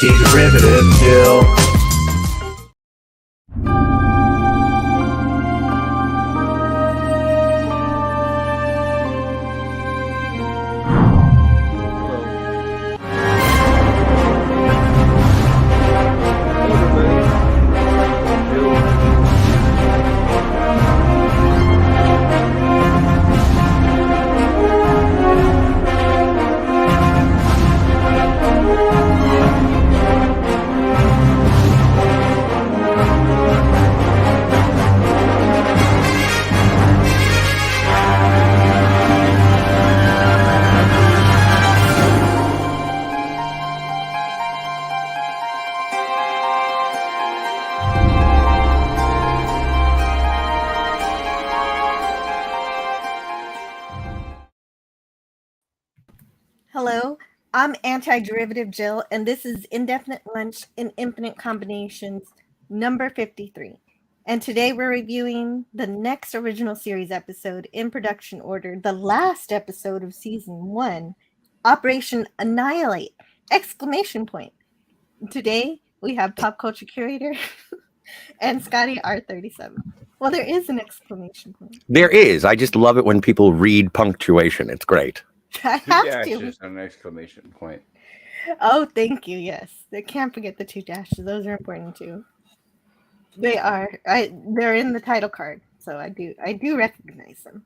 Anti-derivative Jill. Hello, I'm Anti-Derivative Jill, and this is Indefinite Lunch in Infinite Combinations, number 53. And today we're reviewing the next original series episode in production order, the last episode of season 1, Operation Annihilate! Exclamation point. Today we have pop culture curator and Scotty R37. Well, there is an exclamation point. There is. I just love it when people read punctuation. It's great. I Two have dashes to. and an exclamation point. Oh, thank you. Yes, I can't forget the 2 dashes. Those are important too. They are. They're in the title card, so I do recognize them.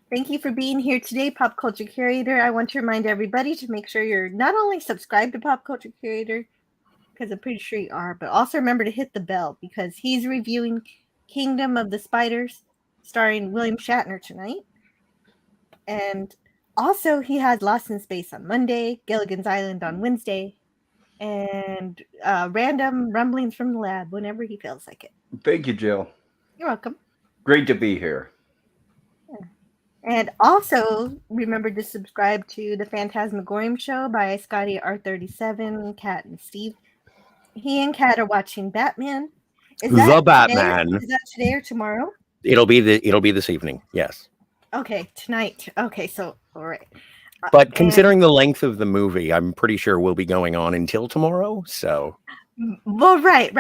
Thank you for being here today, Pop Culture Curator. I want to remind everybody to make sure you're not only subscribed to Pop Culture Curator, because I'm pretty sure you are, but also remember to hit the bell because he's reviewing Kingdom of the Spiders, starring William Shatner tonight, and also, he has Lost in Space on Monday, Gilligan's Island on Wednesday, and random rumblings from the lab whenever he feels like it. Thank you, Jill. You're welcome. Great to be here. Yeah. And also, remember to subscribe to the Phantasmagorium Show by Scotty R37, Kat, and Steve. He and Kat are watching Batman. Is that today or tomorrow? It'll be this evening. Yes. Okay, tonight. Okay, so all right. But considering the length of the movie, I'm pretty sure we'll be going on until tomorrow. So, well, right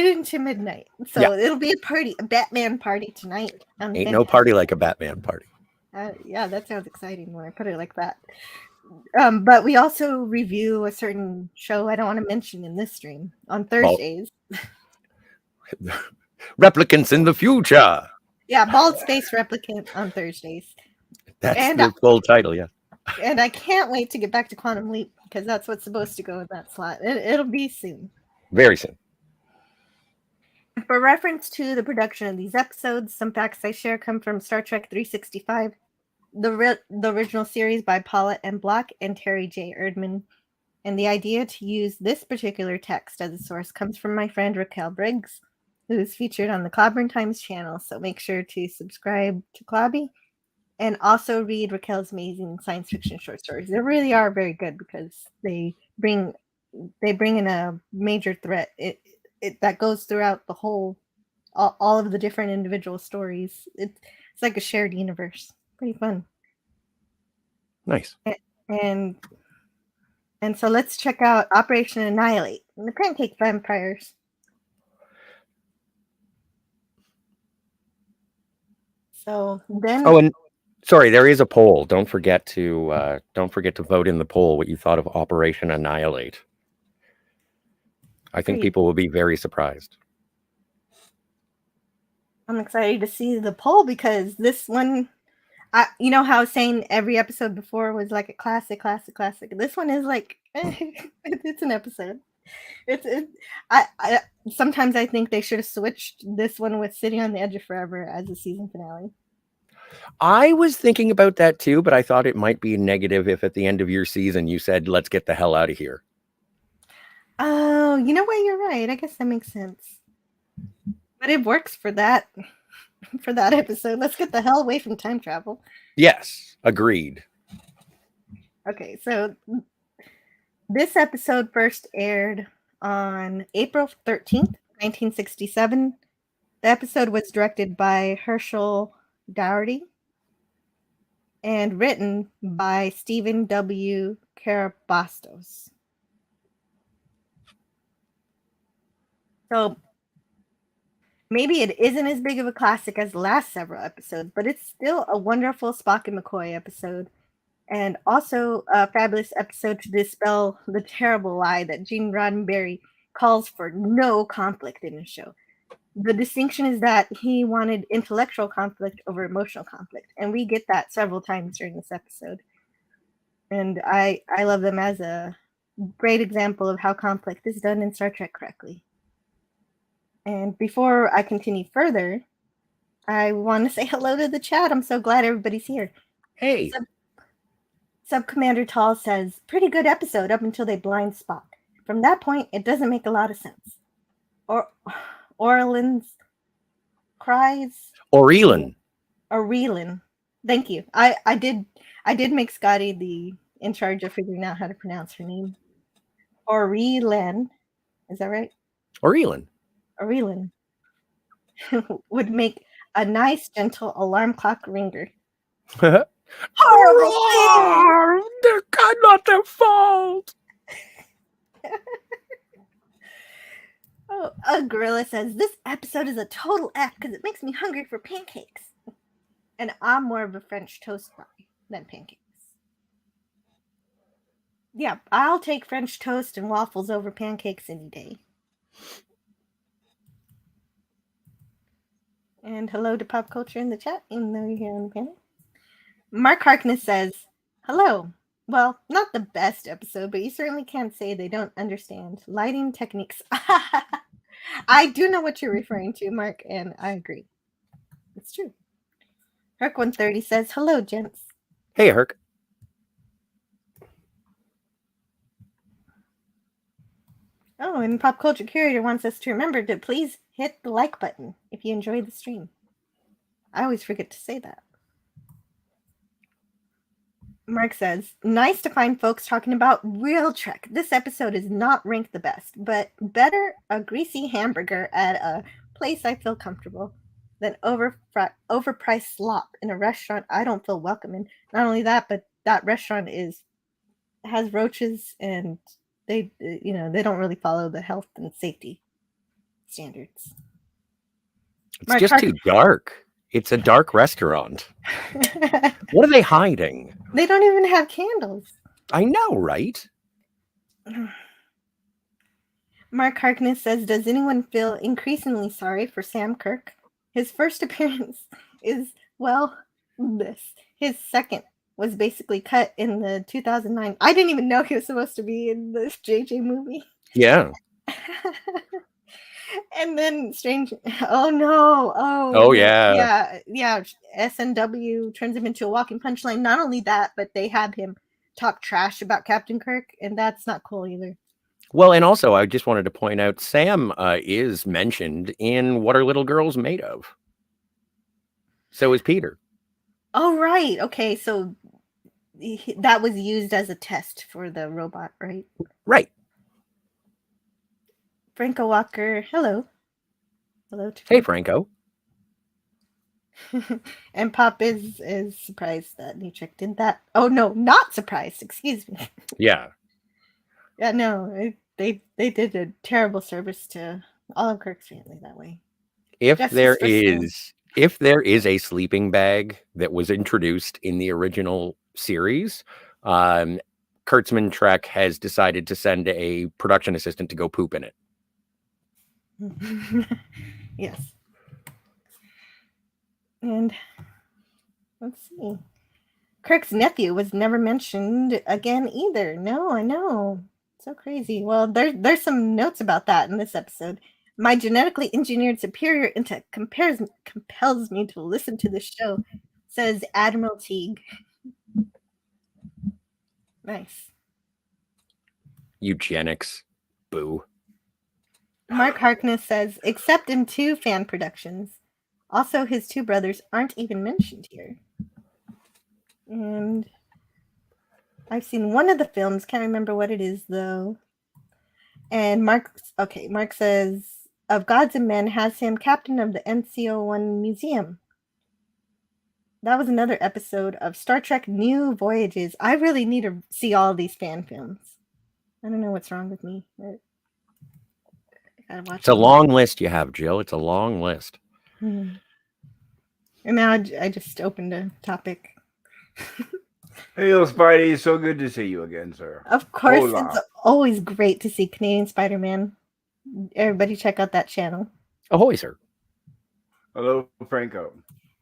into midnight. So yeah. It'll be a Batman party tonight. Ain't no party like a Batman party. Yeah, that sounds exciting when I put it like that. But we also review a certain show I don't want to mention in this stream on Thursdays. Replicants in the future. Yeah, Bald Space Replicant on Thursdays. That's the full title, yeah. And I can't wait to get back to Quantum Leap because that's what's supposed to go in that slot. It'll be soon. Very soon. For reference to the production of these episodes, some facts I share come from Star Trek 365, the original series by Paula M. Block and Terry J. Erdman. And the idea to use this particular text as a source comes from my friend Raquel Briggs, who's featured on the Clobburn Times channel. So make sure to subscribe to Clobby and also read Raquel's amazing science fiction short stories. They really are very good because they bring in a major threat that goes throughout the whole, all of the different individual stories. It's like a shared universe. Pretty fun. Nice. And so let's check out Operation Annihilate and the Pancake Vampires. So then. Oh, and sorry, there is a poll. Don't forget to vote in the poll what you thought of Operation Annihilate. I think people will be very surprised. I'm excited to see the poll because this one, you know how I was saying every episode before was like a classic. This one is like it's an episode. I sometimes I think they should have switched this one with City on the Edge of Forever as a season finale. I was thinking about that too, but I thought it might be negative if at the end of your season you said, let's get the hell out of here. Oh, you know what? You're right. I guess that makes sense. But it works for that episode. Let's get the hell away from time travel. Yes, agreed. Okay, so this episode first aired on April 13th, 1967. The episode was directed by Herschel Dougherty and written by Stephen W. Karabastos. So maybe it isn't as big of a classic as the last several episodes, but it's still a wonderful Spock and McCoy episode. And also a fabulous episode to dispel the terrible lie that Gene Roddenberry calls for no conflict in the show. The distinction is that he wanted intellectual conflict over emotional conflict, and we get that several times during this episode. And I love them as a great example of how conflict is done in Star Trek correctly. And before I continue further, I want to say hello to the chat. I'm so glad everybody's here. Hey, Sub-Commander Tall says, pretty good episode up until they blind Spock. From that point, it doesn't make a lot of sense. Orlin's cries. Orelin. Thank you. I did make Scotty in charge of figuring out how to pronounce her name. Orelin. Is that right? Orelin. Orelin. Would make a nice, gentle alarm clock ringer. Horrible! They're not their fault. Oh, a gorilla says, this episode is a total F because it makes me hungry for pancakes. And I'm more of a French toast guy than pancakes. Yeah, I'll take French toast and waffles over pancakes any day. And hello to Pop Culture in the chat, even though you're here on the panel. Mark Harkness says, hello. Well, not the best episode, but you certainly can't say they don't understand lighting techniques. I do know what you're referring to, Mark, and I agree. It's true. Herc130 says, hello, gents. Hey, Herc. Oh, and Pop Culture Curator wants us to remember to please hit the like button if you enjoyed the stream. I always forget to say that. Mark says, nice to find folks talking about real Trek. This episode is not ranked the best, but better a greasy hamburger at a place I feel comfortable than overpriced slop in a restaurant I don't feel welcome in. Not only that, but that restaurant has roaches and they don't really follow the health and safety standards. It's just too dark. It's a dark restaurant. What are they hiding? They don't even have candles. I know, right? Mark Harkness says, does anyone feel increasingly sorry for Sam Kirk? His first appearance is, well, this. His second was basically cut in the 2009. I didn't even know he was supposed to be in this JJ movie. Yeah. And then Strange. Oh no! Oh yeah. Yeah. SNW turns him into a walking punchline. Not only that, but they have him talk trash about Captain Kirk, and that's not cool either. Well, and also I just wanted to point out Sam is mentioned in What Are Little Girls Made Of? So is Peter. Oh right. Okay, so that was used as a test for the robot, right? Right. Franco Walker, hello. Hello to Hey, Franco. And Pop is surprised that New Trek did that. Oh no, not surprised. Excuse me. Yeah. Yeah, no, they did a terrible service to all of Kirk's family that way. If there is a sleeping bag that was introduced in the original series, Kurtzman Trek has decided to send a production assistant to go poop in it. Yes. And let's see. Kirk's nephew was never mentioned again either. No, I know. So crazy. Well, there's some notes about that in this episode. My genetically engineered superior intellect compels me to listen to this show, says Admiral Teague. Nice. Eugenics. Boo. Mark Harkness says, except in 2 fan productions. Also, his 2 brothers aren't even mentioned here. And I've seen one of the films. Can't remember what it is, though. And Mark says, of Gods and Men has him captain of the NCO-1 museum. That was another episode of Star Trek New Voyages. I really need to see all these fan films. I don't know what's wrong with me. Gotta watch It's a them. long list you have, Jill. It's a long list. And now I just opened a topic. Hello, Spidey. So good to see you again, sir. Of course, Hola. it's always great to see Canadian Spider-Man. Everybody check out that channel. Ahoy, sir. Hello, Franco.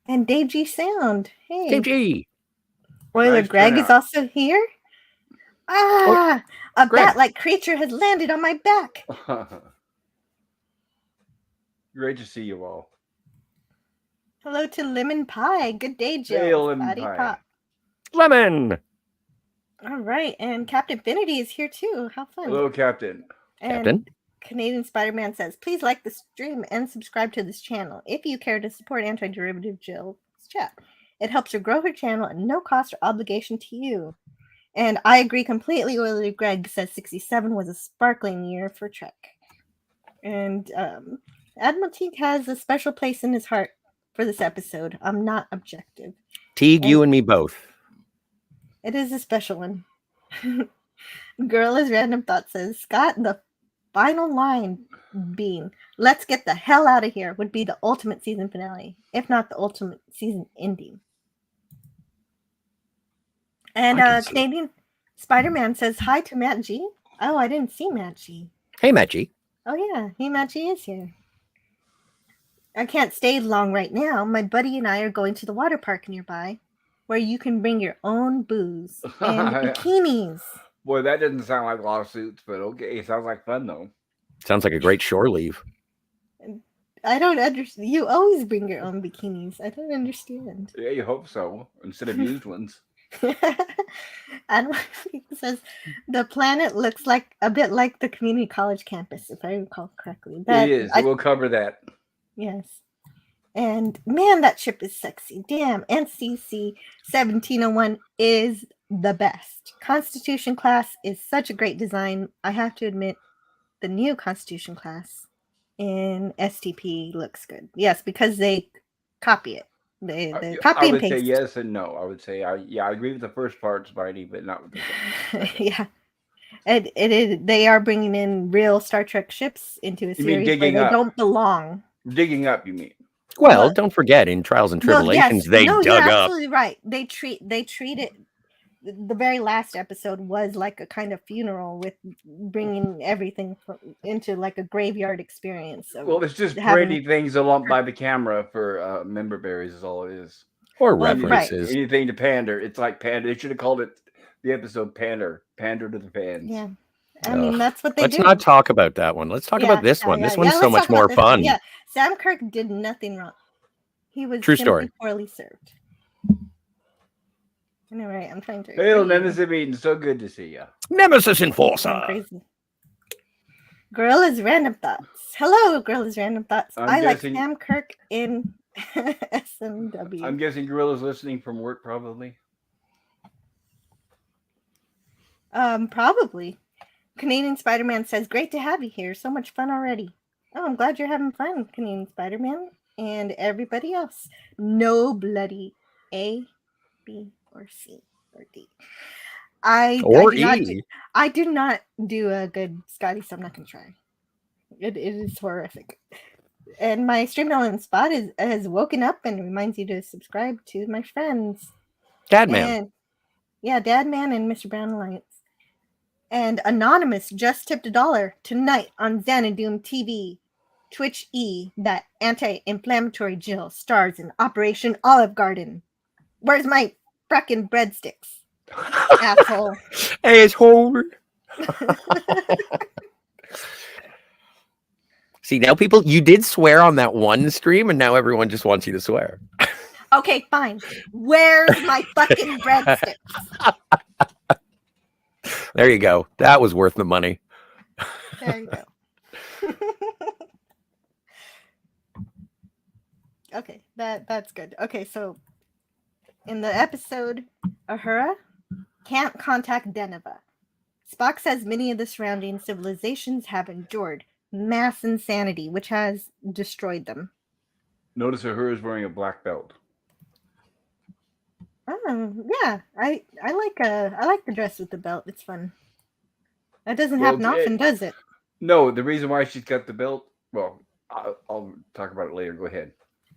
And Dave G Sound. Hey. Dave G. Spoiler, Nice Greg is turnout. also here. Ah! A Greg. bat-like creature has landed on my back. Great to see you all. Hello to Lemon Pie. Good day, Jill. Hey, Lemon Body Pie. pop. Lemon. All right, and Captain Infinity is here too. How fun. Hello, Captain. And Captain. Canadian Spider-Man says, please like the stream and subscribe to this channel if you care to support anti-derivative Jill's chat. It helps her grow her channel at no cost or obligation to you. And I agree completely with Greg says 67 was a sparkling year for Trek. And Admiral Teague has a special place in his heart for this episode. I'm not objective. Teague, you and me both. It is a special one. Girl is Random Thought says, Scott, the final line being, let's get the hell out of here, would be the ultimate season finale, if not the ultimate season ending. And Canadian Spider-Man says hi to Matt G. Oh, I didn't see Matt G. Hey, Matt G. Oh, yeah. Hey, Matt G is here. I can't stay long right now. My buddy and I are going to the water park nearby where you can bring your own booze and bikinis. Boy, that doesn't sound like lawsuits, but okay. Sounds like fun, though. Sounds like a great shore leave. I don't understand. You always bring your own bikinis. I don't understand. Yeah, you hope so. Instead of used ones. And it says the planet looks like a bit like the community college campus, if I recall correctly. It is. We'll cover that. Yes. And man, that ship is sexy. Damn, NCC 1701 is the best. Constitution class is such a great design. I have to admit, the new Constitution class in STP looks good. Yes, because they copy it. They copy I and would paste. say yes and no. I would say, I agree with the first part, Spidey, but not with the second. Yeah. It is. They are bringing in real Star Trek ships into a series where they don't belong. Digging up, you mean? Well, don't forget, in Trials and Tribulations, they dug you're up. Absolutely right. They treat it. The very last episode was like a kind of funeral with bringing everything into like a graveyard experience. Well, it's just braiding things along by the camera for member berries is all it is. Or references. Right. Anything to pander. It's like pander. They should have called it the episode Pander. Pander to the fans. Yeah. I mean, that's what they do. Let's not talk about that one. Let's talk about this one. This one's so much more fun. Yeah. Sam Kirk did nothing wrong. He was True story. Poorly served. All right, I'm trying to. Hey, Nemesis Eden, so good to see you. Nemesis Enforcer. Crazy. Girl is Random Thoughts. Hello, Girl is Random Thoughts. I like Sam Kirk in SMW. I'm guessing Gorilla's listening from work, probably. Probably. Canadian Spider-Man says, great to have you here. So much fun already. Oh, I'm glad you're having fun, Canadian Spider-Man. And everybody else. No bloody A, B, or C, or D. I do not do a good Scotty, so I'm not going to try. It is horrific. And my Stream Element Spot has woken up and reminds you to subscribe to my friends. Dadman. Yeah, Dadman and Mr. Brown Alliance. And Anonymous just tipped $1 tonight on Xanadoom TV. Twitch E, that anti-inflammatory Jill stars in Operation Olive Garden. Where's my frickin' breadsticks? Asshole. Asshole. See, now people, you did swear on that one stream, and now everyone just wants you to swear. Okay, fine. Where's my fucking breadsticks? There you go. That was worth the money. There you go. Okay, that's good. Okay, so in the episode, Uhura can't contact Deneva. Spock says many of the surrounding civilizations have endured mass insanity, which has destroyed them. Notice Uhura is wearing a black belt. Oh, yeah. I like the dress with the belt. It's fun. That doesn't happen often, does it? No, the reason why she's got the belt. Well, I'll talk about it later. Go ahead.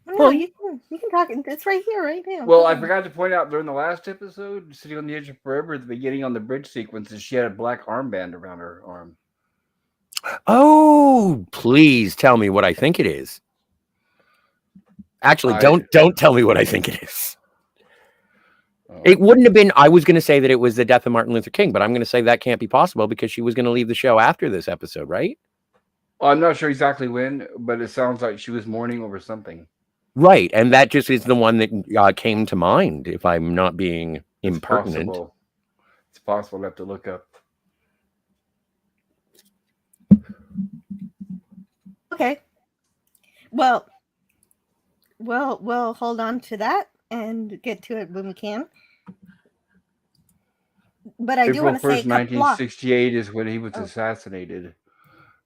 No, Well, you can talk. It's right here, right now. Well, I forgot to point out during the last episode, sitting on the edge of forever at the beginning on the bridge sequences, she had a black armband around her arm. Oh, please tell me what I think it is. Actually, don't tell me what I think it is. It wouldn't have been. I was going to say that it was the death of Martin Luther King, but I'm going to say that can't be possible because she was going to leave the show after this episode, right? Well, I'm not sure exactly when, but it sounds like she was mourning over something. Right, and that just is the one that came to mind. If I'm not being impertinent, it's possible. I have to look up. Okay. Well, we'll hold on to that and get to it when we can. But I do want to say, 1968 is when he was assassinated.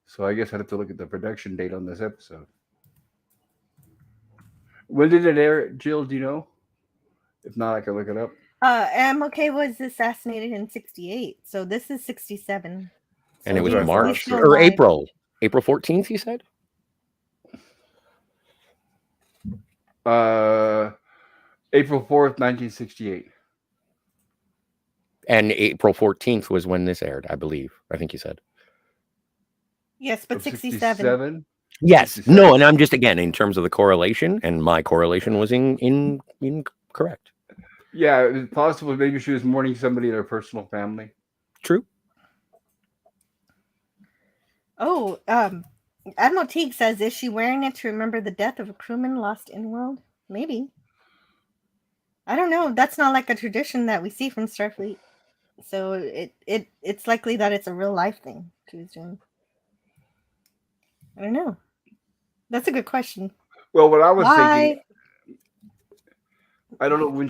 So I guess I'd have to look at the production date on this episode. When did it air, Jill? Do you know? If not, I can look it up. MLK was assassinated in 68, so this is 67. And it was March or April 14th, you said? April 4th, 1968. And April 14th was when this aired, I believe. I think you said. Yes, but 67. Yes. 67? No, and I'm just, again, in terms of the correlation, and my correlation was incorrect. Yeah, it was possible maybe she was mourning somebody in her personal family. True. Oh, Admiral Teague says, is she wearing it to remember the death of a crewman lost in world? Maybe. I don't know. That's not like a tradition that we see from Starfleet. So it's likely that it's a real life thing she was doing. I don't know. That's a good question. Well, what I was thinking, I don't know, when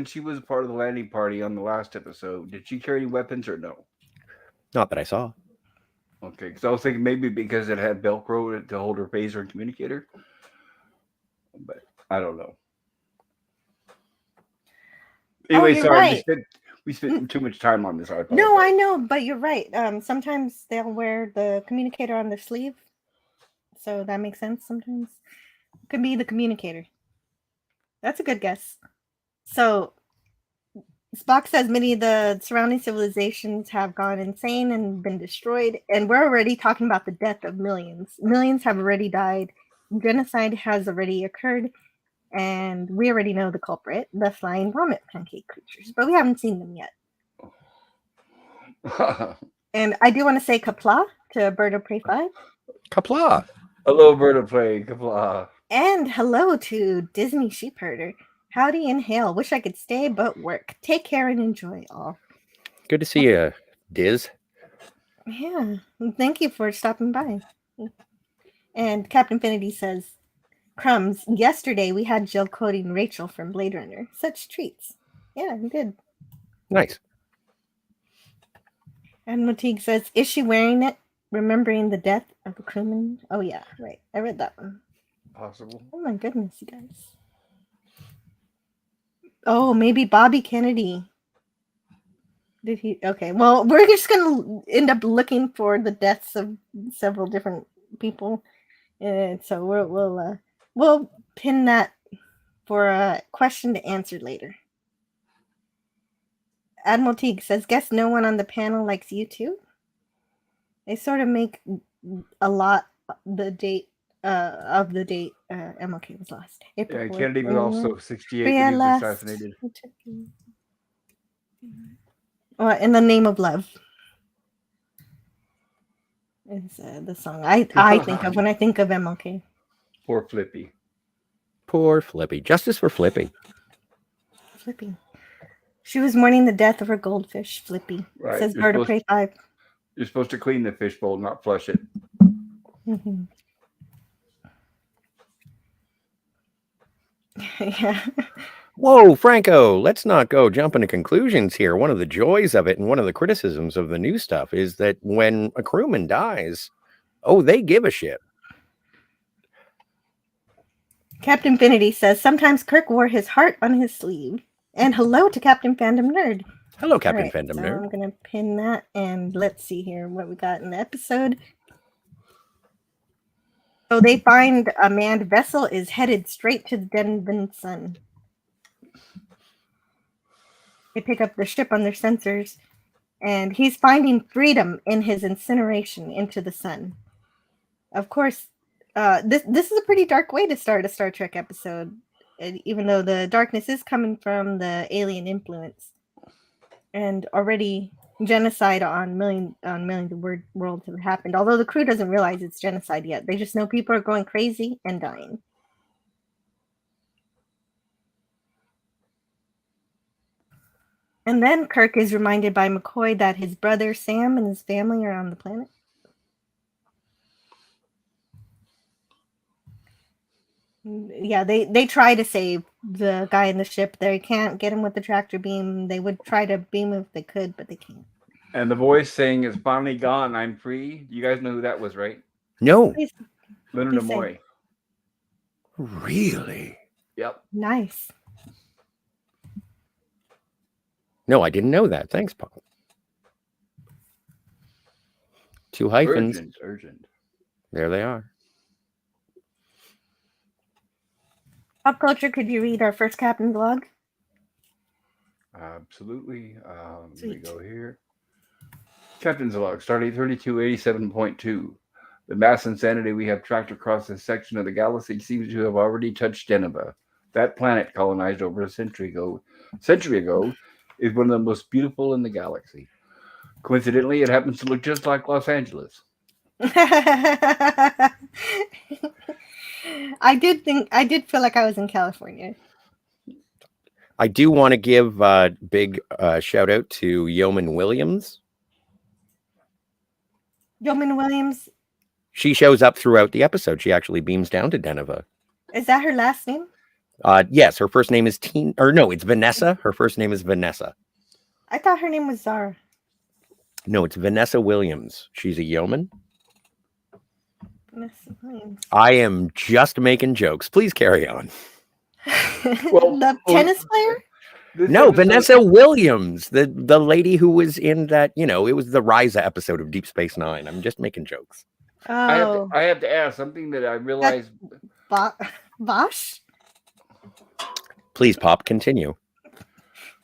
she was part of the landing party on the last episode, did she carry any weapons or no? Not that I saw. Okay, because I was thinking maybe because it had Velcro to hold her phaser and communicator, but I don't know. Anyway, sorry, right. we spent too much time on this. No, I know, but you're right. Sometimes they'll wear the communicator on their sleeve, so that makes sense. Sometimes it could be the communicator. That's a good guess. So Spock says many of the surrounding civilizations have gone insane and been destroyed, and we're already talking about the death of millions. Millions have already died. Genocide has already occurred. And we already know the culprit, the flying vomit pancake creatures, but we haven't seen them yet. And I do want to say Qapla' to Bird of Prey 5. Qapla'. Hello, Bird of Prey. Qapla'. And hello to Disney Sheepherder. Howdy and hail. Wish I could stay, but work. Take care and enjoy all. Good to see you, Diz. Yeah. Thank you for stopping by. And Captain Infinity says, Crumbs, yesterday we had Jill quoting Rachel from Blade Runner. Such treats. Yeah, good. Nice. And Matig says, is she wearing it, remembering the death of a crewman? Oh, yeah, right. I read that one. Possible. Oh, my goodness, you guys. Oh, maybe Bobby Kennedy. Did he? Okay, well, we're just going to end up looking for the deaths of several different people. And so we'll pin that for a question to answer later. Admiral Teague says, guess no one on the panel likes you too? They sort of make a lot the date of the date MLK was lost. April 4th, Kennedy was also 68 when he was assassinated. In the Name of Love is the song I think of when I think of MLK. Poor Flippy. Poor Flippy. Justice for Flippy. Flippy. She was mourning the death of her goldfish, Flippy. Right. Says Bird of Prey 5. You're supposed to clean the fishbowl, not flush it. Mm-hmm. Yeah. Whoa, Franco, let's not go jumping to conclusions here. One of the joys of it and one of the criticisms of the new stuff is that when a crewman dies, they give a shit. Captain Infinity says, sometimes Kirk wore his heart on his sleeve. And hello to Captain Fandom Nerd. Hello, Captain Fandom Nerd. I'm going to pin that, and let's see here what we got in the episode. So they find a manned vessel is headed straight to the Denvin sun. They pick up the ship on their sensors, and he's finding freedom in his incineration into the sun. Of course, this is a pretty dark way to start a Star Trek episode, even though the darkness is coming from the alien influence, and already genocide on millions of worlds have happened. Although the crew doesn't realize it's genocide yet, they just know people are going crazy and dying. And then Kirk is reminded by McCoy that his brother Sam and his family are on the planet. Yeah, they try to save the guy in the ship. They can't get him with the tractor beam. They would try to beam him if they could, but they can't. And the voice saying "It's finally gone. I'm free." You guys know who that was, right? No. Leonard Please say. Nimoy. Really? Yep. Nice. No, I didn't know that. Thanks, Paul. 2 hyphens. Urgent. There they are. Pop culture, could you read our first captain's log? Absolutely. Let me Sweet. go here. Captain's log, Stardate 3287.2. The mass insanity we have tracked across this section of the galaxy seems to have already touched Deneva. That planet, colonized over a century ago, is one of the most beautiful in the galaxy. Coincidentally, it happens to look just like Los Angeles. I did feel like I was in California. I do want to give a big shout out to Yeoman Williams. Yeoman Williams, She shows up throughout the episode. She actually beams down to Deneva. is that her last name? Yes, her first name is it's Vanessa. Her first name is Vanessa. I thought her name was Zara. No, it's Vanessa Williams. She's a yeoman. Vanessa Williams. I am just making jokes. Please carry on. The tennis player? No, Vanessa Williams, the lady who was in that, it was the Ryza episode of Deep Space Nine. I'm just making jokes. Oh, I have to ask something that I realized. Bosch? Please, Pop, continue.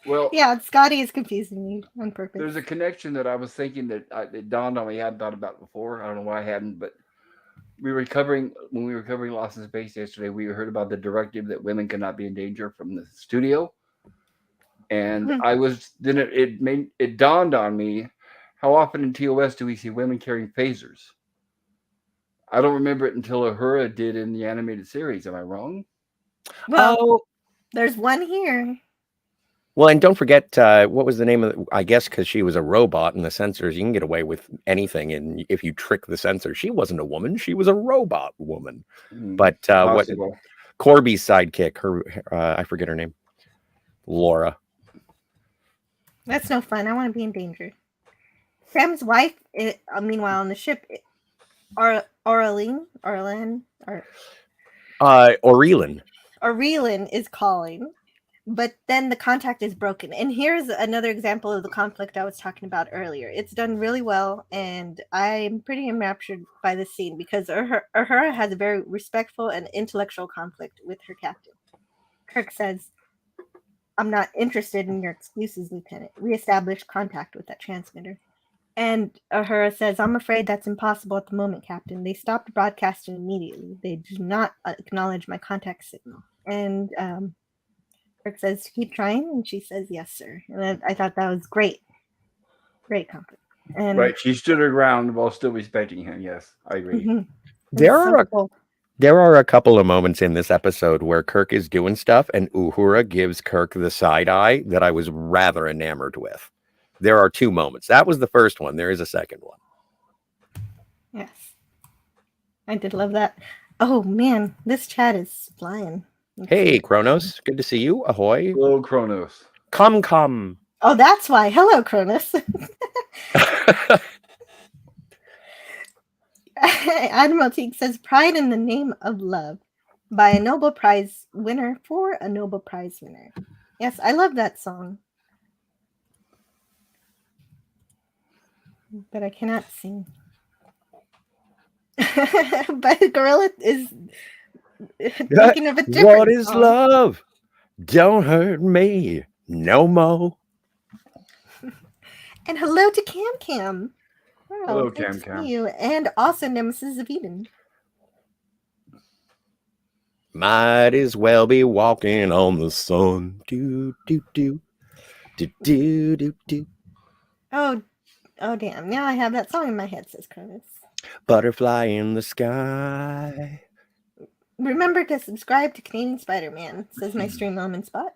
Well, Yeah, Scotty is confusing me on purpose. there's a connection that I was thinking that it dawned on me. I hadn't thought about it before. I don't know why I hadn't, but when we were covering Lost in Space yesterday, we heard about the directive that women cannot be in danger from the studio. And it dawned on me, how often in TOS do we see women carrying phasers? I don't remember it until Uhura did in the animated series. Am I wrong? Well, there's one here. Well, and don't forget, what was the name of I guess because she was a robot and the sensors, you can get away with anything. And if you trick the sensor, she wasn't a woman. She was a robot woman. But what Corby's sidekick, I forget her name. Laura. That's no fun. I want to be in danger. Sam's wife, meanwhile, on the ship, Aurelin is calling, but then the contact is broken. And here's another example of the conflict I was talking about earlier. It's done really well, and I'm pretty enraptured by this scene because Uhura has a very respectful and intellectual conflict with her captain. Kirk says, "I'm not interested in your excuses, Lieutenant. Reestablish contact with that transmitter." And Uhura says, "I'm afraid that's impossible at the moment, Captain. They stopped broadcasting immediately. They do not acknowledge my contact signal." And Kirk says, "Keep trying." And she says, "Yes, sir." And I thought that was great. Great conflict. And Right. She stood her ground while still respecting him. Yes, I agree. Mm-hmm. There are a couple of moments in this episode where Kirk is doing stuff and Uhura gives Kirk the side eye that I was rather enamored with. There are 2 moments. That was the first one. There is a second one. Yes. I did love that. Oh, man. This chat is flying. Hey, Kronos. Good to see you. Ahoy. Hello, Kronos. Come. Oh, that's why. Hello, Cronus. Admiral Teague says, "Pride in the name of love" by a Nobel Prize winner for a Nobel Prize winner. Yes, I love that song. But I cannot sing. But Gorilla is thinking of a different What is song. love? Don't hurt me no more. And hello to Cam Cam. Oh, Hello, great Cam to Cam. see you. And also Nemesis of Eden. Might as well be walking on the sun. Do do do do do do do. Oh damn. Now I have that song in my head, says Cronus. Butterfly in the sky. Remember to subscribe to Canadian Spider-Man, says my stream element spot.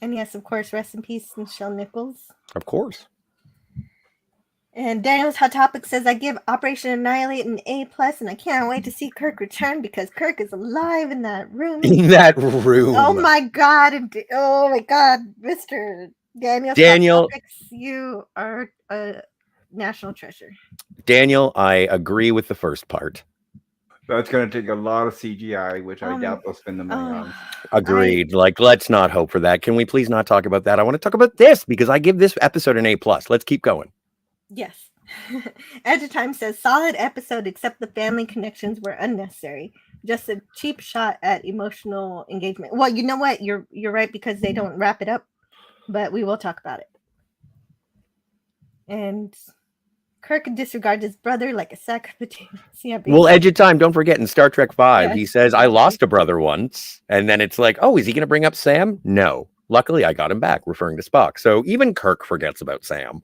And yes, of course, rest in peace, Michelle Nichols. Of course. And Daniel's Hot Topic says, I give Operation Annihilate an A+, and I can't wait to see Kirk return because Kirk is alive in that room. In that room. Oh my god, Mr. Daniel, Daniel, Hot Topics, you are a national treasure. Daniel, I agree with the first part. That's going to take a lot of CGI, which I doubt they'll spend the money on. Agreed. Let's not hope for that. Can we please not talk about that? I want to talk about this because I give this episode an A+. Let's keep going. Yes. Edge of Time says, solid episode, except the family connections were unnecessary. Just a cheap shot at emotional engagement. Well, you know what? You're right, because they don't wrap it up, but we will talk about it. And Kirk disregards his brother like a sack of potatoes. Yeah, well, Edge of Time, don't forget, in Star Trek 5, Yeah, he says, I lost a brother once. And then it's like, oh, is he going to bring up Sam? No. Luckily, I got him back, referring to Spock. So even Kirk forgets about Sam.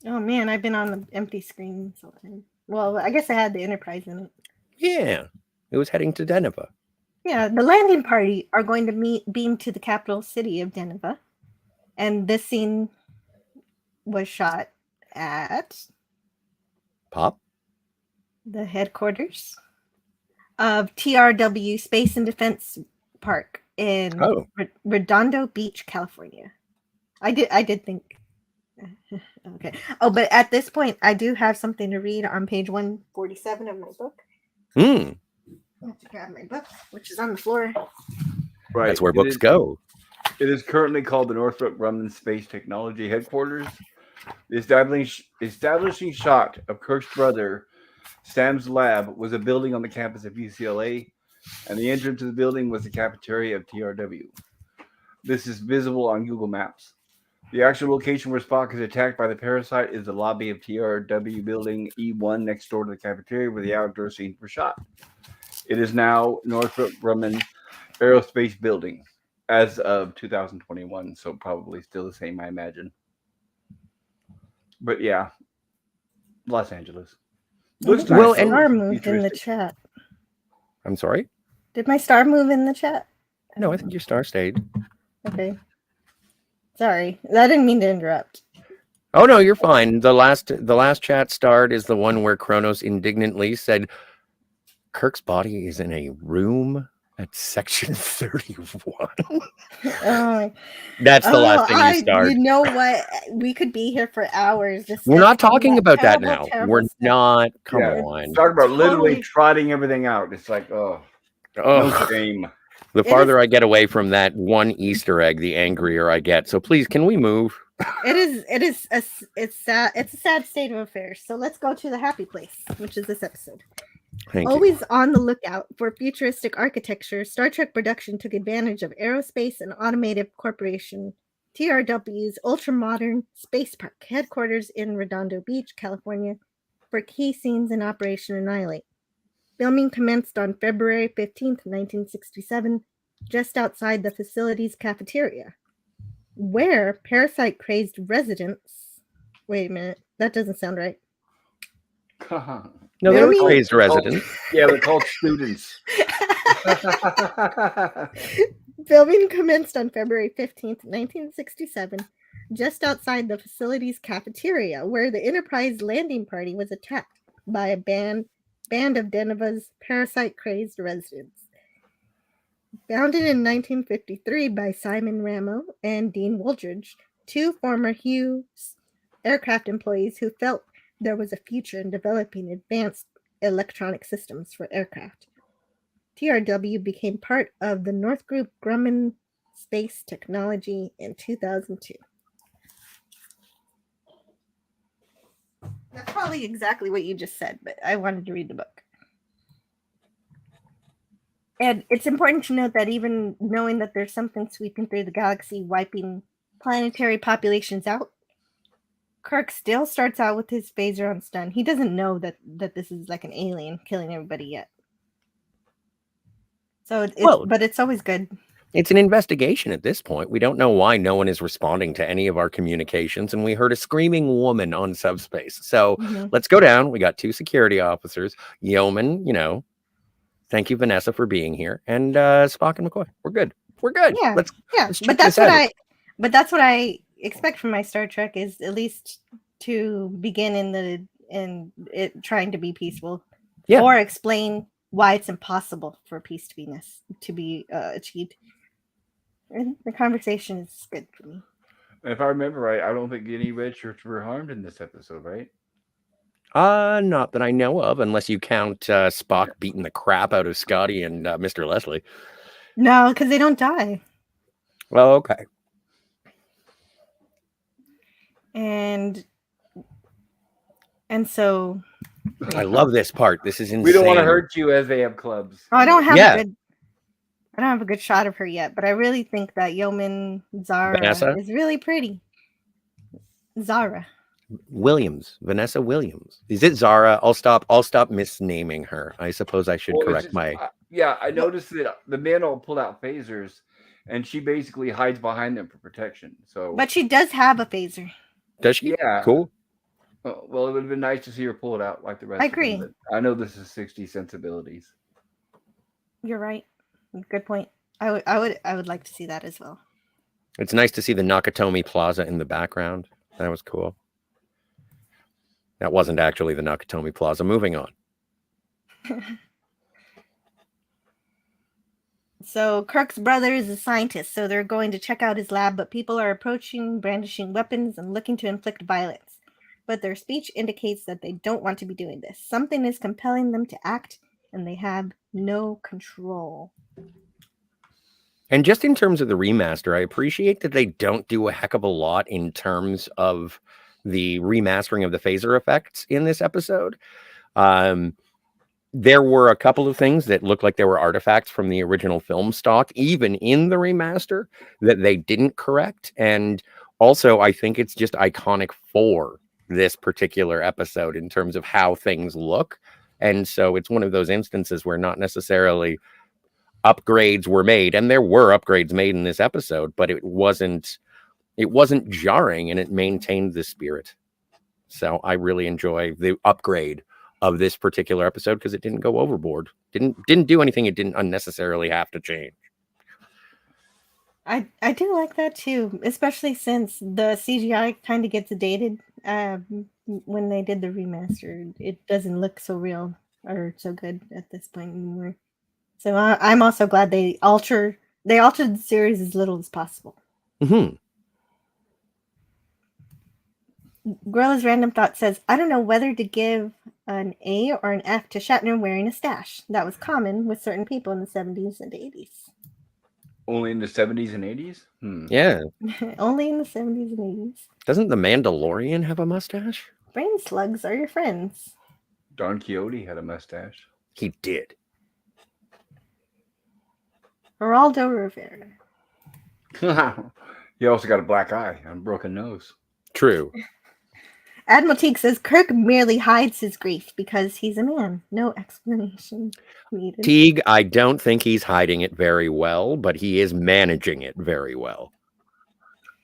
Oh, man, I've been on the empty screen this whole time. Well, I guess I had the Enterprise in it. Yeah. It was heading to Deneva. Yeah, the landing party are going to beam to the capital city of Deneva. And this scene was shot at Pop? the headquarters of TRW Space and Defense Park in Redondo Beach, California. I did think. Okay. Oh, but at this point, I do have something to read on page 147 of my book. I have to grab my book, which is on the floor. Right. That's where books go. It is currently called the Northrop Grumman Space Technology Headquarters. The establishing shot of Kirk's brother Sam's lab was a building on the campus of UCLA, and the entrance to the building was the cafeteria of TRW. This is visible on Google Maps. The actual location where Spock is attacked by the parasite is the lobby of TRW building E1 next door to the cafeteria where the outdoor scenes were shot. It is now Northrop Grumman Aerospace Building as of 2021, so probably still the same, I imagine. But yeah, Los Angeles. Looks nice. Well, and star moved in the chat. I'm sorry? Did my star move in the chat? No, I think your star stayed. Okay. Sorry, I didn't mean to interrupt. Oh no, you're fine. The last chat starred is the one where Kronos indignantly said, Kirk's body is in a room at section 31. That's the last thing you start. You know what? We could be here for hours. We're not talking about that now. We're not. Come on. Talk about literally trotting everything out. It's like, no shame. The farther I get away from that one Easter egg, the angrier I get. So please, can we move? It's sad. It's a sad state of affairs. So let's go to the happy place, which is this episode. Always on the lookout for futuristic architecture, Star Trek production took advantage of Aerospace and Automotive Corporation, TRW's ultra-modern space park headquarters in Redondo Beach, California, for key scenes in Operation Annihilate. Filming commenced on February 15th, 1967, just outside the facility's cafeteria, where parasite-crazed residents... Wait a minute, that doesn't sound right. No, they were crazed residents. Yeah, they're called students. Filming commenced on February 15th, 1967, just outside the facility's cafeteria, where the Enterprise landing party was attacked by a band of Deneva's parasite-crazed residents. Founded in 1953 by Simon Ramo and Dean Wooldridge, two former Hughes aircraft employees who felt there was a future in developing advanced electronic systems for aircraft. TRW became part of the Northrop Grumman Space Technology in 2002. That's probably exactly what you just said, but I wanted to read the book. And it's important to note that even knowing that there's something sweeping through the galaxy, wiping planetary populations out, Kirk still starts out with his phaser on stun. He doesn't know that this is like an alien killing everybody yet. So but it's always good. It's an investigation at this point. We don't know why no one is responding to any of our communications, and we heard a screaming woman on subspace. So let's go down. We got 2 security officers, Yeoman, thank you, Vanessa, for being here, and Spock and McCoy. We're good. We're good. Yeah, let's but that's what I expect from my Star Trek, is at least to begin in it trying to be peaceful, or explain why it's impossible for peace to be achieved. And the conversation is good for me. If I remember right, I don't think any red shirts were harmed in this episode, right? Not that I know of, unless you count Spock beating the crap out of Scotty and Mr. Leslie. No, because they don't die. Well, okay. And so I love this part. This is insane. We don't want to hurt you, as they have clubs. Oh, I don't have a good shot of her yet, but I really think that Yeoman Zara Vanessa? is really pretty. Zara Williams, Vanessa Williams. Is it Zara? I'll stop misnaming her. I suppose I should correct my. I noticed that the men all pulled out phasers, and she basically hides behind them for protection. So, but she does have a phaser. Does she? Yeah. Cool. Well, it would have been nice to see her pull it out like the rest. I agree. Of them, but I know this is 60 sensibilities. You're right. Good point. I would like to see that as well. It's nice to see the Nakatomi Plaza in the background. That was cool. That wasn't actually the Nakatomi Plaza. Moving on. So Kirk's brother is a scientist, so they're going to check out his lab, but people are approaching, brandishing weapons, and looking to inflict violence. But their speech indicates that they don't want to be doing this. Something is compelling them to act, and they have no control. And just in terms of the remaster, I appreciate that they don't do a heck of a lot in terms of the remastering of the phaser effects in this episode. There were a couple of things that looked like there were artifacts from the original film stock, even in the remaster, that they didn't correct. And also, I think it's just iconic for this particular episode in terms of how things look. And so it's one of those instances where not necessarily upgrades were made, and there were upgrades made in this episode, but it wasn't jarring, and it maintained the spirit. So I really enjoy the upgrade of this particular episode because it didn't go overboard. Didn't do anything it didn't unnecessarily have to change. I do like that too, especially since the CGI kind of gets dated when they did the remaster. It doesn't look so real or so good at this point anymore. So I'm also glad they altered the series as little as possible. Mm-hmm. Gorilla's Random Thought says, I don't know whether to give an A or an F to Shatner wearing a stash. That was common with certain people in the 70s and 80s. Only in the 70s and 80s? Yeah. Only in the 70s and 80s. Doesn't the Mandalorian have a mustache? Brain slugs are your friends. Don Quixote had a mustache. He did. Geraldo Rivera. He also got a black eye and a broken nose. True. Admiral Teague says Kirk merely hides his grief because he's a man. No explanation needed. Teague, I don't think he's hiding it very well, but he is managing it very well.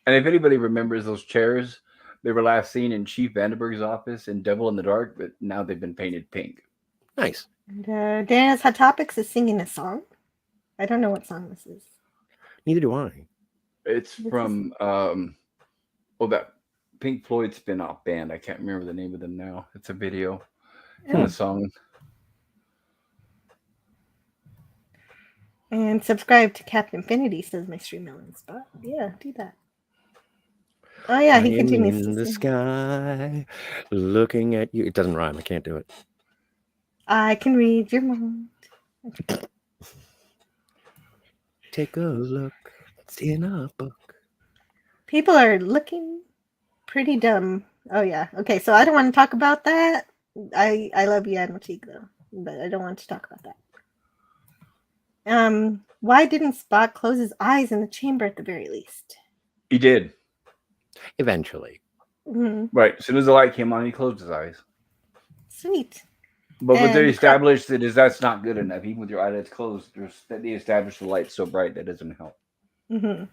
And if anybody remembers those chairs, they were last seen in Chief Vandenberg's office in Devil in the Dark, but now they've been painted pink. Nice. And Dana's Hot Topics is singing a song. I don't know what song this is. Neither do I. It's from that Pink Floyd spin-off band. I can't remember the name of them now. It's a video and a song. And subscribe to Captain Infinity, says my stream melon spot. Yeah, do that. Oh yeah, he continues in to the sing. sky, looking at you. It doesn't rhyme. I can't do it. I can read your mind. Take a look. It's in a book. People are looking pretty dumb Oh yeah. Okay, so I don't want to talk about that. I love you, Admiral Teague, though, but I don't want to talk about that. Why didn't Spock close his eyes in the chamber at the very least? He did. Eventually. Mhm. Right. As soon as the light came on, he closed his eyes. Sweet. But what they And established is that's not good enough. Even with your eyelids closed, they established the light so bright that doesn't help. Mm-hmm.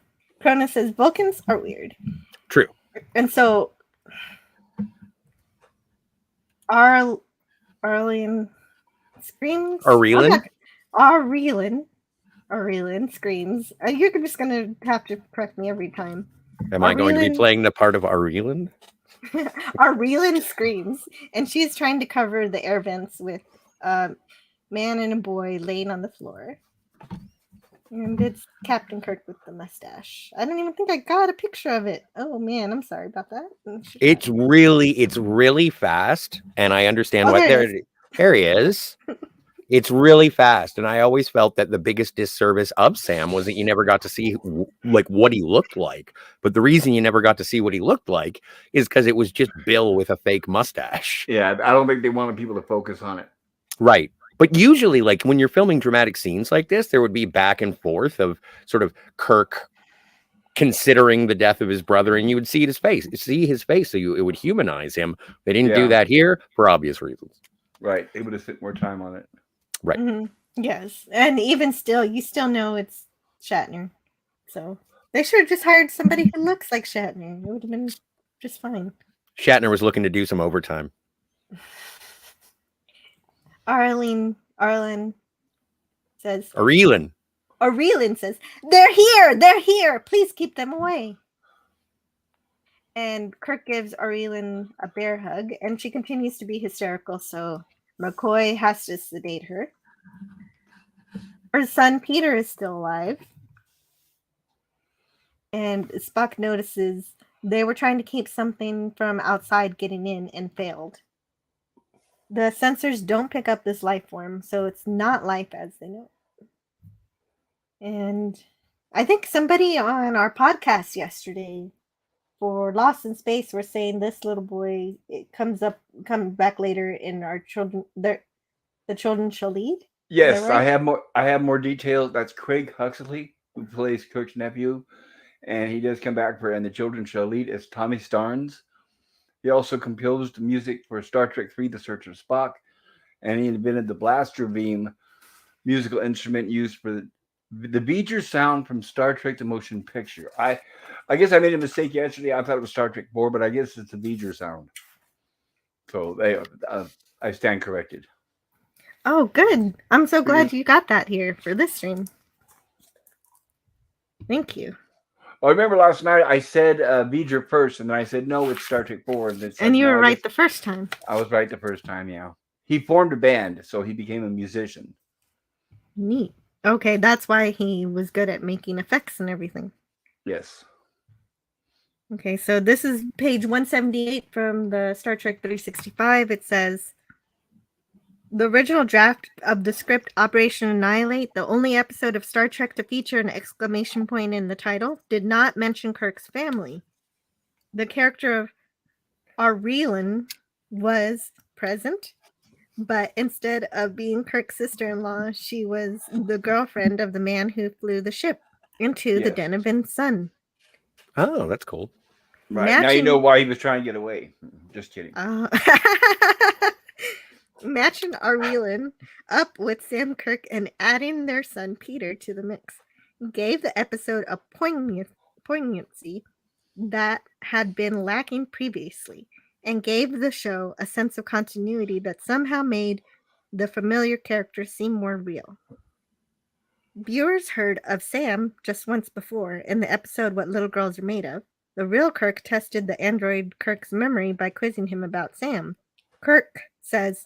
Cronus says Vulcans are weird. True. And so Arlene screams. Aurelin? Aurelin screams. You're just gonna have to correct me every time. Am I going to be playing the part of Aurelin? Aurelin screams, and she's trying to cover the air vents with a man and a boy laying on the floor. And it's Captain Kirk with the mustache. I don't even think I got a picture of it. Oh man, I'm sorry about that. It's really fast, and I understand what there he is. It's really fast, and I always felt that the biggest disservice of Sam was that you never got to see like what he looked like. But the reason you never got to see what he looked like is because it was just Bill with a fake mustache. Yeah, I don't think they wanted people to focus on it. Right. But usually, like when you're filming dramatic scenes like this, there would be back and forth of sort of Kirk considering the death of his brother, and you would see his face, so it would humanize him. They didn't do that here for obvious reasons. Right. They would have spent more time on it. Right. Mm-hmm. Yes. And even still, you still know it's Shatner. So they should have just hired somebody who looks like Shatner. It would have been just fine. Shatner was looking to do some overtime. Arlene says, Aurelin says, they're here, please keep them away. And Kirk gives Aurelin a bear hug, and she continues to be hysterical, so McCoy has to sedate her. Her son Peter is still alive, and Spock notices they were trying to keep something from outside getting in and failed. The sensors don't pick up this life form, so it's not life as they know it. And I think somebody on our podcast yesterday for Lost in Space were saying this little boy, it comes back later in our children. The children shall lead. Yes, right? I have more details. That's Craig Huxley, who plays Kirk's nephew, and he does come back for And the Children Shall Lead as Tommy Starnes. He also composed music for Star Trek III: The Search of Spock, and he invented the blaster beam musical instrument used for the Beeger sound from Star Trek: The Motion Picture. I guess I made a mistake yesterday. I thought it was Star Trek 4, but I guess it's the Beeger sound. So I stand corrected. Oh, good. I'm so glad you got that here for this stream. Thank you. I remember last night I said Beeger first, and then I said, no, it's Star Trek 4. And you were right the first time. I was right the first time, yeah. He formed a band, so he became a musician. Neat. Okay, that's why he was good at making effects and everything. Yes. Okay, so this is page 178 from the Star Trek 365. It says, the original draft of the script Operation Annihilate, the only episode of Star Trek to feature an exclamation point in the title, did not mention Kirk's family. The character of Aurelin was present, but instead of being Kirk's sister-in-law, she was the girlfriend of the man who flew the ship into the Denevin Sun. Oh, that's cool. Right. Now you know why he was trying to get away. Just kidding. Matching Aurelin up with Sam Kirk and adding their son Peter to the mix gave the episode a poignancy that had been lacking previously, and gave the show a sense of continuity that somehow made the familiar characters seem more real. Viewers heard of Sam just once before in the episode What Little Girls Are Made Of. The real Kirk tested the android Kirk's memory by quizzing him about Sam. Kirk says,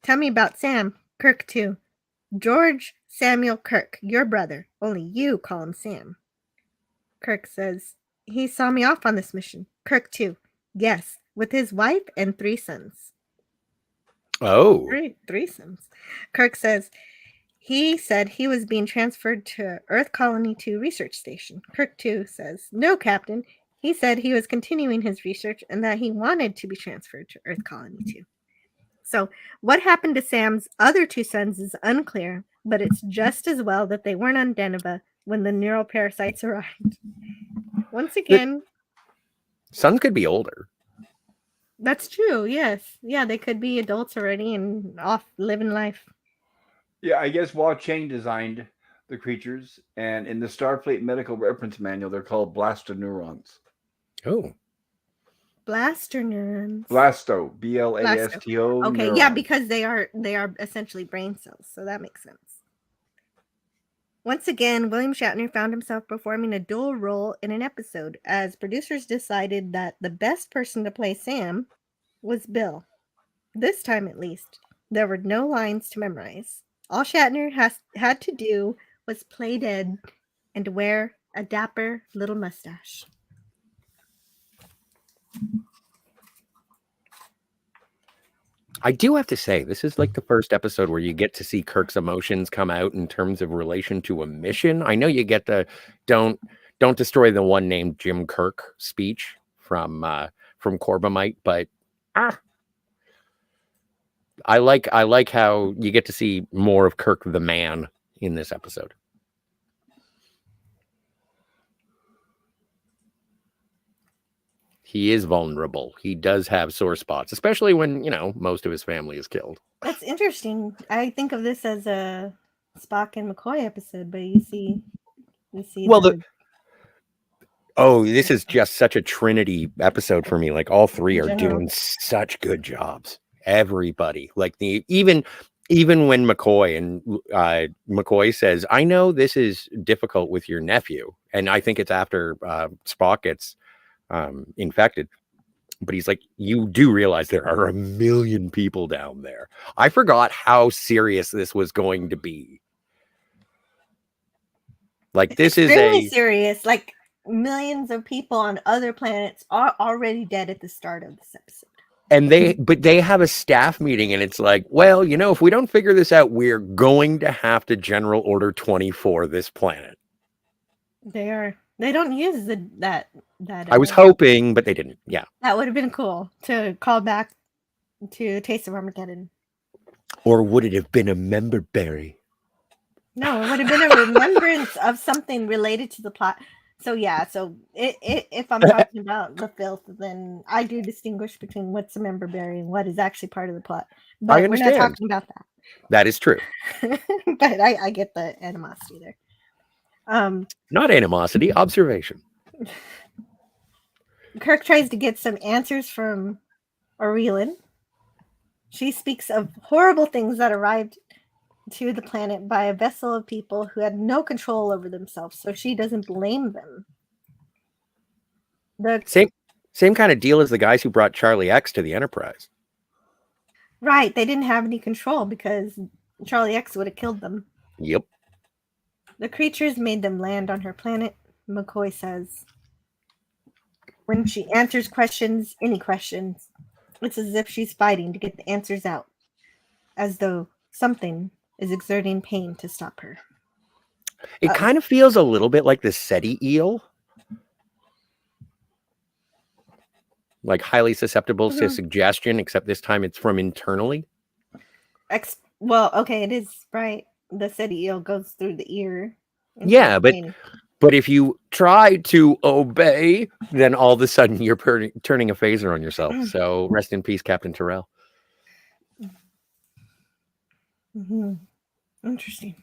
"Tell me about Sam." Kirk too. "George Samuel Kirk, your brother. Only you call him Sam." Kirk says, "He saw me off on this mission." Kirk too. "Yes, with his wife and 3 sons." Oh. Three sons. Kirk says, "He said he was being transferred to Earth Colony 2 research station." Kirk too says, "No, Captain. He said he was continuing his research and that he wanted to be transferred to Earth Colony 2. So, what happened to Sam's other two sons is unclear, but it's just as well that they weren't on Deneva when the neural parasites arrived. Once again, sons could be older. that's true, yes. Yeah, they could be adults already and off living life. Yeah, I guess Wall Chang designed the creatures, and in the Starfleet Medical Reference Manual, they're called blastoneurons. Oh. Blaster neurons. Blasto, B-L-A-S-T-O. Okay, neurons. yeah, because they are essentially brain cells, so that makes sense. Once again, William Shatner found himself performing a dual role in an episode, as producers decided that the best person to play Sam was Bill. This time, at least, there were no lines to memorize. All Shatner had to do was play dead and wear a dapper little mustache. I do have to say, this is like the first episode where you get to see Kirk's emotions come out in terms of relation to a mission. I know you get the don't destroy the one named Jim Kirk speech from Corbomite, but I like how you get to see more of Kirk the man in this episode. He is vulnerable. He does have sore spots, especially when, most of his family is killed. That's interesting. I think of this as a Spock and McCoy episode, but you see well, this is just such a Trinity episode for me. Like all three are doing such good jobs. Everybody, like even when McCoy says, "I know this is difficult with your nephew," and I think it's after Spock gets infected, but he's like, "You do realize there are a million people down there." I forgot how serious this was going to be. Like this is extremely serious. Like millions of people on other planets are already dead at the start of this episode. And they have a staff meeting, and it's like, well, if we don't figure this out, we're going to have to General Order 24 this planet. They don't use that. I was hoping, but they didn't. Yeah. That would have been cool to call back to Taste of Armageddon. Or would it have been a member berry? No, it would have been a remembrance of something related to the plot. So yeah, if I'm talking about the filth, then I do distinguish between what's a member berry and what is actually part of the plot. But we're not talking about that. That is true. But I get the animosity there. Not animosity, observation. Kirk tries to get some answers from Aurelin. She speaks of horrible things that arrived to the planet by a vessel of people who had no control over themselves, so she doesn't blame them. The same kind of deal as the guys who brought Charlie X to the Enterprise. Right, they didn't have any control because Charlie X would have killed them. Yep. The creatures made them land on her planet, McCoy says. When she answers questions, any questions, it's as if she's fighting to get the answers out, as though something is exerting pain to stop her. It kind of feels a little bit like the SETI eel. Like highly susceptible to suggestion, except this time it's from internally. Well, okay, it is, right. The SETI eel goes through the ear. Yeah, but if you try to obey, then all of a sudden you're turning a phaser on yourself. So rest in peace, Captain Terrell. Mm-hmm. Interesting.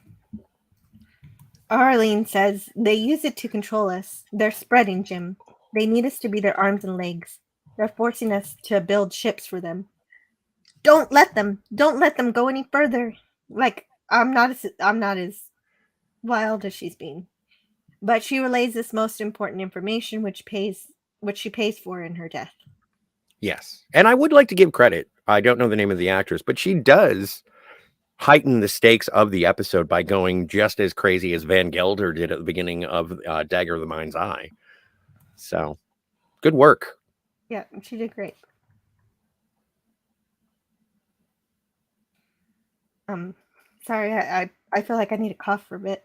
Arlene says, they use it to control us. They're spreading, Jim. They need us to be their arms and legs. They're forcing us to build ships for them. Don't let them go any further. Like, I'm not as wild as she's being. But she relays this most important information, which she pays for in her death. Yes. And I would like to give credit. I don't know the name of the actress, but she does heighten the stakes of the episode by going just as crazy as Van Gelder did at the beginning of Dagger of the Mind's Eye. So, good work. Yeah, she did great. Sorry, I feel like I need a cough for a bit.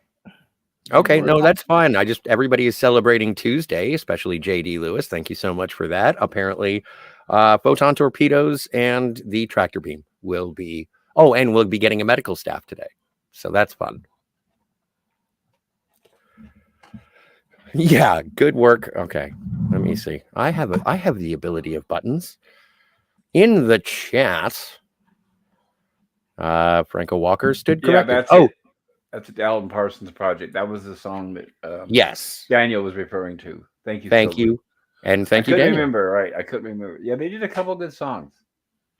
Okay, Or- no, that's fine. Everybody is celebrating Tuesday, especially JD Lewis. Thank you so much for that. Apparently, photon torpedoes and the tractor beam will be. Oh, and we'll be getting a medical staff today, so that's fun. Yeah, good work. Okay, let me see. I have the ability of buttons in the chat. Franco Walker stood Yeah, corrected. that's it. That's the Alan Parsons Project. That was the song that Yes. Daniel was referring to. Thank you. Thank so you. much. And thank you, I couldn't Daniel. remember. Right. I couldn't remember. Yeah, they did a couple good songs.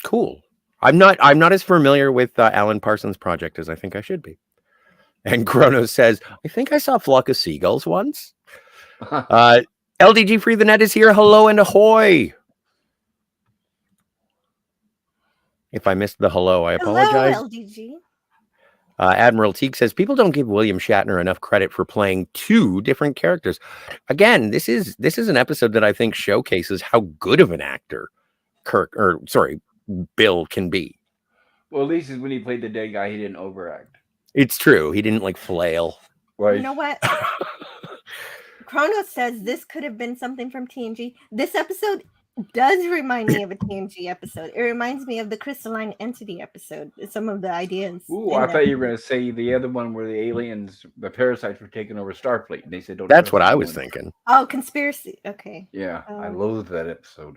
Cool. I'm not as familiar with Alan Parsons Project as I think I should be. And Chronos says, I think I saw a flock of seagulls once. LDG Free the Net is here. Hello and ahoy. If I missed the hello, I apologize. Hello, LDG. Admiral Teague says people don't give William Shatner enough credit for playing two different characters. Again, this is an episode that I think showcases how good of an actor Bill can be. Well, at least when he played the dead guy, he didn't overact. It's true. He didn't like flail. Right. You know what? Kronos says this could have been something from TNG. This episode does remind me of a TNG episode. It reminds me of the Crystalline Entity episode. Some of the ideas. Ooh, I thought you were going to say the other one where the aliens, the parasites, were taking over Starfleet, and they said, "Don't." That's what I was thinking. Oh, conspiracy. Okay. Yeah, I loathe that episode.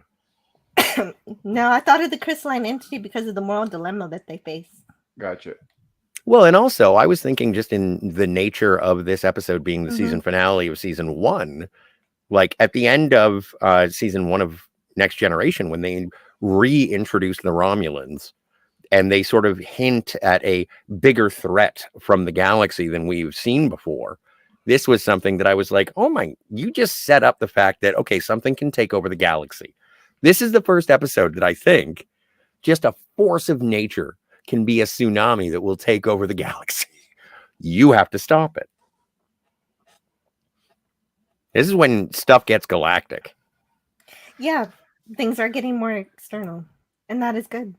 No, I thought of the Crystalline Entity because of the moral dilemma that they face. Gotcha. Well, and also I was thinking just in the nature of this episode being the season finale of season 1, like at the end of season 1 of Next Generation, when they reintroduce the Romulans and they sort of hint at a bigger threat from the galaxy than we've seen before. This was something that I was like, oh my, you just set up the fact that, okay, something can take over the galaxy. This is the first episode that I think just a force of nature can be a tsunami that will take over the galaxy. You have to stop it. This is when stuff gets galactic. Yeah, things are getting more external, and that is good.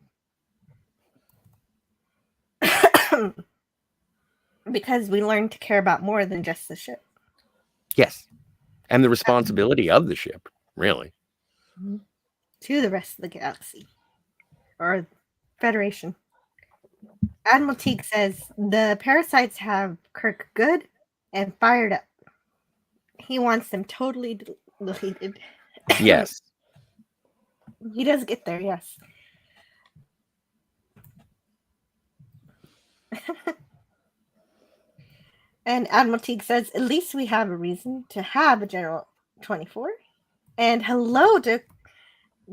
Because we learn to care about more than just the ship. Yes. And the responsibility of the ship, really. To the rest of the galaxy. Or Federation. Admiral Teague says, the parasites have Kirk good and fired up. He wants them totally deleted. Yes. He does get there, yes. And Admiral Teague says, at least we have a reason to have a General 24. And hello to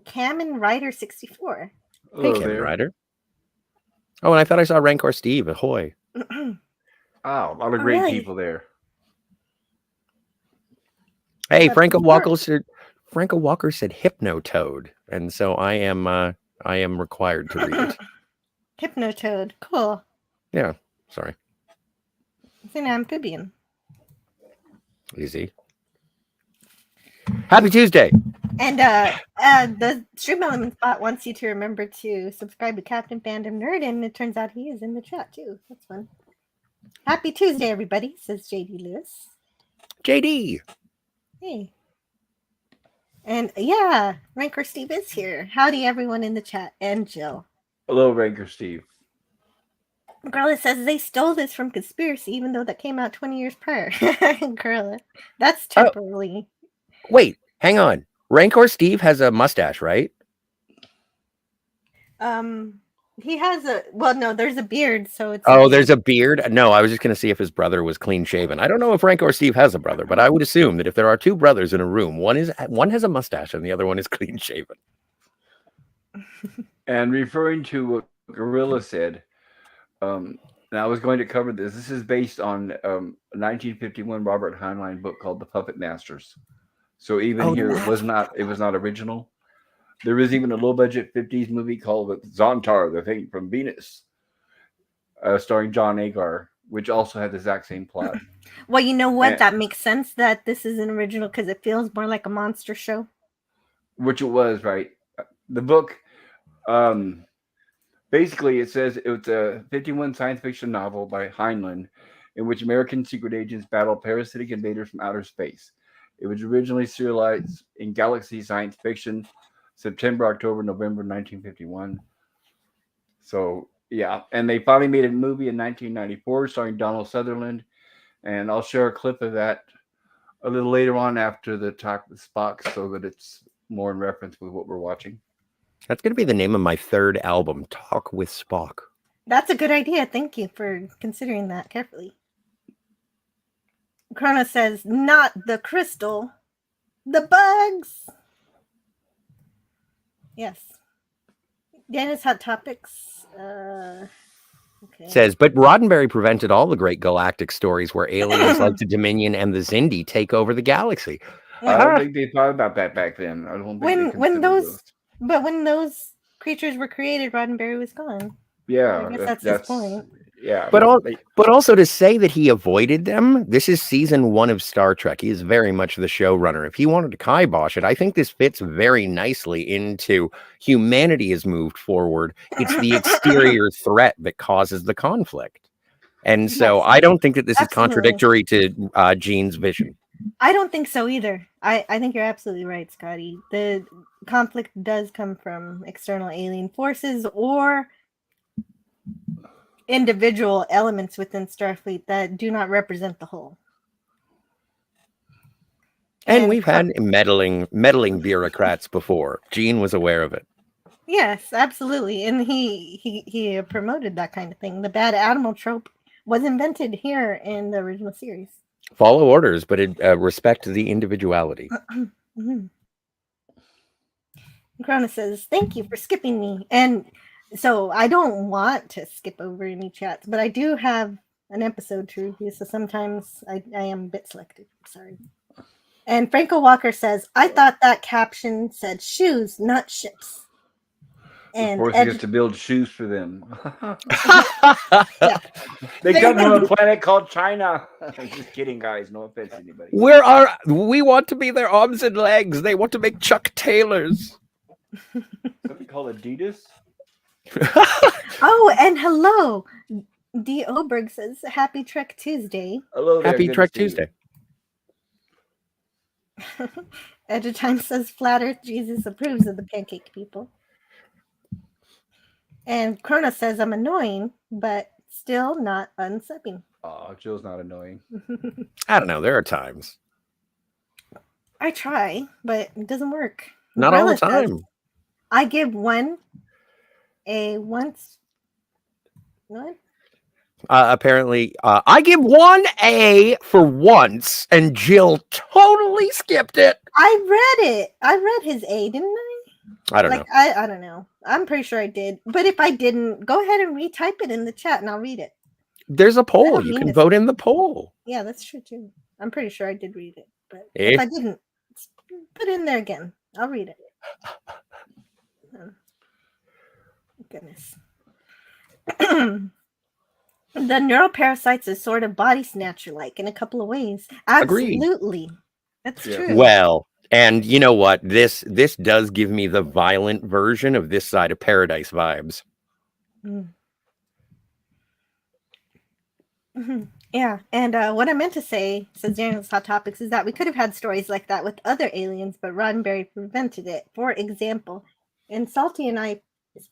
Kamen Rider 64. Hey, Kamen Rider. Oh, and I thought I saw Rancor Steve. Ahoy. Oh, a lot of great people there. Hey, Franco Walker said Hypnotoad, and so I am required to read it. Hypnotoad, cool. Yeah, sorry. It's an amphibian. Easy. Happy Tuesday. And the Stream Element Spot wants you to remember to subscribe to Captain Fandom Nerd, and it turns out he is in the chat too. That's fun. Happy Tuesday, everybody, says JD Lewis. JD. Hey. And yeah, Rancor Steve is here. Howdy, everyone in the chat, and Jill. Hello, Rancor Steve. Gorilla says they stole this from Conspiracy, even though that came out 20 years prior. Gorilla. That's temporarily. Wait, hang on. Rancor Steve has a mustache, right? He has there's a beard, so it's. Oh, there's a beard? No, I was just going to see if his brother was clean shaven. I don't know if Rancor Steve has a brother, but I would assume that if there are two brothers in a room, one has a mustache and the other one is clean shaven. And referring to what Gorilla said, and I was going to cover this. This is based on a 1951 Robert Heinlein book called The Puppet Masters. So even here, it was not original. There is even a low-budget 50s movie called Zontar, the Thing from Venus, starring John Agar, which also had the exact same plot. Well, you know what? That makes sense that this is an original because it feels more like a monster show. Which it was, right? The book, basically, it says it's a 51 science fiction novel by Heinlein, in which American secret agents battle parasitic invaders from outer space. It was originally serialized in Galaxy Science Fiction, September, October, November 1951. So, yeah. And they finally made a movie in 1994 starring Donald Sutherland. And I'll share a clip of that a little later on after the talk with Spock so that it's more in reference with what we're watching. That's going to be the name of my third album, Talk with Spock. That's a good idea. Thank you for considering that carefully. Chrono says, not the crystal, the bugs. Yes. Dennis Hot Topics. Okay. Says, but Roddenberry prevented all the great galactic stories where aliens like the Dominion and the Xindi take over the galaxy. I don't think they thought about that back then. I don't think when those creatures were created, Roddenberry was gone. Yeah, I guess that's his point. Yeah, but also to say that he avoided them. This is season 1 of Star Trek. He is very much the showrunner. If he wanted to kibosh it, I think this fits very nicely into humanity has moved forward. It's the exterior threat that causes the conflict, and so I don't think that this is contradictory to Gene's vision. I don't think so either. I think you're absolutely right, Scotty. The conflict does come from external alien forces or individual elements within Starfleet that do not represent the whole. And we've had meddling bureaucrats before. Gene was aware of it. Yes, absolutely. And he promoted that kind of thing. The bad animal trope was invented here in the original series. Follow orders, but respect the individuality. Mm-hmm. Corona says, thank you for skipping me. And so I don't want to skip over any chats, but I do have an episode to review, so sometimes I am a bit selective. Sorry. And Franco Walker says, I thought that caption said shoes, not ships. And of course, he has to build shoes for them. Yeah. They come from a planet called China. Just kidding, guys. No offense to anybody. We want to be their arms and legs. They want to make Chuck Taylors. Something called Adidas. Oh, and hello. D. Oberg says, Happy Trek Tuesday. Hello there. Happy Trek Tuesday. Edge of Time says, Flat Earth Jesus approves of the pancake people. And Krona says, I'm annoying, but still not unsubbing. Oh, Jill's not annoying. I don't know. There are times. I try, but it doesn't work. Not all the time. Says, I give one a once. What? Apparently, I give 1 A for once, and Jill totally skipped it. I read it. I read his A, didn't I? I don't know. I don't know. I'm pretty sure I did. But if I didn't, go ahead and retype it in the chat and I'll read it. There's a poll. You can vote in the poll. Yeah, that's true too. I'm pretty sure I did read it. But if I didn't, put it in there again. I'll read it. Goodness. The neuroparasites is sort of body snatcher like in a couple of ways. Absolutely. Agreed. That's true. Well, and you know what? This does give me the violent version of This Side of Paradise vibes. Mm. Mm-hmm. Yeah, and what I meant to say, says Daniel's Hot Topics, is that we could have had stories like that with other aliens, but Roddenberry prevented it. For example, in Salty and I's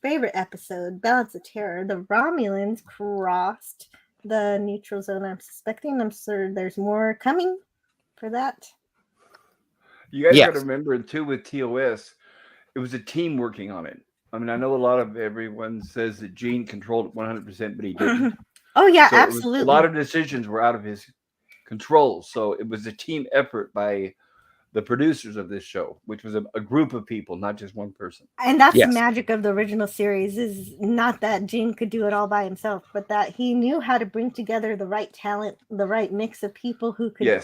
favorite episode, Balance of Terror, the Romulans crossed the neutral zone. I'm sure there's more coming for that. You guys got to remember, too, with TOS, it was a team working on it. I mean, I know a lot of everyone says that Gene controlled it 100%, but he didn't. Oh, yeah, so absolutely. A lot of decisions were out of his control. So it was a team effort by the producers of this show, which was a group of people, not just one person. And that's the magic of the original series, is not that Gene could do it all by himself, but that he knew how to bring together the right talent, the right mix of people who could make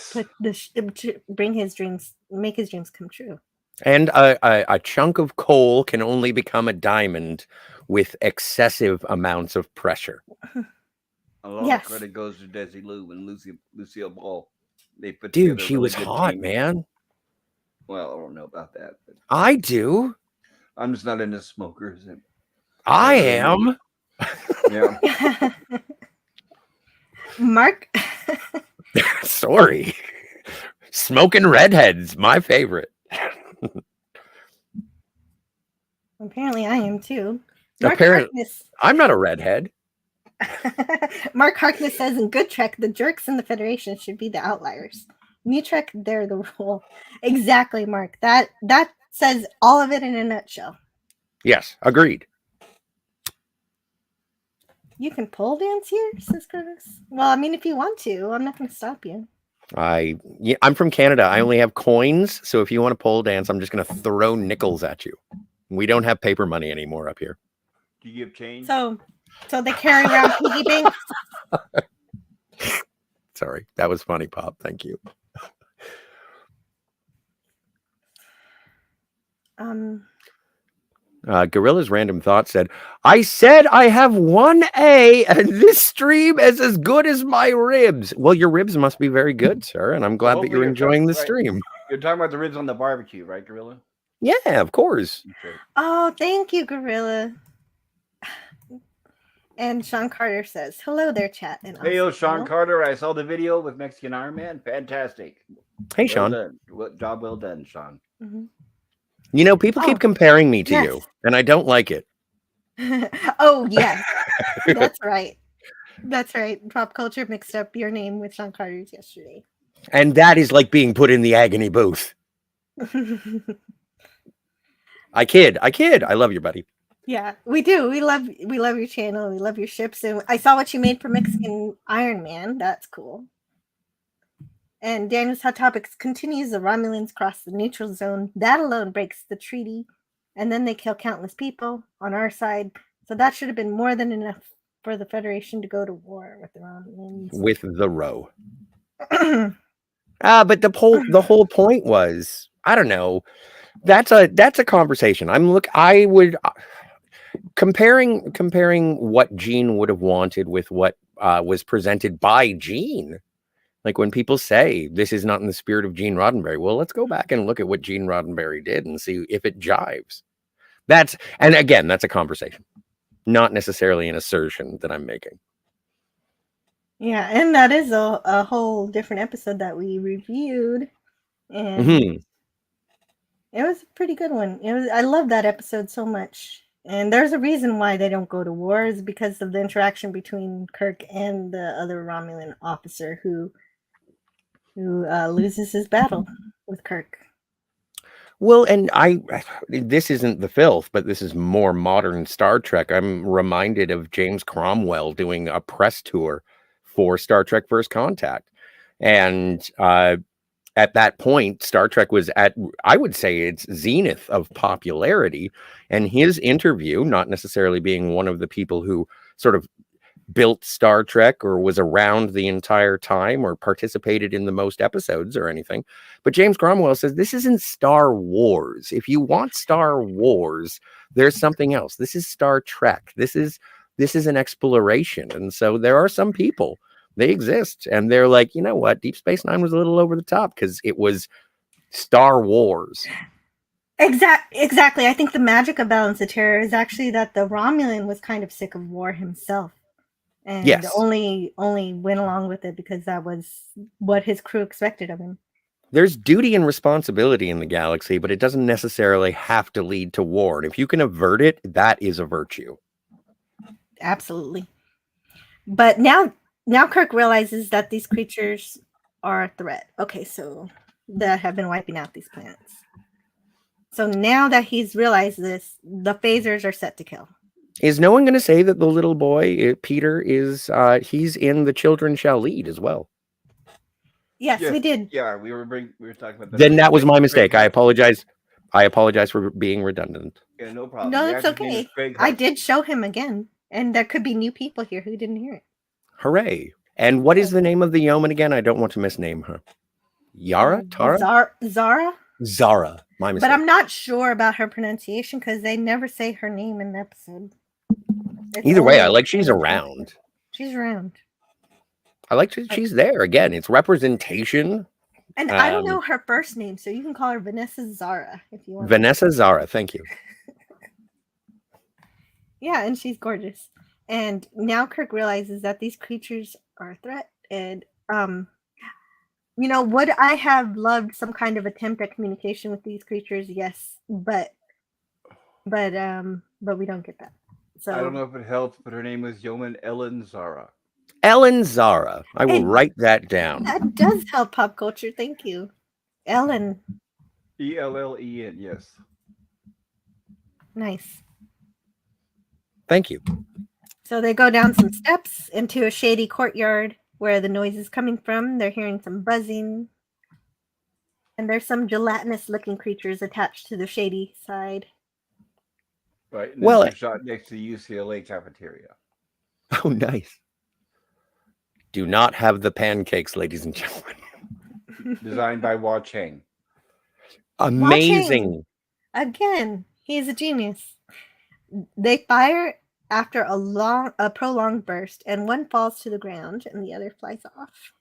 his dreams come true. And a chunk of coal can only become a diamond with excessive amounts of pressure. A lot of credit goes to Desi Lou and Lucille Ball. They put Dude, she was hot, man. Well, I don't know about that. But I do. I'm just not into smokers. I am. Yeah. Mark. Sorry. Smoking redheads, my favorite. Apparently, I am too. Mark Apparently, Harkness. I'm not a redhead. Mark Harkness says in Good Trek, the jerks in the Federation should be the outliers. New Trek, they're the rule. Exactly, Mark. That says all of it in a nutshell. Yes, agreed. You can pole dance here, says Curtis. Well, I mean, if you want to, I'm not going to stop you. I'm from Canada. I only have coins, so if you want to pole dance, I'm just going to throw nickels at you. We don't have paper money anymore up here. Do you give change? So they carry around piggy banks. Sorry, that was funny, Pop. Thank you. Gorilla's Random Thought said, I said I have 1A and this stream is as good as my ribs. Well, your ribs must be very good, sir, and I'm glad that you're enjoying the stream. You're talking about the ribs on the barbecue, right, Gorilla? Yeah, of course. Okay. Oh, thank you, Gorilla. And Sean Carter says, hello there, chat. And hey, Sean Carter. I saw the video with Mexican Iron Man. Fantastic. Hey, Sean. Job well done, Sean. Mm-hmm. You know, people keep comparing me to you, and I don't like it. Oh, yes. That's right. That's right. Pop Culture mixed up your name with Sean Carter's yesterday. And that is like being put in the agony booth. I kid. I love you, buddy. Yeah, we do. We love your channel. We love your ships. And I saw what you made for Mexican Iron Man. That's cool. And Daniel's Hot Topics continues. The Romulans cross the neutral zone. That alone breaks the treaty. And then they kill countless people on our side. So that should have been more than enough for the Federation to go to war with the Romulans. With the row. But the whole point was, I don't know. That's a conversation. I would comparing what Gene would have wanted with what was presented by Gene. Like when people say this is not in the spirit of Gene Roddenberry, well, let's go back and look at what Gene Roddenberry did and see if it jives. That's a conversation, not necessarily an assertion that I'm making. Yeah, and that is a whole different episode that we reviewed, and it was a pretty good one. I love that episode so much, and there's a reason why they don't go to war is because of the interaction between Kirk and the other Romulan officer who loses his battle with Kirk. Well, and this isn't the filth, but this is more modern Star Trek. I'm reminded of James Cromwell doing a press tour for Star Trek First Contact. And at that point, Star Trek was at, I would say, its zenith of popularity. And his interview, not necessarily being one of the people who sort of built Star Trek or was around the entire time or participated in the most episodes or anything. But James Cromwell says, this isn't Star Wars. If you want Star Wars, there's something else. This is Star Trek. This is an exploration. And so there are some people, they exist. And they're like, you know what? Deep Space Nine was a little over the top because it was Star Wars. Exactly. I think the magic of Balance of Terror is actually that the Romulan was kind of sick of war himself. And only went along with it because that was what his crew expected of him. There's duty and responsibility in the galaxy, but it doesn't necessarily have to lead to war. And if you can avert it, that is a virtue. Absolutely. But now Kirk realizes that these creatures are a threat. Okay, so that have been wiping out these planets. So now that he's realized this, the phasers are set to kill. Is no one going to say that the little boy, Peter, is he's in The Children Shall Lead as well? Yes, we did. Yeah, we were talking about that. Then that was my mistake. I apologize. I apologize for being redundant. Yeah, no problem. No, it's okay. I did show him again, and there could be new people here who didn't hear it. Hooray. And what is the name of the yeoman again? I don't want to misname her. Yara? Tara? Zara? Zara. My mistake. But I'm not sure about her pronunciation because they never say her name in the episode. Either way, I like she's around. She's around. I like she's there. Again, it's representation. And I don't know her first name, so you can call her Vanessa Zara if you want. Vanessa Zara, thank you. Yeah, and she's gorgeous. And now Kirk realizes that these creatures are a threat. And would I have loved some kind of attempt at communication with these creatures? Yes, but we don't get that. So I don't know if it helps, but her name was Yeoman Ellen Zara. Ellen Zara. I will write that down. That does help pop culture. Thank you, Ellen. Ellen, yes. Nice. Thank you. So they go down some steps into a shady courtyard where the noise is coming from. They're hearing some buzzing. And there's some gelatinous-looking creatures attached to the shady side. Right. And Well, they're shot next to the UCLA cafeteria. Oh, nice. Do not have the pancakes, ladies and gentlemen. Designed by Hua Cheng. Amazing. Again, he's a genius. They fire after a prolonged burst, and one falls to the ground and the other flies off.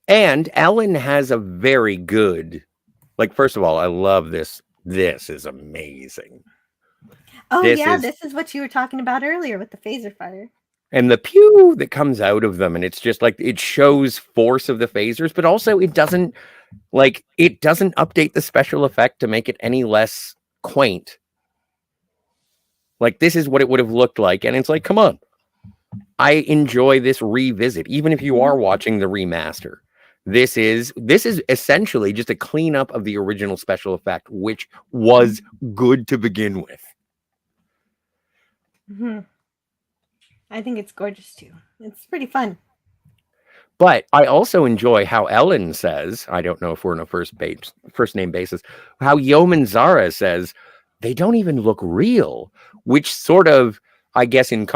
And Ellen has a very good, first of all, I love this. This is amazing. Oh, this is what you were talking about earlier with the phaser fire. And the pew that comes out of them, and it's just it shows force of the phasers, but also it doesn't update the special effect to make it any less quaint. This is what it would have looked like, and it's come on. I enjoy this revisit, even if you are watching the remaster. This is essentially just a cleanup of the original special effect, which was good to begin with. Mm-hmm. I think it's gorgeous too. It's pretty fun. But I also enjoy how Ellen says, I don't know if we're on a first name basis, how Yeoman Zara says, they don't even look real, which sort of, I guess in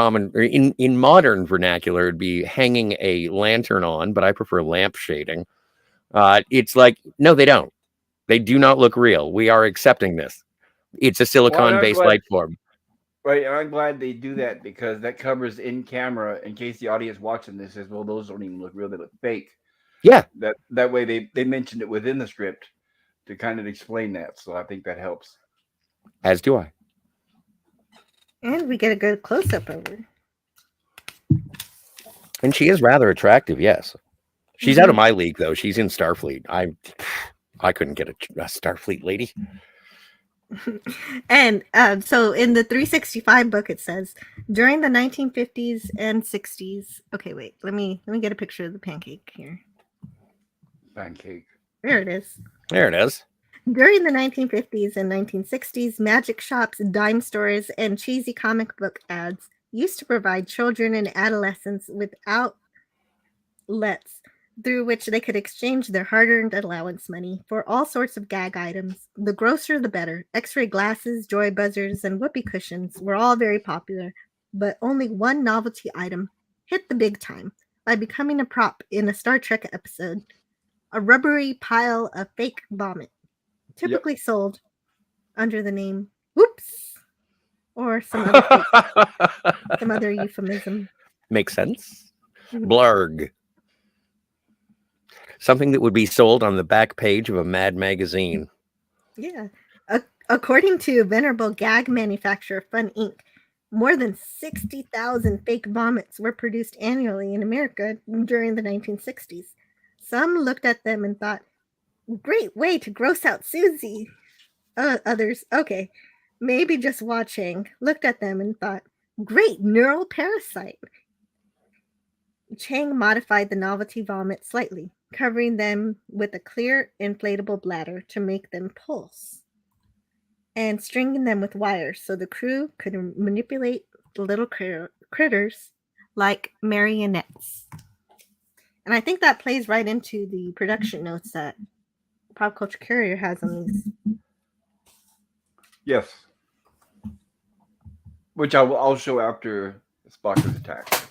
modern vernacular, it'd be hanging a lantern on, but I prefer lamp shading. It's no, they don't. They do not look real. We are accepting this. It's a silicon-based light form. Right, and I'm glad they do that because that covers in camera in case the audience watching this says, well, those don't even look real, they look fake. Yeah. That way they mentioned it within the script to kind of explain that. So I think that helps. As do I. And we get a good close-up of her. And she is rather attractive, yes. She's out of my league, though. She's in Starfleet. I couldn't get a Starfleet lady. And so in the 365 book, it says, during the 1950s and 60s. Okay, wait. Let me get a picture of the pancake here. Pancake. There it is. There it is. During the 1950s and 1960s, magic shops, dime stores, and cheesy comic book ads used to provide children and adolescents with outlets through which they could exchange their hard-earned allowance money for all sorts of gag items. The grosser the better. X-ray glasses, joy buzzers, and whoopee cushions were all very popular, but only one novelty item hit the big time by becoming a prop in a Star Trek episode. A rubbery pile of fake vomit, typically sold under the name Whoops or some other euphemism. Makes sense. Blurg. Something that would be sold on the back page of a Mad magazine. Yeah. According to venerable gag manufacturer Fun Inc., more than 60,000 fake vomits were produced annually in America during the 1960s. Some looked at them and thought, great way to gross out Susie. Others, okay, maybe just watching, looked at them and thought, great neural parasite. Chang modified the novelty vomit slightly, covering them with a clear inflatable bladder to make them pulse, and stringing them with wires so the crew could manipulate the little critters like marionettes. And I think that plays right into the production notes that Pop Culture Courier has on these. Yes. Which I'll show after Spock is attacked.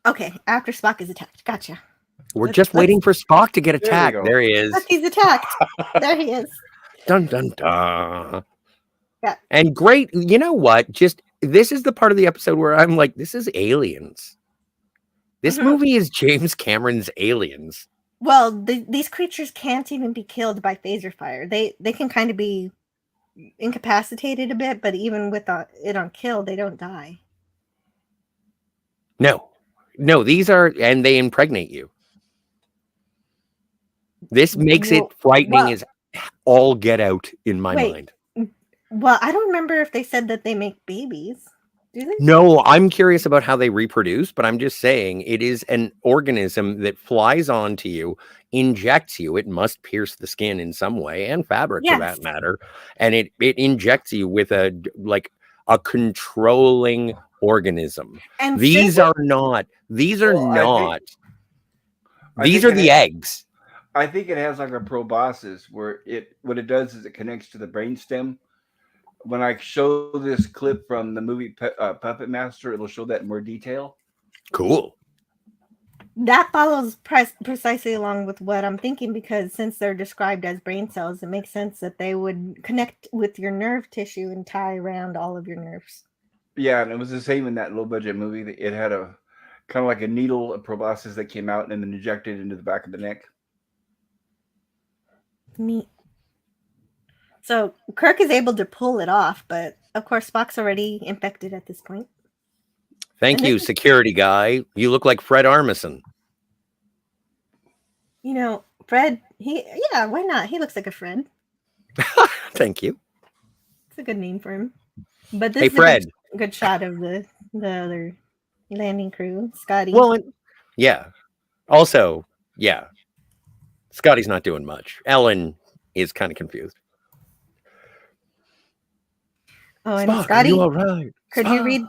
Okay, after Spock is attacked. Gotcha. We're just waiting for Spock to get attacked. There he is. He's attacked. There he is. Dun, dun, dun. Yeah. And great. You know what? This is the part of the episode where I'm like, this is Aliens. This movie is James Cameron's Aliens. Well, these creatures can't even be killed by phaser fire. They can kind of be incapacitated a bit, but even with it on kill, they don't die. No. No, these are, and they impregnate you. This makes it frightening as all get out in my mind. Well, I don't remember if they said that they make babies. Do they? No, I'm curious about how they reproduce, but I'm just saying it is an organism that flies onto you, injects you. It must pierce the skin in some way, and fabric for that matter. And it injects you with a controlling organism. And these are not the eggs. I think it has like a proboscis where what it does is it connects to the brainstem. When I show this clip from the movie Puppet Master, it'll show that in more detail. Cool. That follows precisely along with what I'm thinking, because since they're described as brain cells, it makes sense that they would connect with your nerve tissue and tie around all of your nerves. Yeah, and it was the same in that low budget movie. It had a kind of like a needle, a proboscis that came out and then injected into the back of the neck. Neat. So Kirk is able to pull it off, but of course Spock's already infected at this point. Thank you, security guy. You look like Fred Armisen. You know, Fred, why not? He looks like a friend. Thank you. It's a good name for him. But this is Fred. A good shot of the other landing crew, Scotty. Well, yeah. Also, yeah. Scotty's not doing much. Ellen is kind of confused. Oh, and Spock, Scotty, are you all right? Could you read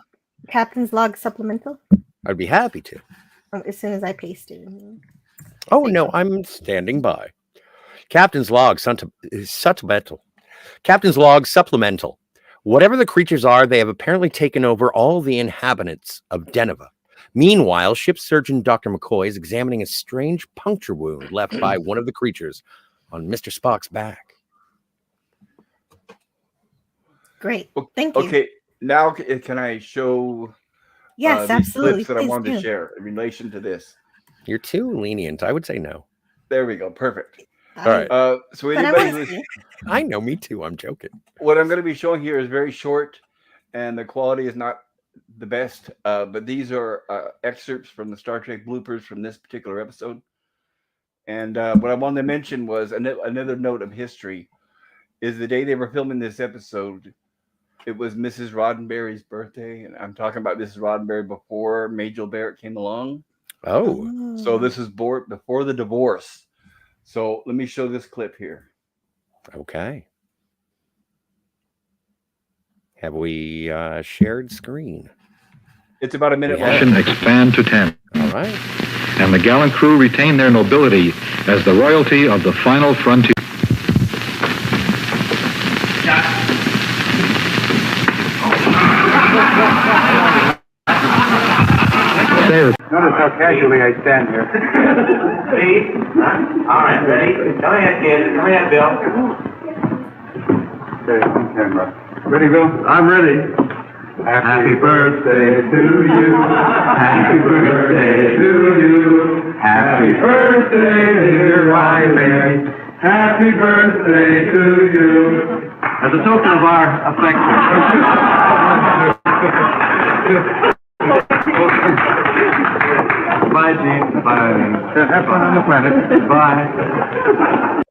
Captain's Log supplemental? I'd be happy to. As soon as I paste it. Oh, no, I'm standing by. Captain's Log supplemental. Captain's Log supplemental. Whatever the creatures are, they have apparently taken over all the inhabitants of Deneva. Meanwhile, ship surgeon Dr. McCoy is examining a strange puncture wound left by one of the creatures on Mr. Spock's back. Great. Thank you. Okay, now can I show absolutely. clips that I wanted to share in relation to this? You're too lenient. I would say no. There we go. Perfect. All right. So anybody I know, me too. I'm joking. What I'm going to be showing here is very short, and the quality is not the best. But these are excerpts from the Star Trek bloopers from this particular episode. And what I wanted to mention was another note of history is the day they were filming this episode. It was Mrs. Roddenberry's birthday, and I'm talking about Mrs. Roddenberry before Majel Barrett came along. Oh. So this is before the divorce. So let me show this clip here. Okay. Have we shared screen? It's about a minute long. Expand to 10. All right. And the gallant crew retain their nobility as the royalty of the final frontier. Notice how casually I stand here. Steve? All right, ready? Come ahead, kid. Come ahead, Bill. Okay, on camera. Ready, Bill? I'm ready. Happy birthday to you. Happy birthday to you. Happy birthday, dear Riley. Happy birthday to you. As a token of our affection. Bye, Gene. Bye. Have fun on the planet. Bye.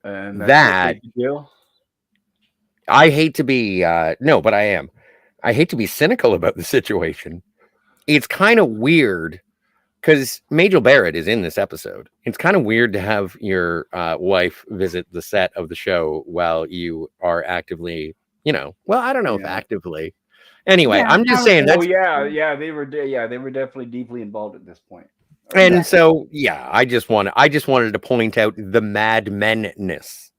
And that I hate to be no, but I am. I hate to be cynical about the situation. It's kind of weird because Majel Barrett is in this episode. It's kind of weird to have your wife visit the set of the show while you are actively, well, I don't know if actively. Anyway, I'm just saying that. Oh they were definitely deeply involved at this point. And so, I just wanted to point out the madmenness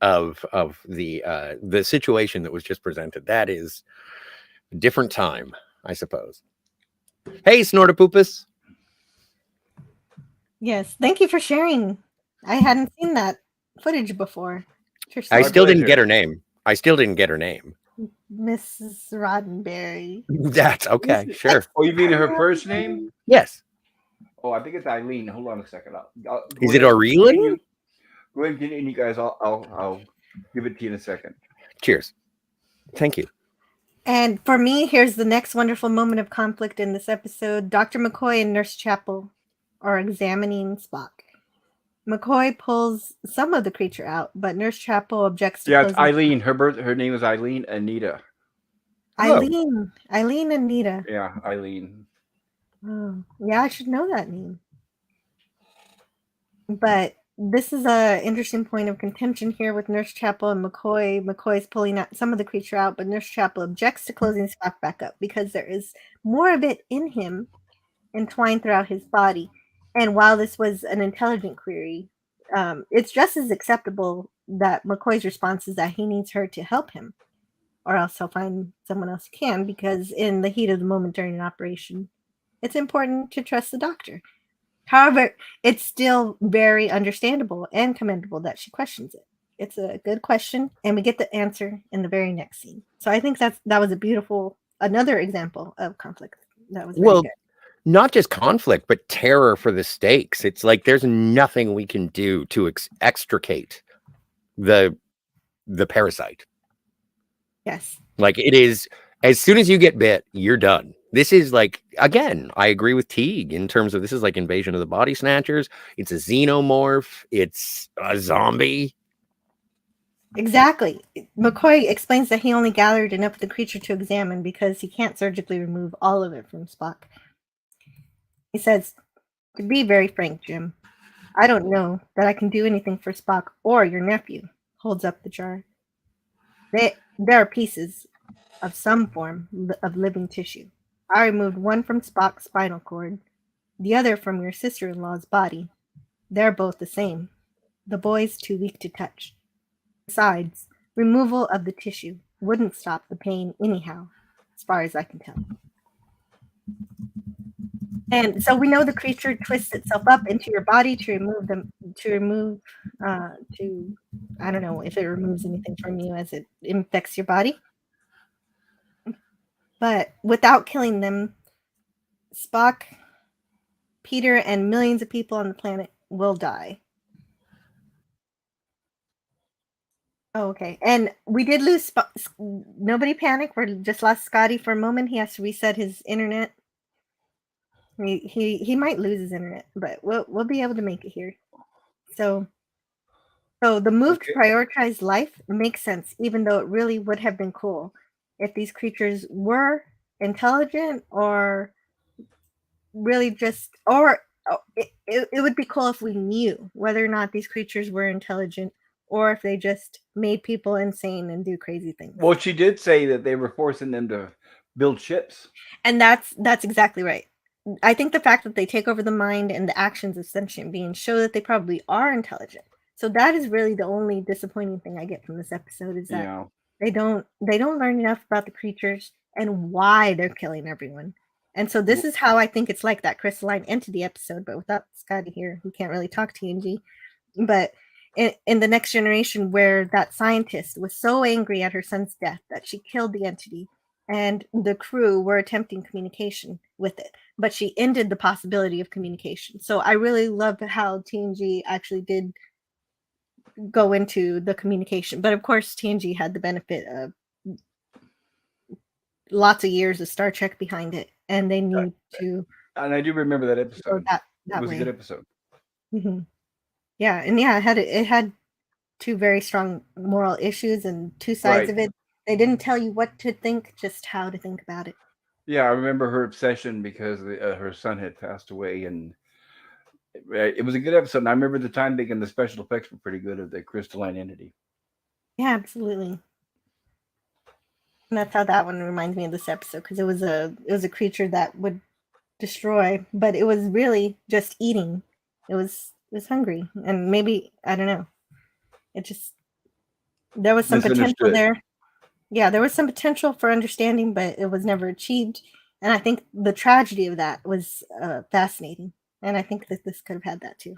of the situation that was just presented. That is a different time, I suppose. Hey, Snortapoopus. Yes, thank you for sharing. I hadn't seen that footage before. I still didn't get her name. Mrs. Roddenberry. That's okay. Sure. Oh, you mean her first name? Yes. Oh, I think it's Eileen. Hold on a second. Is it Aurelien? Go ahead and continue, guys. I'll give it to you in a second. Cheers. Thank you. And for me, here's the next wonderful moment of conflict in this episode. Dr. McCoy and Nurse Chapel are examining Spock. McCoy pulls some of the creature out, but Nurse Chapel objects to Yeah, it's closing. Eileen. Her name is Eileen Anita. Eileen Anita. Yeah, Eileen. Oh, yeah, I should know that name. But this is a interesting point of contention here with Nurse Chapel and McCoy. McCoy's pulling out some of the creature out, but Nurse Chapel objects to closing Spock back up because there is more of it in him entwined throughout his body. And while this was an intelligent query, it's just as acceptable that McCoy's response is that he needs her to help him, or else he'll find someone else who can, because in the heat of the moment during an operation, it's important to trust the doctor. However, it's still very understandable and commendable that she questions it. It's a good question, and we get the answer in the very next scene. So I think that was a beautiful, another example of conflict. That was very good. Not just conflict, but terror for the stakes. It's like there's nothing we can do to extricate the parasite. Yes. Like it is, as soon as you get bit, you're done. This is like, again, I agree with Teague in terms of this is like Invasion of the Body Snatchers. It's a xenomorph. It's a zombie. Exactly. McCoy explains that he only gathered enough of the creature to examine because he can't surgically remove all of it from Spock. He says, "To be very frank, Jim, I don't know that I can do anything for Spock or your nephew." Holds up the jar. There are pieces of some form of living tissue. I removed one from Spock's spinal cord, the other from your sister-in-law's body. They're both the same. The boy's too weak to touch. Besides, removal of the tissue wouldn't stop the pain anyhow, as far as I can tell. And so we know the creature twists itself up into your body to remove I don't know if it removes anything from you as it infects your body. But without killing them, Spock, Peter, and millions of people on the planet will die. Oh, okay. And we did lose nobody panic. We just lost Scotty for a moment. He has to reset his internet. He might lose his internet, but we'll be able to make it here. So the move to prioritize life makes sense, even though it really would have been cool if these creatures were intelligent, or really just, or it would be cool if we knew whether or not these creatures were intelligent, or if they just made people insane and do crazy things. Well, she did say that they were forcing them to build ships. And that's exactly right. I think the fact that they take over the mind and the actions of sentient beings show that they probably are intelligent. So that is really the only disappointing thing I get from this episode, is that they don't learn enough about the creatures and why they're killing everyone. And so this is how I think it's like that crystalline entity episode, but without Scotty here, who can't really talk TNG. But in the Next Generation, where that scientist was so angry at her son's death that she killed the entity, and the crew were attempting communication with it, but she ended the possibility of communication. So I really love how TNG actually did go into the communication. But of course, TNG had the benefit of lots of years of Star Trek behind it, and they need to. And I do remember that episode. That was way. a good episode. Mm-hmm. Yeah, and it had two very strong moral issues and two sides of it. They didn't tell you what to think, just how to think about it. Yeah, I remember her obsession because her son had passed away, and it was a good episode. And I remember the time thinking the special effects were pretty good of the crystalline entity. Yeah, absolutely. And that's how that one reminds me of this episode, because it was a creature that would destroy, but it was really just eating. It was hungry, and maybe, I don't know. It just, there was some potential there. Yeah, there was some potential for understanding, but it was never achieved. And I think the tragedy of that was fascinating. And I think that this could have had that too.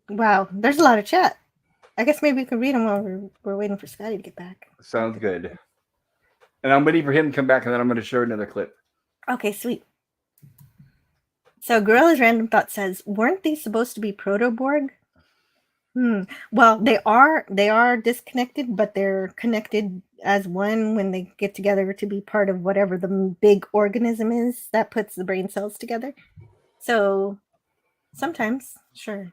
Wow, there's a lot of chat. I guess maybe we could read them while we're waiting for Scotty to get back. Sounds good. And I'm waiting for him to come back, and then I'm going to show another clip. Okay, sweet. So Gorilla's Random Thought says, weren't these supposed to be Proto-Borg? Well, they are disconnected, but they're connected as one when they get together to be part of whatever the big organism is that puts the brain cells together. So sometimes, sure,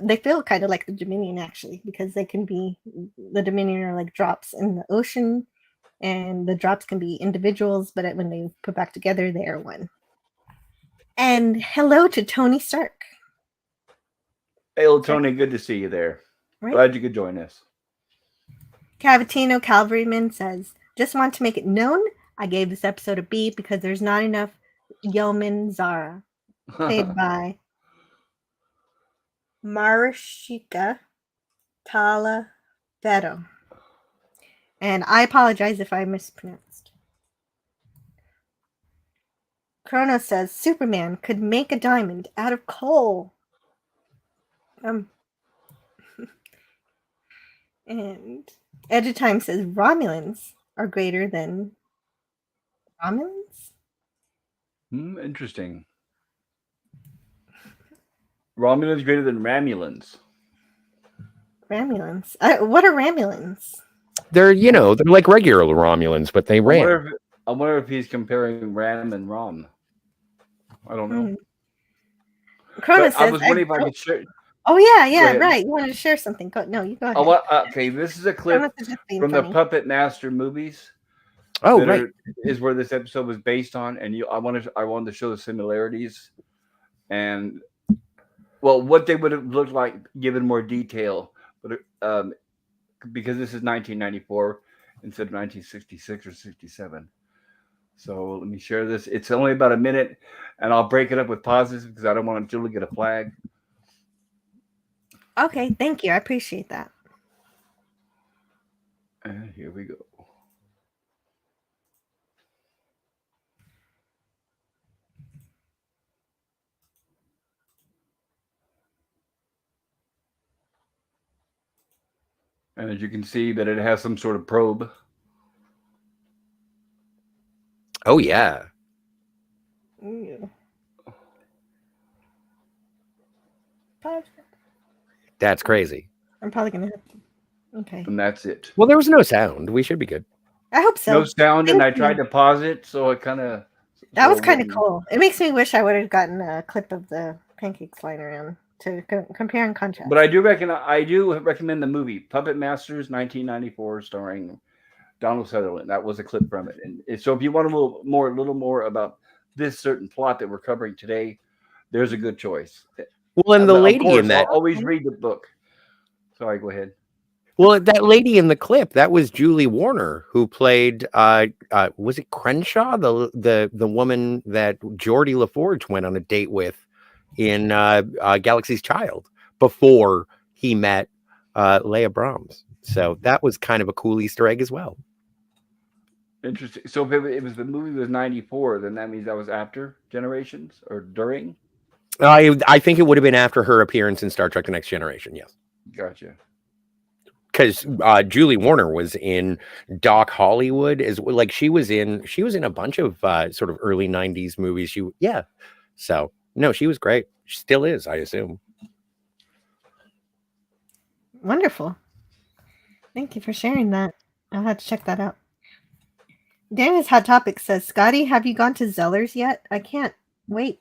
they feel kind of like the Dominion actually, because they can be the Dominion are like drops in the ocean, and the drops can be individuals, but when they put back together, they are one. And hello to Tony Stark. Hey, old Tony, good to see you there. Right? Glad you could join us. Cavatino Cavalryman says, just want to make it known I gave this episode a B because there's not enough Yeoman Zara. Played by Marishika Talavedo. And I apologize if I mispronounced. Chrono says, Superman could make a diamond out of coal. And Edge of Time says Romulans are greater than Romulans? Interesting. Romulans greater than Ramulans. Ramulans. What are Ramulans? They're like regular Romulans, but they ran. I wonder if he's comparing Ram and Rom. I don't know. Chrono says, I was wondering if I could share. Oh yeah, right. You wanted to share something. No, you go ahead. Okay, this is a clip from the Puppet Master movies. Oh, right. Is where this episode was based on, and I wanted to show the similarities, and what they would have looked like given more detail, but because this is 1994 instead of 1966 or 67. So let me share this. It's only about a minute, and I'll break it up with pauses because I don't want Jill to get a flag. Okay, thank you. I appreciate that. And here we go. And as you can see that it has some sort of probe. Oh, yeah. Ooh. That's crazy. I'm probably going to have to. Okay. And that's it. Well, there was no sound. We should be good. I hope so. No sound, and I tried to pause it, so it kind of... That was kind of cool. It makes me wish I would have gotten a clip of the pancakes flying around to compare and contrast. But I do recommend the movie Puppet Masters 1994, starring Donald Sutherland. That was a clip from it. And so if you want a little more about this certain plot that we're covering today, there's a good choice. Well, and the lady in that... I'll always read the book. Sorry, go ahead. Well, that lady in the clip, that was Julie Warner, who played, was it Crenshaw, the woman that Geordie LaForge went on a date with in Galaxy's Child before he met Leia Brahms. So that was kind of a cool Easter egg as well. Interesting. So if it was the movie was 94, then that means that was after Generations or during? I think it would have been after her appearance in Star Trek: The Next Generation. Yes. Gotcha. Because Julie Warner was in Doc Hollywood, she was in a bunch of sort of early 90s movies. So no, she was great. She still is, I assume. Wonderful. Thank you for sharing that. I'll have to check that out. Dana's Hot Topic says, Scotty, have you gone to Zeller's yet? I can't wait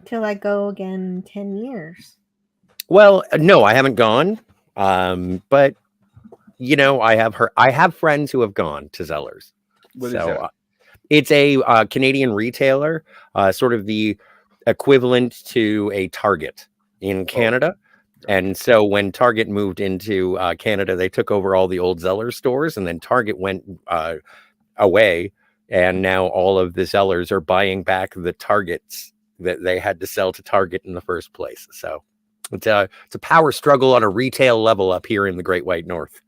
till I go again in 10 years. Well, no, I haven't gone. But I have friends who have gone to Zeller's. What is that? It's a Canadian retailer, sort of the equivalent to a Target in Canada. And so when Target moved into Canada, they took over all the old Zeller's stores, and then Target went away. And now all of the Zellers are buying back the Targets that they had to sell to Target in the first place. So it's a power struggle on a retail level up here in the Great White North.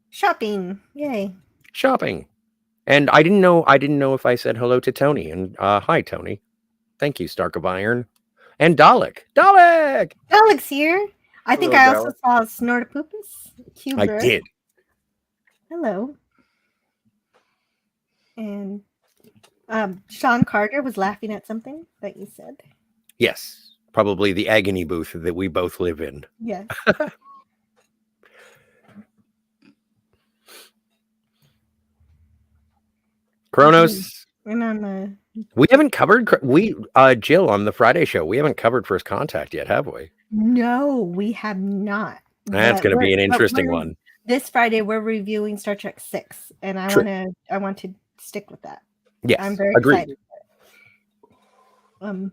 Shopping. Yay. Shopping. And I didn't know if I said hello to Tony. And hi, Tony. Thank you, Stark of Iron. And Dalek. Dalek's here. I think I also saw Snortopoopas. I did. Hello. And Sean Carter was laughing at something that you said. Yes. Probably the agony booth that we both live in. Yes. Kronos. And on the We haven't covered Jill on the Friday show. We haven't covered First Contact yet, have we? No, we have not. That's But going to be an we're- but interesting we're- one. This Friday we're reviewing Star Trek 6, and I True. want to stick with that. Yes, I'm very agreed. excited.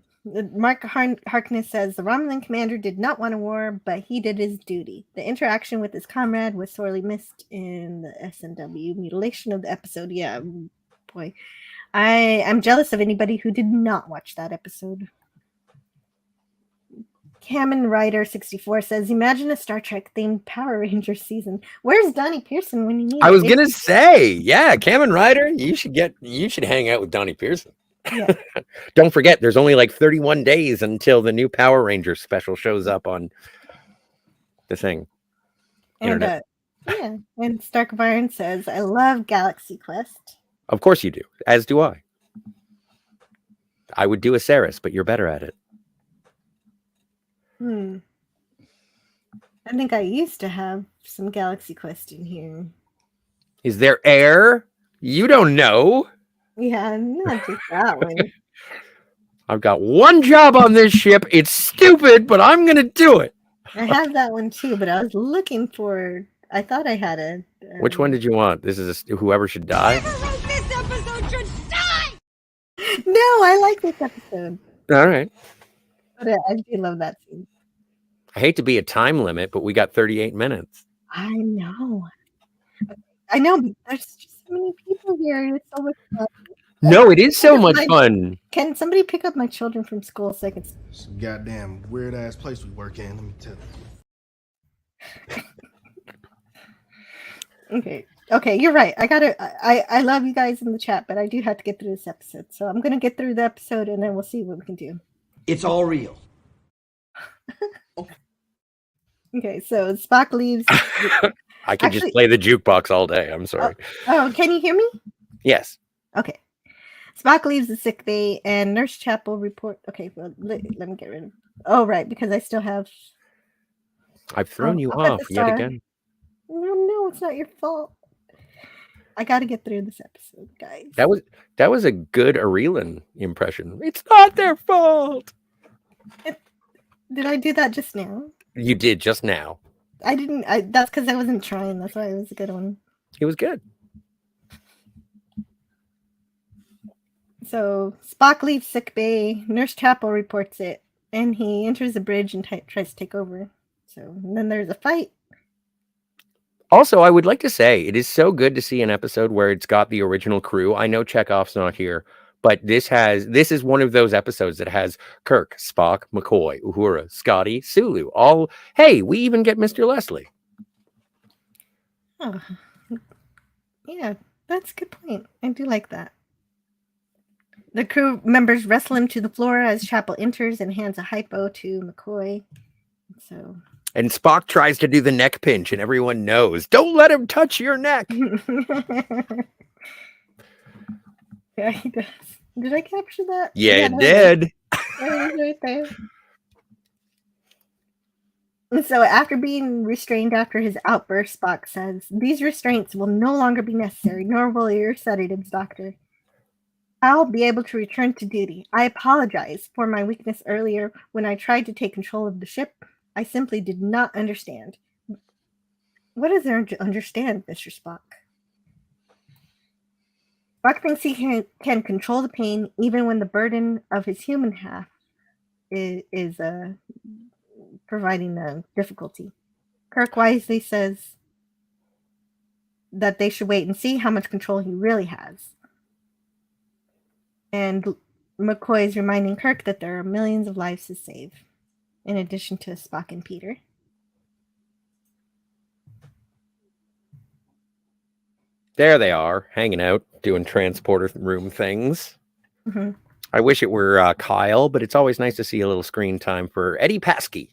Mark Harkness says the Romulan commander did not want a war, but he did his duty. The interaction with his comrade was sorely missed in the SNW mutilation of the episode. Yeah, boy, I'm jealous of anybody who did not watch that episode. Kamen Rider 64 says, "Imagine a Star Trek themed Power Rangers season. Where's Donnie Pearson when you need?" I was going to say, yeah, Kamen Rider, you should hang out with Donnie Pearson. Yeah. Don't forget, there's only like 31 days until the new Power Rangers special shows up on the thing. And Internet. and Stark Byron says, "I love Galaxy Quest." Of course you do, as do I. I would do a Ceres, but you're better at it. I think I used to have some Galaxy Quest in here. Is there air? You don't know. Yeah, not just that one. I've got one job on this ship. It's stupid, but I'm going to do it. I have that one too, but I was looking for. I thought I had a. Which one did you want? This is Whoever Should Die? This episode should die! No, I like this episode. All right. But I do love that scene. I hate to be a time limit, but we got 38 minutes. I know. I know, but there's just so many people here. It's so much fun. No, it is so much fun. Can somebody pick up my children from school so I can... It's a goddamn weird ass place we work in, let me tell you. Okay, you're right. I love you guys in the chat, but I do have to get through this episode. So I'm gonna get through the episode and then we'll see what we can do. It's all real. Okay, so Spock leaves. I could just play the jukebox all day. I'm sorry. Oh, can you hear me? Yes. Okay. Spock leaves the sick bay and Nurse Chapel report. Okay, well, let me get rid of. Oh, right, because I still have. I've thrown you I'll put off the yet star. again. No, it's not your fault. I got to get through this episode, guys. That was a good Arelan impression. It's not their fault. Did I do that just now? You did just now. I didn't. That's because I wasn't trying. That's why it was a good one. It was good. So Spock leaves sick bay. Nurse Chapel reports it, and he enters the bridge and tries to take over. So and then there's a fight. Also, I would like to say it is so good to see an episode where it's got the original crew. I know Chekhov's not here, but this is one of those episodes that has Kirk, Spock, McCoy, Uhura, Scotty, Sulu. All, hey, we even get Mr. Leslie. Oh, yeah, that's a good point. I do like that. The crew members wrestle him to the floor as Chapel enters and hands a hypo to McCoy. So. And Spock tries to do the neck pinch, and everyone knows, don't let him touch your neck. Yeah, he does. Did I capture that? Yeah, it did. Yeah, right there. And so after being restrained after his outburst, Spock says, "These restraints will no longer be necessary, nor will your sedatives, Doctor. I'll be able to return to duty. I apologize for my weakness earlier when I tried to take control of the ship. I simply did not understand." What is there to understand, Mr. Spock? Spock thinks he can control the pain even when the burden of his human half is providing the difficulty. Kirk wisely says that they should wait and see how much control he really has. And McCoy is reminding Kirk that there are millions of lives to save, in addition to Spock and Peter. There they are, hanging out, doing transporter room things. Mm-hmm. I wish it were Kyle, but it's always nice to see a little screen time for Eddie Paskey.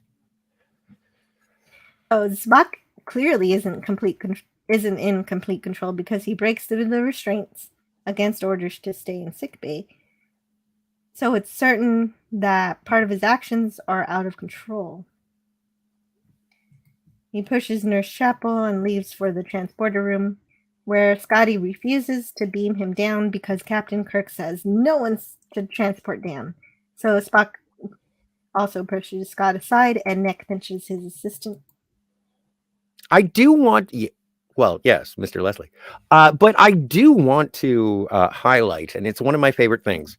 Oh, Spock clearly isn't in complete control because he breaks through the restraints against orders to stay in sickbay. So it's certain that part of his actions are out of control. He pushes Nurse Chapel and leaves for the transporter room, where Scotty refuses to beam him down because Captain Kirk says no one should transport down. So Spock also pushes Scott aside, and Nick pinches his assistant. I do want, well, yes, Mr. Leslie, but I do want to highlight, and it's one of my favorite things.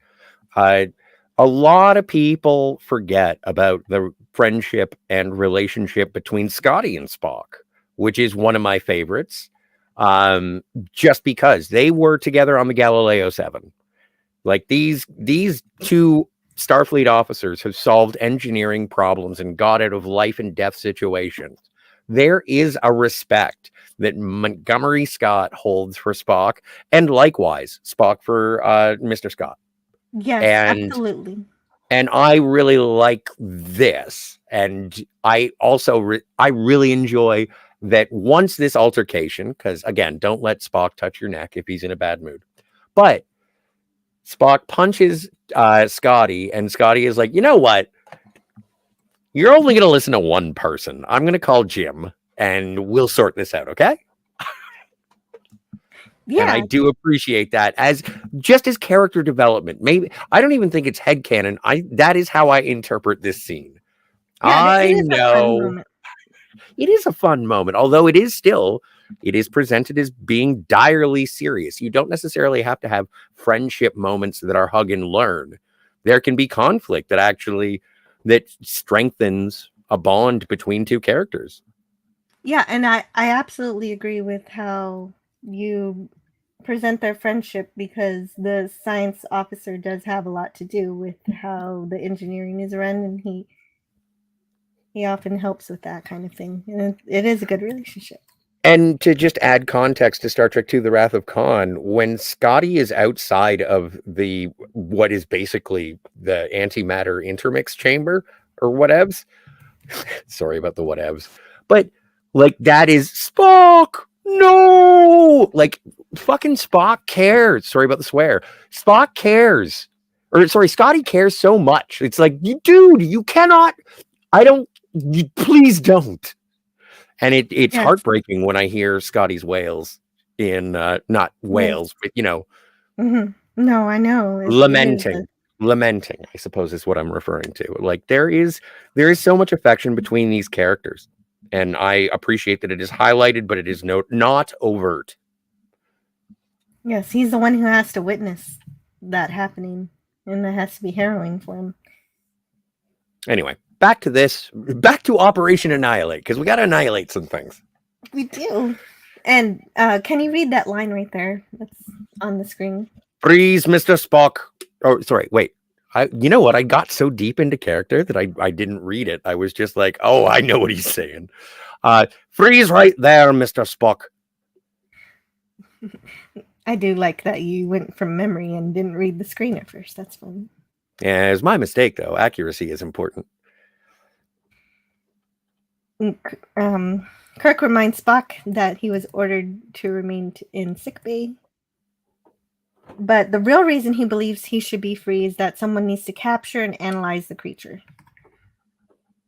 A lot of people forget about the friendship and relationship between Scotty and Spock, which is one of my favorites, just because they were together on the Galileo 7. Like these two Starfleet officers have solved engineering problems and got out of life and death situations. There is a respect that Montgomery Scott holds for Spock, and likewise Spock for Mr. Scott. Yes, absolutely. And I really like this. And I also, I really enjoy that once this altercation, because again, don't let Spock touch your neck if he's in a bad mood. But Spock punches Scotty, and Scotty is like, you know what? You're only going to listen to one person. I'm going to call Jim, and we'll sort this out, okay? Yeah. And I do appreciate that as just as character development. Maybe I don't even think it's headcanon. That is how I interpret this scene. Yeah, I know it is a fun moment, although it is presented as being direly serious. You don't necessarily have to have friendship moments that are hug and learn. There can be conflict that strengthens a bond between two characters. Yeah, and I absolutely agree with how you present their friendship, because the science officer does have a lot to do with how the engineering is run, and he often helps with that kind of thing. And it is a good relationship. And to just add context to Star Trek II, The Wrath of Khan, when Scotty is outside of what is basically the antimatter intermix chamber or whatevs, sorry about the whatevs, but like that is Spock. No, like fucking Spock cares. Sorry about the swear. Spock cares. Or sorry, Scotty cares so much. It's like, dude, you cannot. Please don't. And it's heartbreaking when I hear Scotty's wails in not wails, but you know. Mm-hmm. No, I know. Lamenting, I suppose is what I'm referring to. Like there is so much affection between these characters. And I appreciate that it is highlighted, but it is not overt. Yes, he's the one who has to witness that happening, and that has to be harrowing for him. Anyway, back to Operation Annihilate, because we got to annihilate some things. We do. And can you read that line right there that's on the screen? Freeze, Mr. Spock. Oh, sorry, wait. You know what? I got so deep into character that I didn't read it. I was just like, oh, I know what he's saying. Freeze right there, Mr. Spock. I do like that you went from memory and didn't read the screen at first. That's fun. Yeah, it's my mistake, though. Accuracy is important. Kirk reminds Spock that he was ordered to remain in sickbay. But the real reason he believes he should be free is that someone needs to capture and analyze the creature.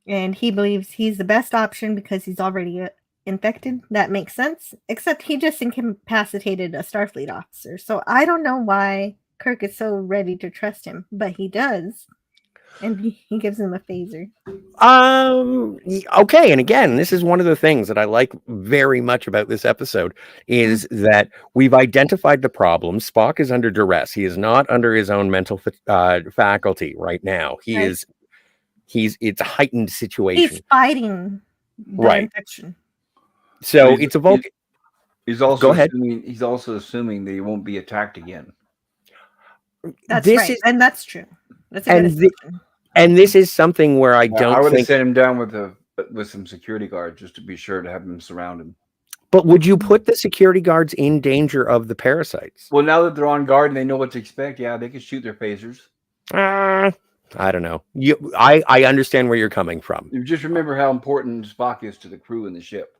And he believes he's the best option because he's already infected. That makes sense. Except he just incapacitated a Starfleet officer. So I don't know why Kirk is so ready to trust him. But he does. And he gives him a phaser. Okay, and again, this is one of the things that I like very much about this episode is that we've identified the problem. Spock is under duress. He is not under his own mental faculty right now. It's a heightened situation. He's fighting the infection. So it's a He's also assuming that he won't be attacked again. That's right, and that's true. That's a good assumption. And this is something where I would have sent him down with some security guards just to be sure to have him surround him. But would you put the security guards in danger of the parasites? Well, now that they're on guard and they know what to expect, yeah, they can shoot their phasers. I don't know. I understand where you're coming from. You just remember how important Spock is to the crew and the ship.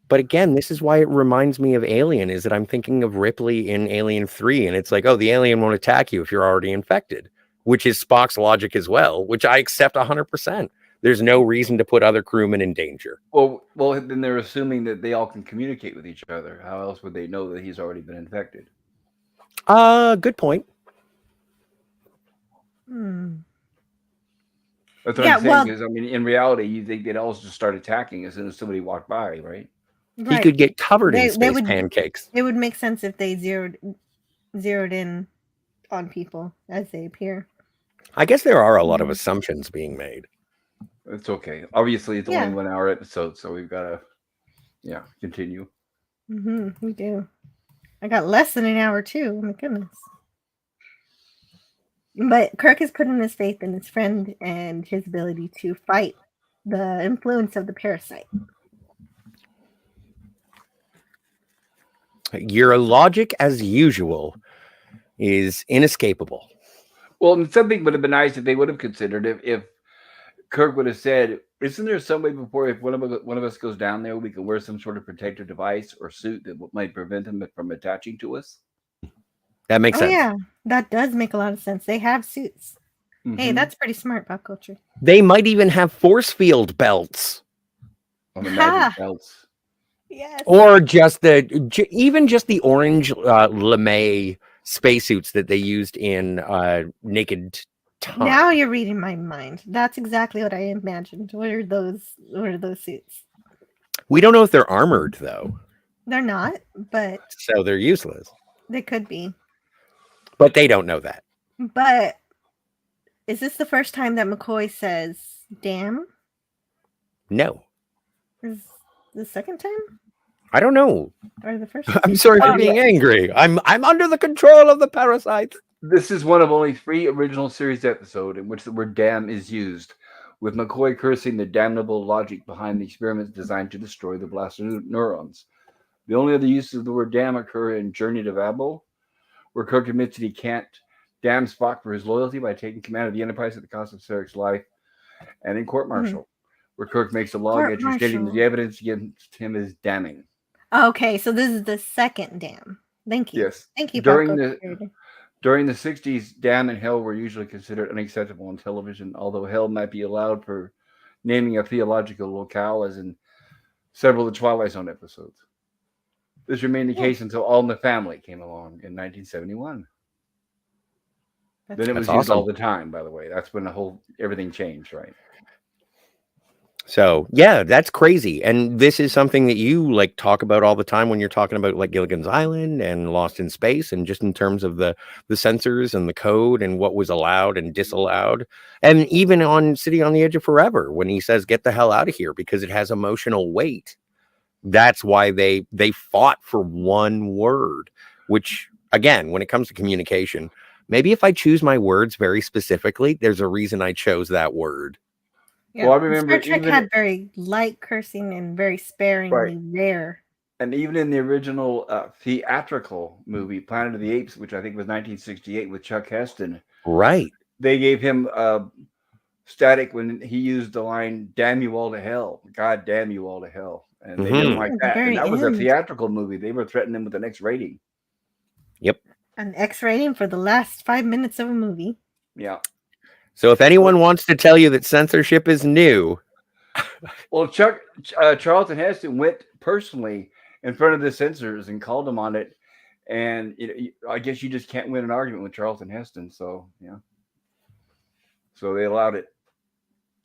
But again, this is why it reminds me of Alien, is that I'm thinking of Ripley in Alien 3, and it's like, oh, the alien won't attack you if you're already infected. which is Spock's logic as well, which I accept 100%. There's no reason to put other crewmen in danger. Well, then they're assuming that they all can communicate with each other. How else would they know that he's already been infected? Good point. That's what I'm saying. Because I mean, in reality, you think they'd all just start attacking as soon as somebody walked by, right? He could get covered in space pancakes. It would make sense if they zeroed in on people as they appear. I guess there are a lot of assumptions being made. It's okay. Obviously, it's only 1 hour episode, so we've got to, continue. We do. I got less than an hour too. Oh my goodness. But Kirk is putting his faith in his friend and his ability to fight the influence of the parasite. Your logic, as usual, is inescapable. Well, and something would have been nice if they would have considered if Kirk would have said, "Isn't there some way before if one of us goes down there, we can wear some sort of protective device or suit that might prevent them from attaching to us?" That makes sense. Yeah, that does make a lot of sense. They have suits. Hey, that's pretty smart, pop culture. They might even have force field belts. On the magic belts. Yes. Or just even just the orange lame spacesuits that they used in Naked Time. Now you're reading my mind. That's exactly what I imagined. What are those suits? We don't know if they're armored though. They're not, but so they're useless. They could be. But they don't know that. But is this the first time that McCoy says damn? No. Is the second time? I don't know. Or the first I'm sorry for being angry. I'm under the control of the parasite. This is one of only 3 original series episodes in which the word damn is used, with McCoy cursing the damnable logic behind the experiments designed to destroy the blaster neurons. The only other uses of the word damn occur in Journey to Babel, where Kirk admits that he can't damn Spock for his loyalty by taking command of the Enterprise at the cost of Sarek's life, and in Court Martial, where Kirk makes a log entry stating that the evidence against him is damning. Okay, so this is the second damn. Thank you. Yes. Thank you. During the 60s, damn and hell were usually considered unacceptable on television, although hell might be allowed for naming a theological locale, as in several of the Twilight Zone episodes. This remained the case until All in the Family came along in 1971. Then it was used all the time, by the way. That's when everything changed, right? So, yeah, that's crazy. And this is something that you talk about all the time when you're talking about Gilligan's Island and Lost in Space, and just in terms of the censors and the code and what was allowed and disallowed. And even on City on the Edge of Forever, when he says, get the hell out of here, because it has emotional weight. That's why they fought for one word, which, again, when it comes to communication, maybe if I choose my words very specifically, there's a reason I chose that word. Yeah. Well, I remember Star Trek had very light cursing and very sparingly rare. And even in the original theatrical movie, Planet of the Apes, which I think was 1968 with Chuck Heston. Right. They gave him static when he used the line, "Damn you all to hell. God damn you all to hell." And they didn't like that. And that was a theatrical movie. They were threatening him with an X rating. Yep. An X rating for the last 5 minutes of a movie. Yeah. So if anyone wants to tell you that censorship is new. Well, Charlton Heston went personally in front of the censors and called them on it. And I guess you just can't win an argument with Charlton Heston. So, yeah. So they allowed it.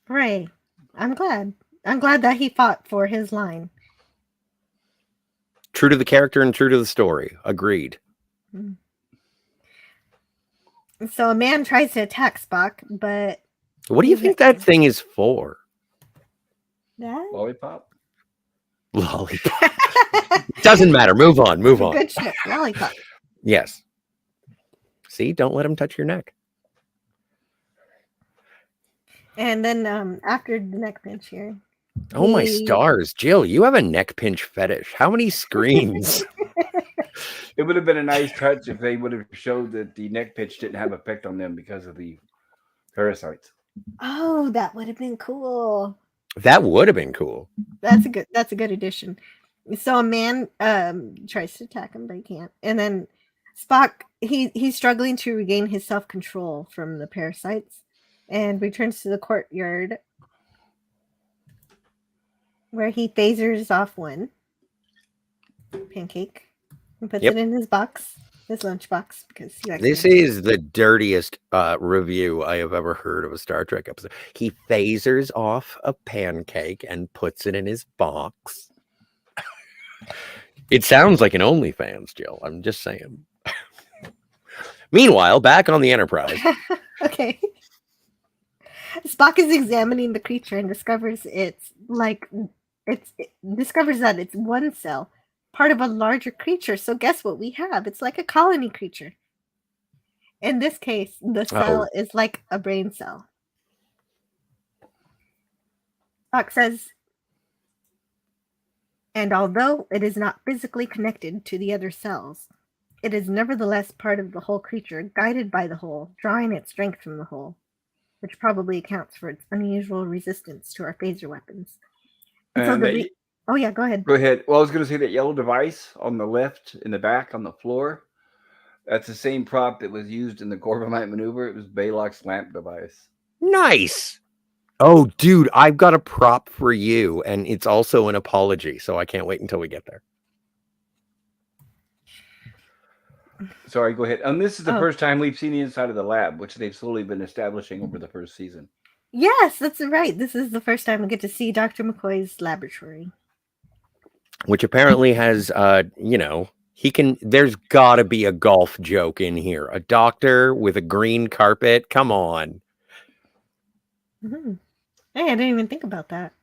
Right. I'm glad that he fought for his line. True to the character and true to the story. Agreed. So a man tries to attack Spock, but... What do you think that thing is for? That? Lollipop? Lollipop. Doesn't matter. Move on. Good shit. Lollipop. Yes. See, don't let him touch your neck. And then after the neck pinch here. Oh, my stars. Jill, you have a neck pinch fetish. How many screens? It would have been a nice touch if they would have showed that the neck pinch didn't have effect on them because of the parasites. Oh, that would have been cool. That would have been cool. That's a good addition. So a man tries to attack him, but he can't. And then Spock, he's struggling to regain his self-control from the parasites and returns to the courtyard where he phasers off one pancake and puts it in his box, his lunchbox, because he likes This is the dirtiest review I have ever heard of a Star Trek episode. He phasers off a pancake and puts it in his box. It sounds like an OnlyFans, Jill. I'm just saying. Meanwhile, back on the Enterprise. Okay. Spock is examining the creature and discovers that it's one cell, part of a larger creature. So guess what we have? It's like a colony creature. In this case, the cell is like a brain cell. Spock says, and although it is not physically connected to the other cells, it is nevertheless part of the whole creature, guided by the whole, drawing its strength from the whole, which probably accounts for its unusual resistance to our phaser weapons. And so oh yeah, go ahead. Go ahead. Well, I was going to say that yellow device on the left in the back on the floor. That's the same prop that was used in the Corbomite maneuver. It was Balok's lamp device. Nice. Oh, dude, I've got a prop for you, and it's also an apology, so I can't wait until we get there. Sorry, go ahead. And this is the first time we've seen the inside of the lab, which they've slowly been establishing over the first season. Yes, that's right. This is the first time we get to see Dr. McCoy's laboratory. Which apparently has, there's got to be a golf joke in here. A doctor with a green carpet. Come on. Mm-hmm. Hey, I didn't even think about that.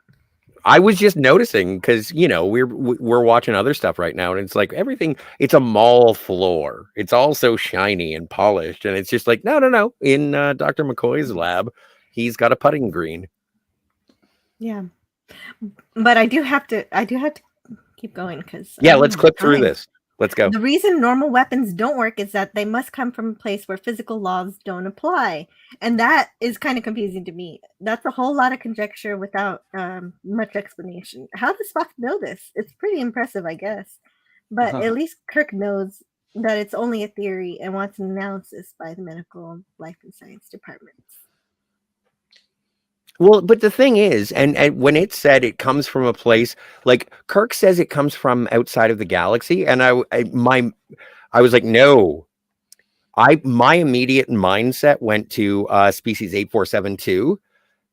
I was just noticing because, we're watching other stuff right now, and it's like everything, it's a mall floor. It's all so shiny and polished, and it's just like, no. In Dr. McCoy's lab, he's got a putting green. Yeah. But I do have to keep going because let's clip through this. Let's go. The reason normal weapons don't work is that they must come from a place where physical laws don't apply. And that is kind of confusing to me. That's a whole lot of conjecture without much explanation. How does Spock know this? It's pretty impressive, I guess. But at least Kirk knows that it's only a theory and wants an analysis by the medical life and science departments. Well, but the thing is, and when it said it comes from a place, like Kirk says it comes from outside of the galaxy, and I was like, no. My immediate mindset went to species 8472,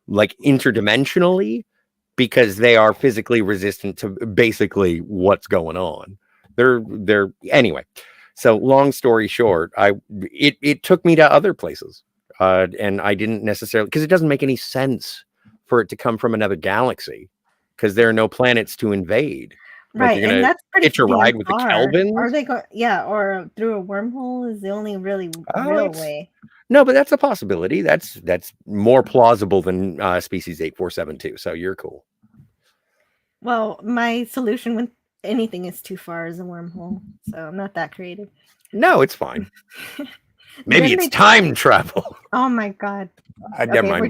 like interdimensionally, because they are physically resistant to basically what's going on. They're anyway. So long story short, it took me to other places. And I didn't necessarily, because it doesn't make any sense for it to come from another galaxy, because there are no planets to invade. Right, like and that's pretty hitch a ride with the Kelvins. Are they going? Yeah, or through a wormhole is the only really real way. No, but that's a possibility. That's more plausible than species 8472. So you're cool. Well, my solution when anything is too far is a wormhole, so I'm not that creative. No, it's fine. Maybe it's time travel. Oh my god. Never mind,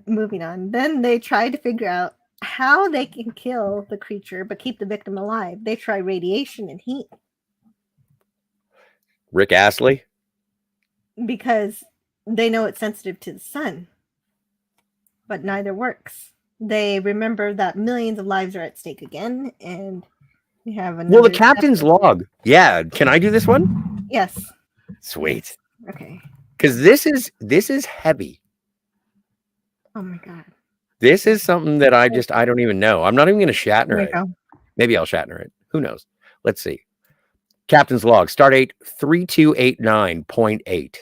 moving on. Then they try to figure out how they can kill the creature but keep the victim alive. They try radiation and heat. Rick Astley? Because they know it's sensitive to the sun. But neither works. They remember that millions of lives are at stake again, and we have another. Well, the captain's log. Yeah, can I do this one? Yes. Sweet. Okay. Because this is heavy. Oh my god. This is something that I don't even know. I'm not even going to Shatner it. Go. Maybe I'll Shatner it. Who knows? Let's see. Captain's log, stardate 3289.8.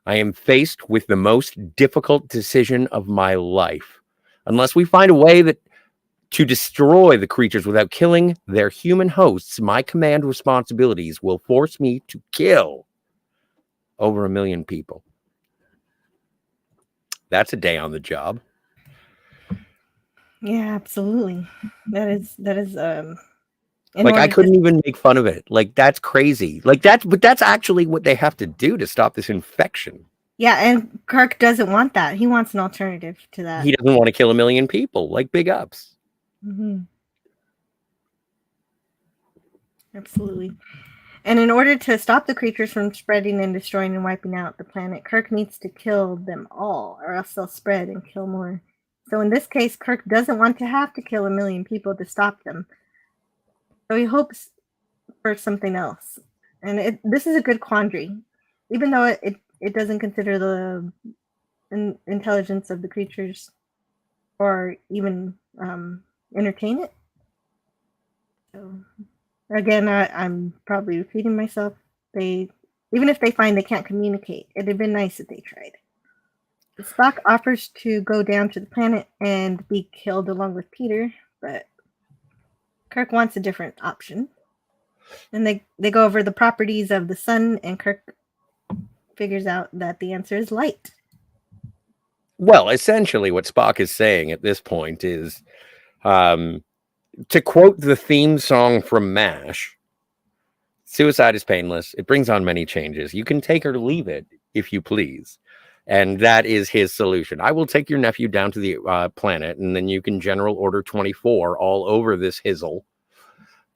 I am faced with the most difficult decision of my life. Unless we find a way to destroy the creatures without killing their human hosts, my command responsibilities will force me to kill over 1 million people. That's a day on the job. Yeah, absolutely. That is like I couldn't even make fun of it. Like that's crazy. But that's actually what they have to do to stop this infection. Yeah, and Kirk doesn't want that. He wants an alternative to that. He doesn't want to kill 1 million people. Like big ups. Mm-hmm. Absolutely. And in order to stop the creatures from spreading and destroying and wiping out the planet, Kirk needs to kill them all, or else they'll spread and kill more. So in this case, Kirk doesn't want to have to kill 1 million people to stop them. So he hopes for something else. And this is a good quandary. Even though it doesn't consider the intelligence of the creatures or even entertain it. So again, I'm probably repeating myself. Even if they find they can't communicate, it'd have been nice if they tried. Spock offers to go down to the planet and be killed along with Peter, but Kirk wants a different option. And they go over the properties of the sun, and Kirk figures out that the answer is light. Well, essentially what Spock is saying at this point is, to quote the theme song from MASH, suicide is painless. It brings on many changes. You can take or leave it if you please. And that is his solution. I will take your nephew down to the planet, and then you can General Order 24 all over this hizzle.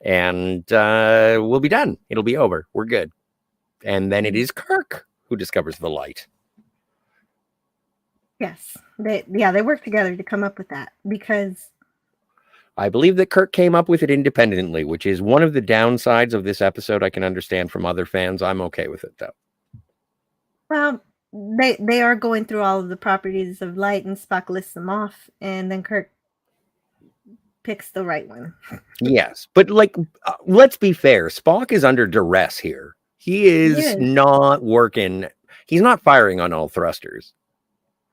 And we'll be done. It'll be over. We're good. And then it is Kirk who discovers the light. Yes. They work together to come up with that, because I believe that Kirk came up with it independently, which is one of the downsides of this episode. I can understand from other fans. I'm okay with it, though. Well, they are going through all of the properties of light, and Spock lists them off, and then Kirk picks the right one. Yes, but let's be fair. Spock is under duress here. He is not working. He's not firing on all thrusters.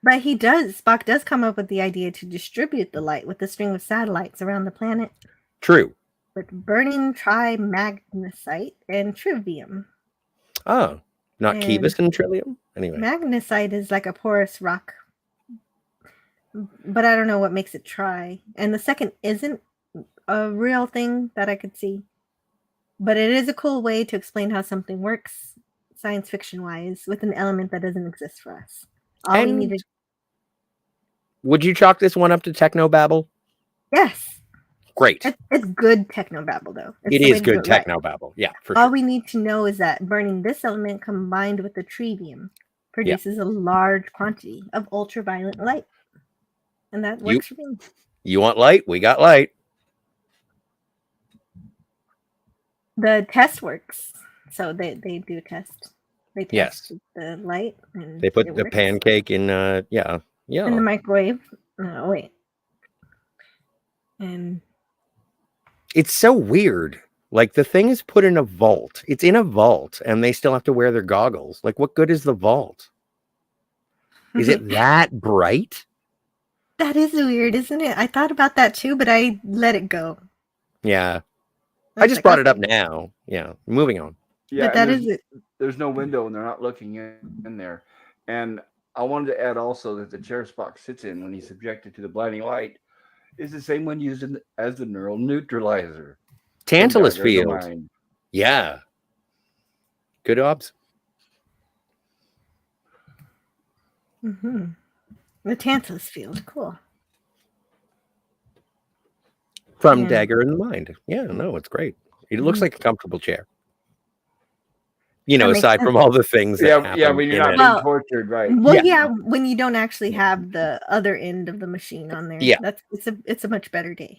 But Spock does come up with the idea to distribute the light with a string of satellites around the planet. True. With burning trimagnesite and trivium. Oh, not Kivus and Trillium? Anyway. Magnesite is like a porous rock. But I don't know what makes it tri. And the second isn't a real thing that I could see. But it is a cool way to explain how something works, science fiction-wise, with an element that doesn't exist for us. All we needed. Would you chalk this one up to technobabble? Yes. Great. It's good technobabble, though. It is good technobabble. Yeah, for All sure. we need to know is that burning this element combined with the trivium produces a large quantity of ultraviolet light. And that works for me. You want light? We got light. The test works. So they do a test. They test the light. And they put the pancake in, in the microwave. Oh, wait. And it's so weird. Like, the thing is put in a vault. It's in a vault, and they still have to wear their goggles. Like, what good is the vault? Is it that bright? That is weird, isn't it? I thought about that too, but I let it go. Yeah. I just brought it up now. Yeah. Moving on. Yeah, but that is it. There's no window, and they're not looking in there. And I wanted to add also that the chair Spock sits in when he's subjected to the blinding light is the same one used as the neural neutralizer. Tantalus field. Yeah. Good obs. Mm-hmm. The Tantalus field. Cool. From Dagger in the Mind. Yeah, no, it's great. It looks like a comfortable chair. You know, aside from all the things that happen. Yeah, when you're not being tortured, right? Well, when you don't actually have the other end of the machine on there. Yeah. It's a much better day.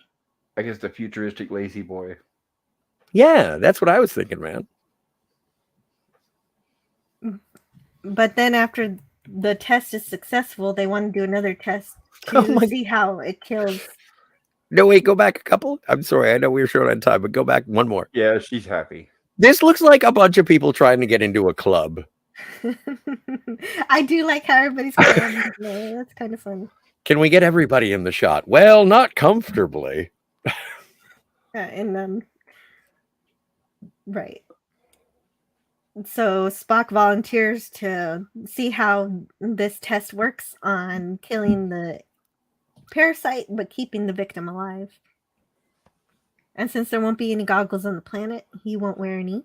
I guess the futuristic lazy boy. Yeah, that's what I was thinking, man. But then after the test is successful, they want to do another test to see how it kills. No, wait, go back a couple. I'm sorry, I know we were short on time, but go back one more. Yeah, she's happy. This looks like a bunch of people trying to get into a club. I do like how everybody's going. That's kind of fun. Can we get everybody in the shot? Well, not comfortably. Right. So Spock volunteers to see how this test works on killing the parasite, but keeping the victim alive. And since there won't be any goggles on the planet, he won't wear any.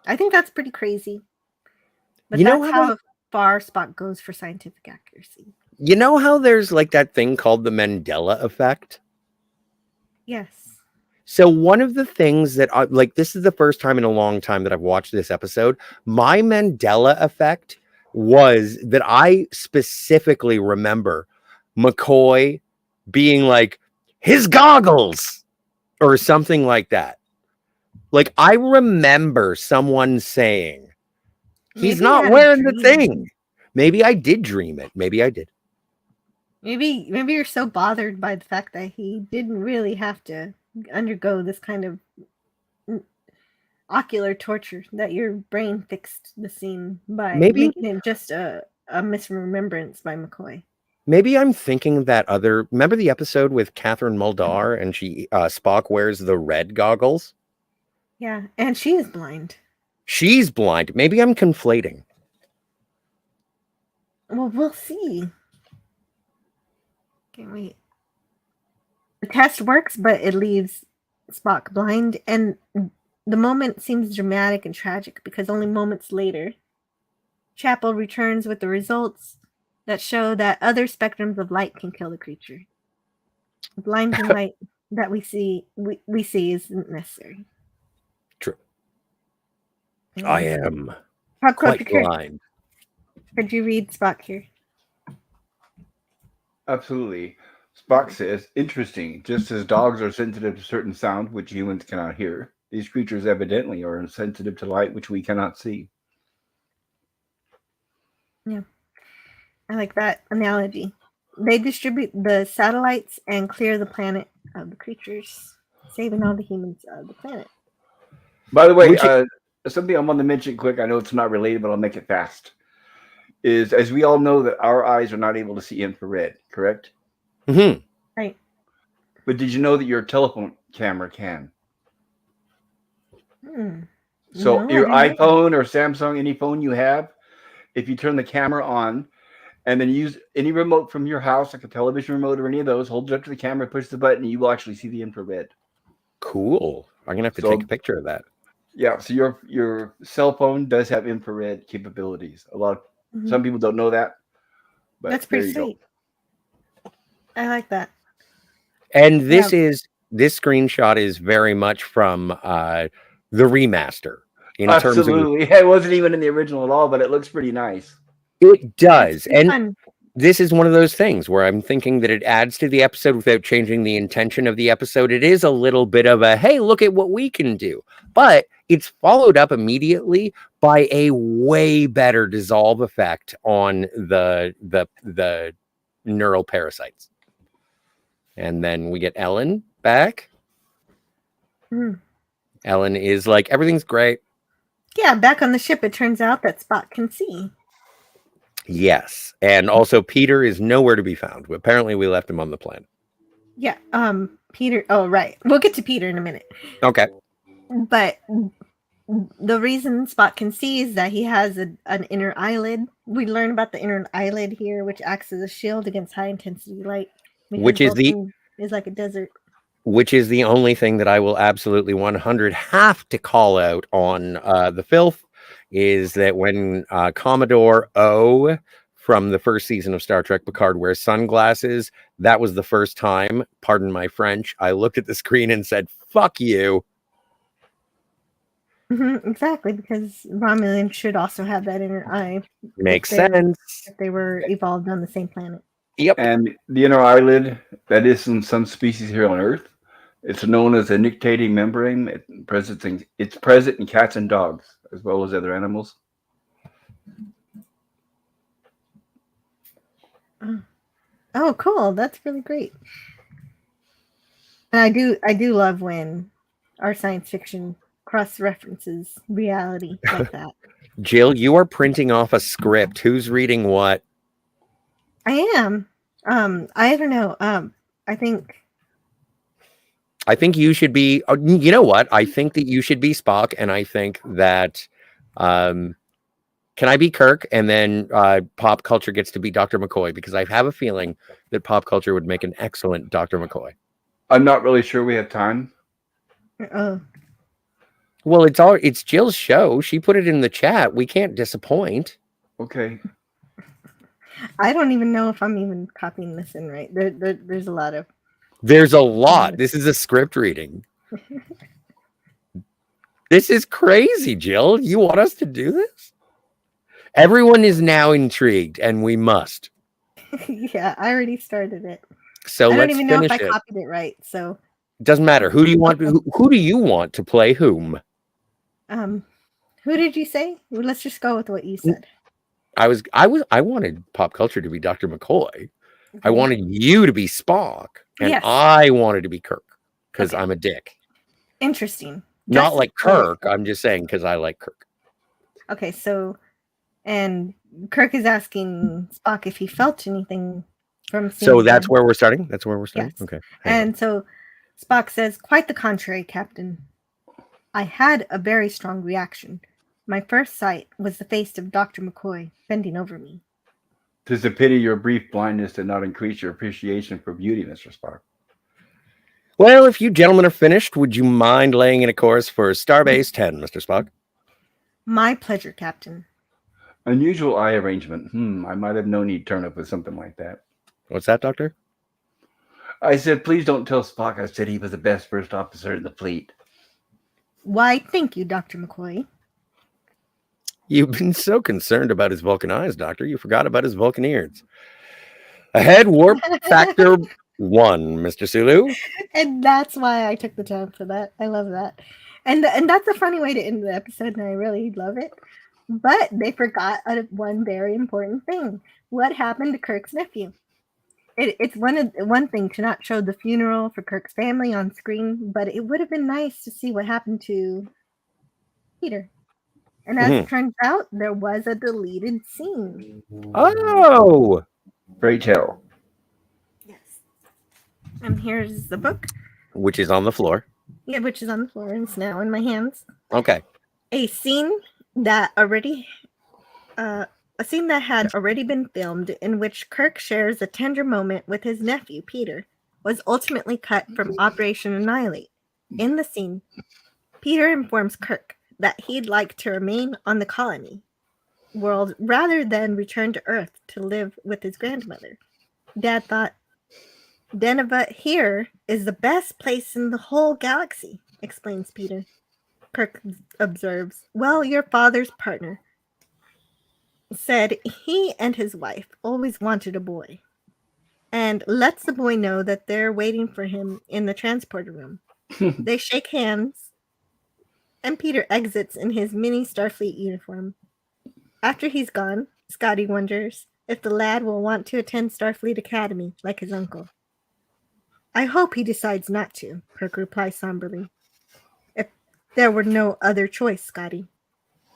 I think that's pretty crazy. But that's how far Spock goes for scientific accuracy. You know how there's like that thing called the Mandela effect? Yes. So one of the things that I like, this is the first time in a long time that I've watched this episode. My Mandela effect was that I specifically remember McCoy being like, his goggles or something like that. Like, I remember someone saying, he's Maybe you not had a wearing the dream. thing. Maybe I did dream it. Maybe I did. Maybe you're so bothered by the fact that he didn't really have to undergo this kind of ocular torture that your brain fixed the scene by Maybe- making it just a misremembrance by McCoy. Maybe I'm thinking that other. Remember the episode with Catherine Muldaur and Spock wears the red goggles? Yeah, and she is blind. She's blind. Maybe I'm conflating. Well, we'll see. Can't wait. The test works, but it leaves Spock blind, and the moment seems dramatic and tragic because only moments later, Chapel returns with the results that show that other spectrums of light can kill the creature. The blinding light that we see isn't necessary. True. I am Pop quite culture. blind. Could you read Spock here? Absolutely. Spock says, interesting. Just as dogs are sensitive to certain sound which humans cannot hear, these creatures evidently are sensitive to light which we cannot see. Yeah. I like that analogy. They distribute the satellites and clear the planet of the creatures, saving all the humans of the planet. By the way, something I want to mention quick, I know it's not related, but I'll make it fast, is as we all know that our eyes are not able to see infrared, correct? Mm-hmm. Right. But did you know that your telephone camera can? So No, your I didn't know. iPhone or Samsung, any phone you have, if you turn the camera on and then use any remote from your house, like a television remote or any of those, hold it up to the camera, push the button, and you will actually see the infrared. Cool. I'm gonna have to take a picture of that. Yeah, so your cell phone does have infrared capabilities. Some people don't know that. But That's pretty sweet. I like that. And this screenshot is very much from the remaster. Absolutely. It wasn't even in the original at all, but it looks pretty nice. It does. And fun. This is one of those things where I'm thinking that it adds to the episode without changing the intention of the episode. It is a little bit of a, hey, look at what we can do. But it's followed up immediately by a way better dissolve effect on the neural parasites. And then we get Ellen back. Ellen is like, everything's great. Yeah, back on the ship, it turns out that Spock can see. Yes. And also Peter is nowhere to be found. Apparently we left him on the planet. Yeah, Peter. Oh, right. We'll get to Peter in a minute. Okay. But the reason Spock can see is that he has an inner eyelid. We learn about the inner eyelid here, which acts as a shield against high intensity light. Which is is like a desert. Which is the only thing that I will absolutely 100 have to call out on the filth is that when Commodore O from the first season of Star Trek Picard wears sunglasses, that was the first time, pardon my French, I looked at the screen and said, fuck you. Exactly, because Romulans should also have that inner eye. Makes sense. If they were evolved on the same planet. Yep. And the inner eyelid, that is in some species here on Earth. It's known as a nictitating membrane. It's present in cats and dogs, as well as other animals. Oh, cool! That's really great. And I do love when our science fiction cross references reality like that. Jill, you are printing off a script. Who's reading what? I am. I don't know. I think you should be. You know what? I think that you should be Spock, and I think that. Can I be Kirk? And then Pop Culture gets to be Dr. McCoy, because I have a feeling that Pop Culture would make an excellent Dr. McCoy. I'm not really sure we have time. Well, it's Jill's show. She put it in the chat. We can't disappoint. Okay. I don't even know if I'm even copying this in right. There's a lot of. There's a lot. This is a script reading. This is crazy, Jill. You want us to do this? Everyone is now intrigued, and we must. Yeah, I already started it. So I don't let's even know if finish I it. copied it right. So, Doesn't matter. Who do you want? Who do you want to play whom? who did you say? Well, let's just go with what you said. I wanted pop culture to be Dr. McCoy. I Okay. wanted you to be Spock, and Yes. I wanted to be Kirk because Okay. I'm a dick. Interesting. Not Just like for- Kirk. I'm just saying because I like Kirk. Okay, so, and Kirk is asking Spock if he felt anything from seeing. So that's him. where we're starting. That's where we're starting. Yes. Okay. hang on. And so Spock says, "Quite the contrary, Captain. I had a very strong reaction. My first sight was the face of Dr. McCoy bending over me." 'Tis a pity your brief blindness did not increase your appreciation for beauty, Mr. Spock. Well, if you gentlemen are finished, would you mind laying in a course for Starbase 10, Mr. Spock? My pleasure, Captain. Unusual eye arrangement. I might have known he'd turn up with something like that. What's that, Doctor? I said, please don't tell Spock I said he was the best first officer in the fleet. Why, thank you, Dr. McCoy. You've been so concerned about his Vulcan eyes, Doctor, you forgot about his Vulcan ears. Ahead warp factor 1, Mr. Sulu. And that's why I took the time for that. I love that. And that's a funny way to end the episode, and I really love it. But they forgot one very important thing. What happened to Kirk's nephew? It's one thing to not show the funeral for Kirk's family on screen, but it would have been nice to see what happened to Peter. And as it turns out, there was a deleted scene. Oh! Pray tell. Yes. And here's the book. Which is on the floor. Yeah, which is on the floor and it's now in my hands. Okay. A scene that had already been filmed in which Kirk shares a tender moment with his nephew, Peter, was ultimately cut from Operation Annihilate. In the scene, Peter informs Kirk that he'd like to remain on the colony world rather than return to Earth to live with his grandmother. Dad thought, "Deneva here is the best place in the whole galaxy," explains Peter. Kirk observes, "Well, your father's partner said he and his wife always wanted a boy," and lets the boy know that they're waiting for him in the transporter room. They shake hands, and Peter exits in his mini Starfleet uniform. After he's gone, Scotty wonders if the lad will want to attend Starfleet Academy like his uncle. "I hope he decides not to," Kirk replies somberly. "If there were no other choice, Scotty,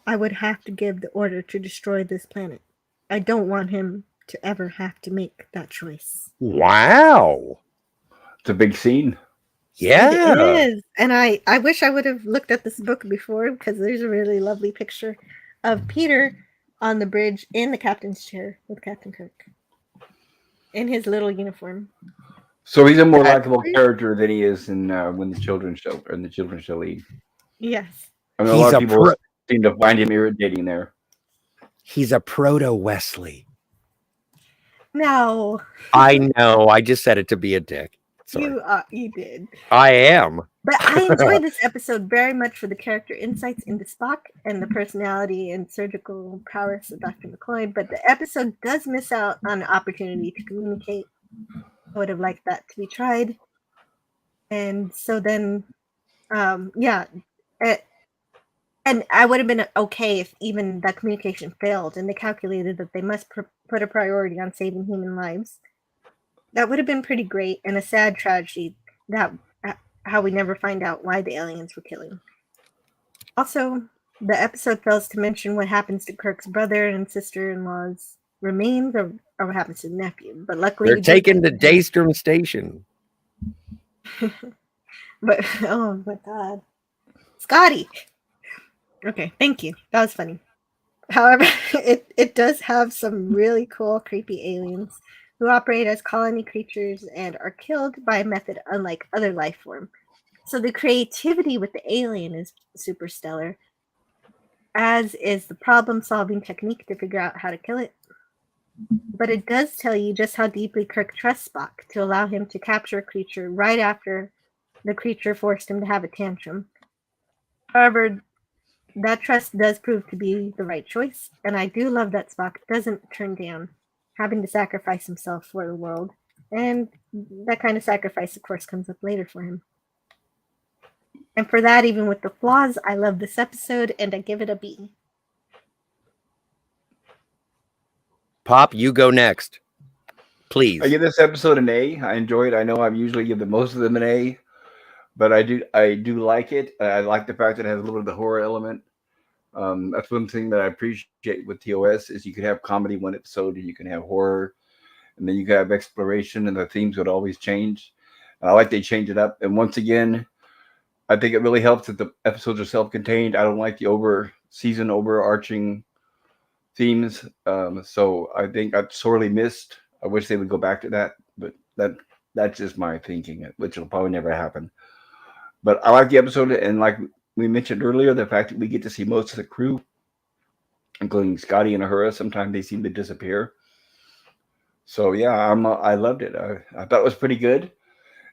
I would have to give the order to destroy this planet. I don't want him to ever have to make that choice." Wow. It's a big scene. Yeah. It is. And I wish I would have looked at this book before, because there's a really lovely picture of Peter on the bridge in the captain's chair with Captain Kirk in his little uniform. So he's a more likable character than he is in when the children show lead. Yes. I mean, a lot of people seem to find him irritating there. He's a proto Wesley. No. I know. I just said it to be a dick. Sorry. You did. I am. But I enjoyed this episode very much for the character insights into Spock and the personality and surgical prowess of Dr. McCoy. But the episode does miss out on an opportunity to communicate. I would have liked that to be tried. And so then, and I would have been okay if even that communication failed and they calculated that they must put a priority on saving human lives. That would have been pretty great, and a sad tragedy that how we never find out why the aliens were killing. Also, the episode fails to mention what happens to Kirk's brother and sister-in-law's remains, or what happens to the nephew. But luckily, they're taken to Daystrom Station. But oh my god, Scotty. Okay, thank you. That was funny. However, it does have some really cool, creepy aliens who operate as colony creatures and are killed by a method unlike other life form. So the creativity with the alien is super stellar, as is the problem-solving technique to figure out how to kill it. But it does tell you just how deeply Kirk trusts Spock to allow him to capture a creature right after the creature forced him to have a tantrum. However, that trust does prove to be the right choice, and I do love that Spock doesn't turn down having to sacrifice himself for the world. And that kind of sacrifice, of course, comes up later for him. And for that, even with the flaws, I love this episode, and I give it a B. Pop, you go next, please. I give this episode an A. I enjoy it. I know I usually give most of them an A, but I do like it. I like the fact that it has a little bit of the horror element. That's one thing that I appreciate with TOS is you could have comedy one episode, and you can have horror, and then you can have exploration, and the themes would always change. And I like they change it up. And once again, I think it really helps that the episodes are self-contained. I don't like the overarching themes. So I think I've sorely missed. I wish they would go back to that, but that's just my thinking, which will probably never happen. But I like the episode, and like we mentioned earlier, the fact that we get to see most of the crew, including Scotty and Uhura. Sometimes they seem to disappear. So yeah, I loved it. I thought it was pretty good.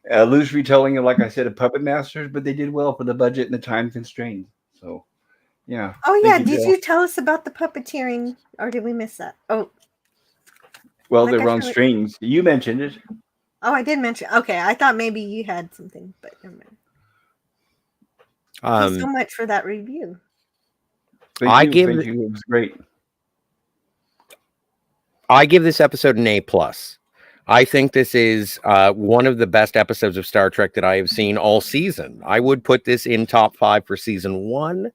Loose retelling of, like I said, of Puppet Masters, but they did well for the budget and the time constraints. So yeah. Oh yeah, Thank you, did Jill. you tell us about the puppeteering, or did we miss that? Oh, Well, like they I were on feel like- strings. You mentioned it. oh, I did mention. Okay, I thought maybe you had something, but never mind. Thank you so much for that review. Thank you. It was great. I give this episode an A+. I think this is one of the best episodes of Star Trek that I have seen all season. I would put this in top 5 for season 1.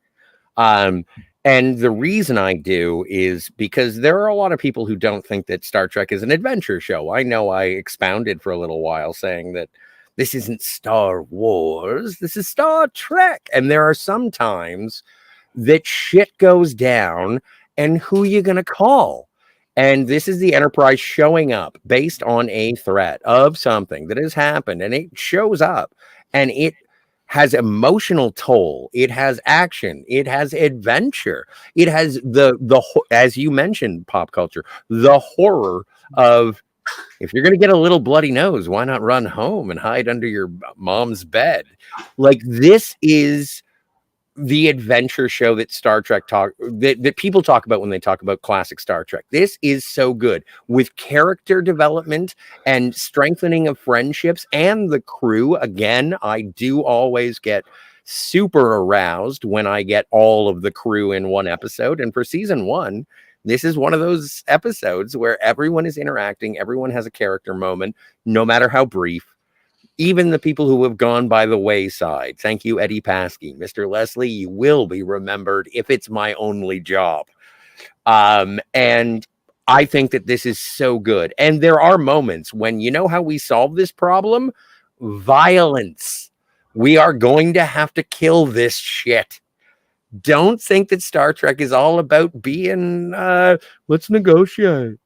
And the reason I do is because there are a lot of people who don't think that Star Trek is an adventure show. I know I expounded for a little while saying that this isn't Star Wars, this is Star Trek. And there are some times that shit goes down, and who you going to call? And this is the Enterprise showing up based on a threat of something that has happened, and it shows up, and it has emotional toll. It has action. It has adventure. It has the as you mentioned, pop culture, the horror of, if you're going to get a little bloody nose, why not run home and hide under your mom's bed? Like, this is the adventure show that Star Trek that people talk about when they talk about classic Star Trek. This is so good with character development and strengthening of friendships and the crew. Again, I do always get super aroused when I get all of the crew in one episode. And for season 1, this is one of those episodes where everyone is interacting. Everyone has a character moment, no matter how brief. Even the people who have gone by the wayside. Thank you, Eddie Paskey. Mr. Leslie, you will be remembered if it's my only job. And I think that this is so good. And there are moments when, you know how we solve this problem? Violence. We are going to have to kill this shit. Don't think that Star Trek is all about being, let's negotiate.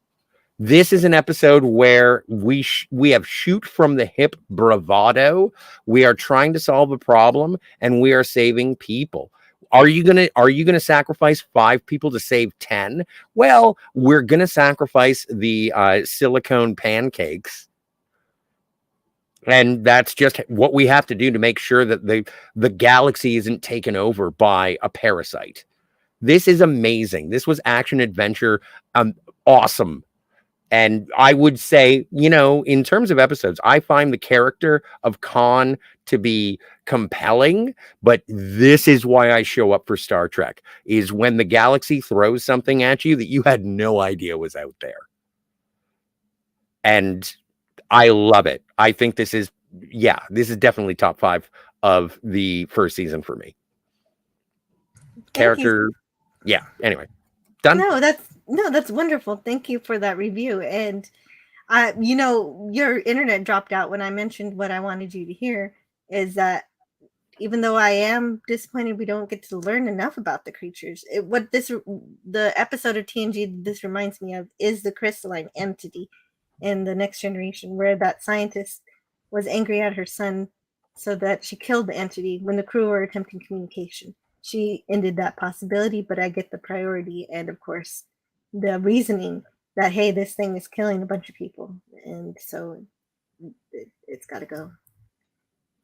This is an episode where we have shoot from the hip bravado. We are trying to solve a problem, and we are saving people. Are you gonna sacrifice 5 people to save 10? Well, we're gonna sacrifice the silicone pancakes, and that's just what we have to do to make sure that the galaxy isn't taken over by a parasite. This is amazing. This was action adventure, awesome. And I would say, in terms of episodes, I find the character of Khan to be compelling, but this is why I show up for Star Trek, is when the galaxy throws something at you that you had no idea was out there. And I love it. I think this is definitely top 5 of the first season for me. Character. Yeah. Anyway, done. No, that's wonderful. Thank you for that review. And your internet dropped out when I mentioned what I wanted you to hear, is that even though I am disappointed we don't get to learn enough about the creatures, the episode of TNG this reminds me of is the crystalline entity in The Next Generation, where that scientist was angry at her son so that she killed the entity when the crew were attempting communication. She ended that possibility, but I get the priority and, of course, the reasoning that, hey, this thing is killing a bunch of people, and so it's got to go.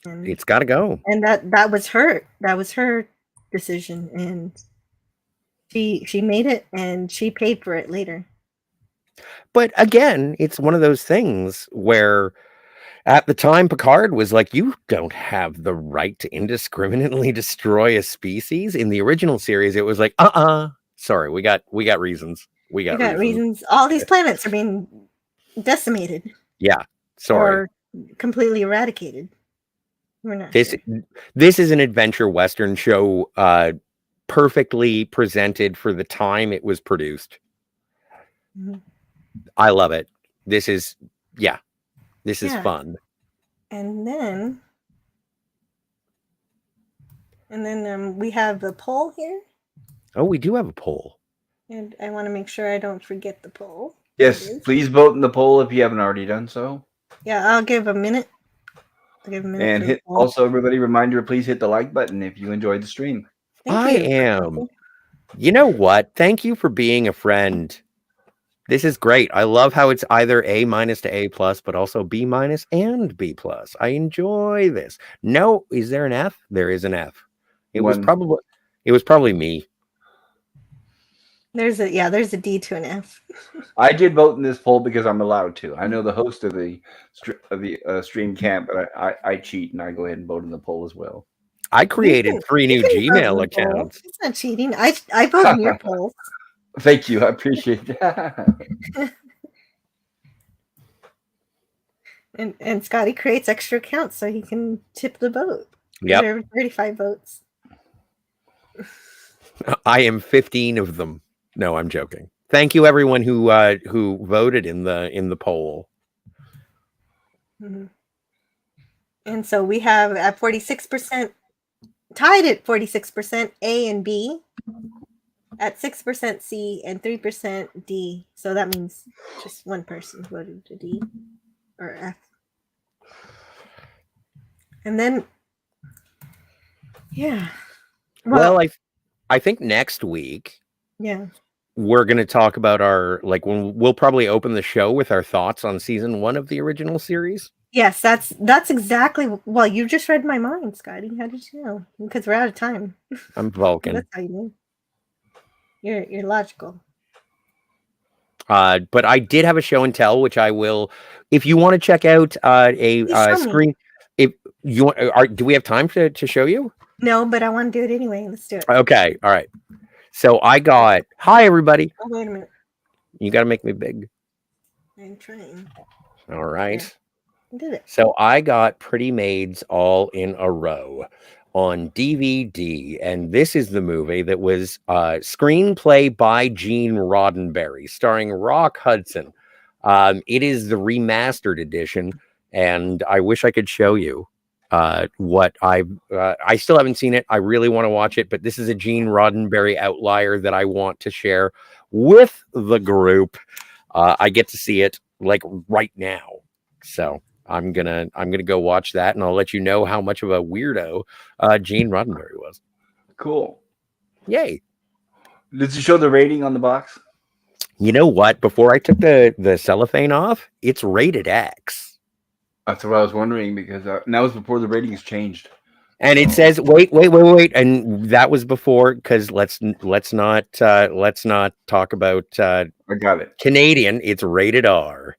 And, It's got to go. And that was her decision, and she made it, and she paid for it later. But again, it's one of those things where at the time Picard was like, you don't have the right to indiscriminately destroy a species. In the original series, it was like, sorry, we got reasons. We got reasons. All these planets are being decimated. Yeah, sorry. Or completely eradicated. We're not This is an adventure Western show, perfectly presented for the time it was produced. Mm-hmm. I love it. This is fun. And then we have the poll here. Oh, we do have a poll. And I want to make sure I don't forget the poll. Yes, please vote in the poll if you haven't already done so. Yeah, I'll give a minute. And also, everybody, reminder, please hit the like button if you enjoyed the stream. You know what? Thank you for being a friend. This is great. I love how it's either A- to A+, but also B- and B+. I enjoy this. No, is there an F? There is an F. It was probably me. There's a D to an F. I did vote in this poll because I'm allowed to. I know the host of the stream can't, but I cheat and I go ahead and vote in the poll as well. I created 3 new Gmail accounts. It's not cheating. I vote in your polls. Thank you. I appreciate that. and Scotty creates extra accounts so he can tip the vote. Yep. 35 votes. I am 15 of them. No, I'm joking. Thank you, everyone who voted in the poll. Mm-hmm. And so we have at 46%, tied at 46% A and B, at 6% C and 3% D. So that means just one person voted to D or F. And then, yeah. Well, I think next week. Yeah. We're going to talk about we'll probably open the show with our thoughts on season 1 of the original series. Yes, that's exactly. Well, you just read my mind, Scotty. How did you know? Because we're out of time. I'm Vulcan. That's how you know. You're logical. But I did have a show and tell, which I will. If you want to check out a screen, if you want, do we have time to show you? No, but I want to do it anyway. Let's do it. Okay, all right. So I got. Hi, everybody. Oh, wait a minute. You got to make me big. I'm trying. All right. Yeah. I did it. So I got Pretty Maids All in a Row on DVD, and this is the movie that was screenplay by Gene Roddenberry, starring Rock Hudson. It is the remastered edition, and I wish I could show you what I still haven't seen it. I really want to watch it, but this is a Gene Roddenberry outlier that I want to share with the group. I get to see it like right now, so I'm gonna go watch that, and I'll let you know how much of a weirdo Gene Roddenberry was. Cool. Yay. Did you show the rating on the box? You know what? Before I took the cellophane off, it's rated X. That's what I was wondering, because that was before the ratings changed. And it says, wait, and that was before, because let's not talk about. I got it. Canadian. It's rated R.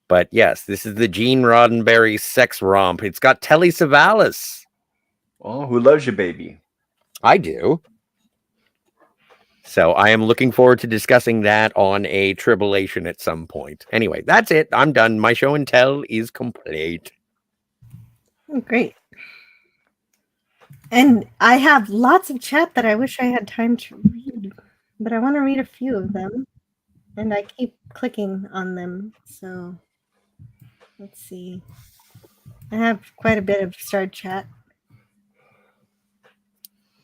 But yes, this is the Gene Roddenberry sex romp. It's got Telly Savalas. Oh, who loves you, baby? I do. So I am looking forward to discussing that on a tribulation at some point. Anyway, that's it. I'm done. My show and tell is complete. Oh, great. And I have lots of chat that I wish I had time to read, but I want to read a few of them, and I keep clicking on them. So let's see. I have quite a bit of Star chat.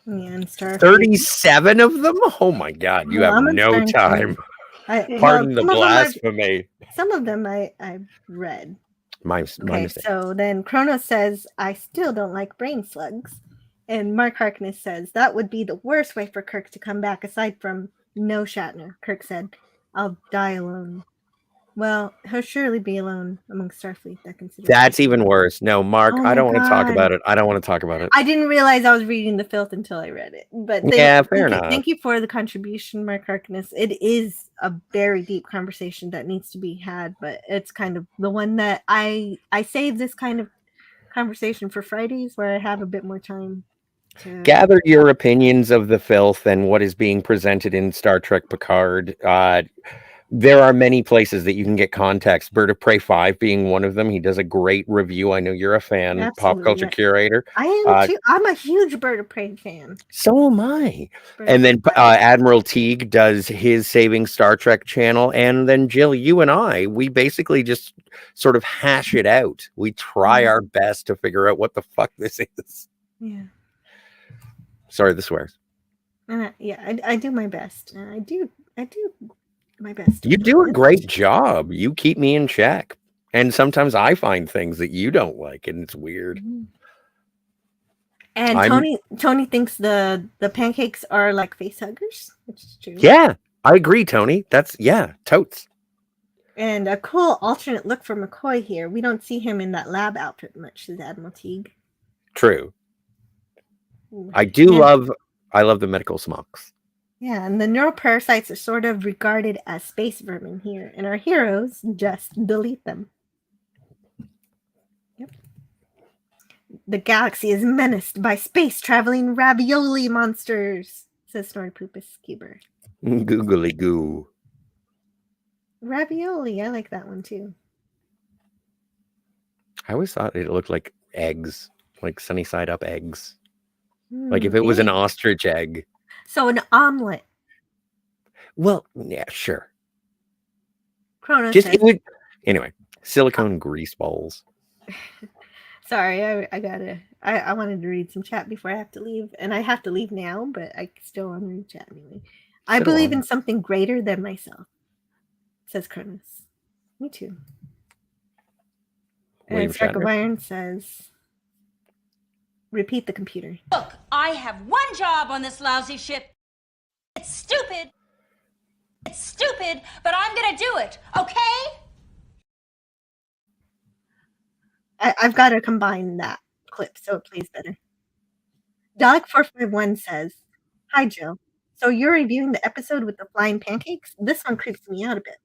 Yeah, and Star 37 of them? Oh my God, you have no time. Pardon the blasphemy. Some of them I've read. My okay, mistake. So then Kronos says, I still don't like brain slugs. And Mark Harkness says, that would be the worst way for Kirk to come back, aside from no Shatner. Kirk said, I'll die alone. Well, he'll surely be alone among Starfleet. That considers. That's even worse. No, Mark, Oh I my don't want to talk God. about it. I don't want to talk about it. I didn't realize I was reading the filth until I read it. But Yeah, fair enough. Thank you for the contribution, Mark Harkness. It is a very deep conversation that needs to be had, but it's kind of the one that I save this kind of conversation for Fridays where I have a bit more time to Gather your opinions of the filth and what is being presented in Star Trek Picard. There are many places that you can get context. Bird of Prey 5 being one of them. He does a great review. I know you're a fan, Absolutely, pop culture yeah. curator. I am too. I'm a huge Bird of Prey fan. So am I. Bird And of then Prey. Admiral Teague does his Saving Star Trek channel. And then Jill, you and I, we basically just sort of hash it out. We try our best to figure out what the fuck this is. Yeah. Sorry, the swears. Yeah, I do my best. I do my best. You do a great job. You keep me in check. And sometimes I find things that you don't like, and it's weird. And Tony thinks the pancakes are like face huggers, which is true. Yeah, I agree, Tony. That's totes. And a cool alternate look for McCoy here. We don't see him in that lab outfit much, says Admiral Teague. True. I love the medical smocks. Yeah, and the neuroparasites are sort of regarded as space vermin here, and our heroes just delete them. Yep. The galaxy is menaced by space-traveling ravioli monsters, says Snortopoopas Cuber. Googly goo. Ravioli, I like that one too. I always thought it looked like eggs, like sunny side up eggs. Like if it was an ostrich egg. So an omelet. Well, yeah, sure. Kronos Just says, anyway, silicone grease balls. Sorry, I wanted to read some chat before I have to leave, and I have to leave now, but I still want to read chat anyway. I believe in something greater than myself, says Kronos. Me too. And Strike of Iron says, repeat the computer. Look, I have one job on this lousy ship. It's stupid. It's stupid, but I'm gonna do it, okay? I've got to combine that clip so it plays better. Dalek451 says, hi, Jill. So you're reviewing the episode with the flying pancakes? This one creeps me out a bit.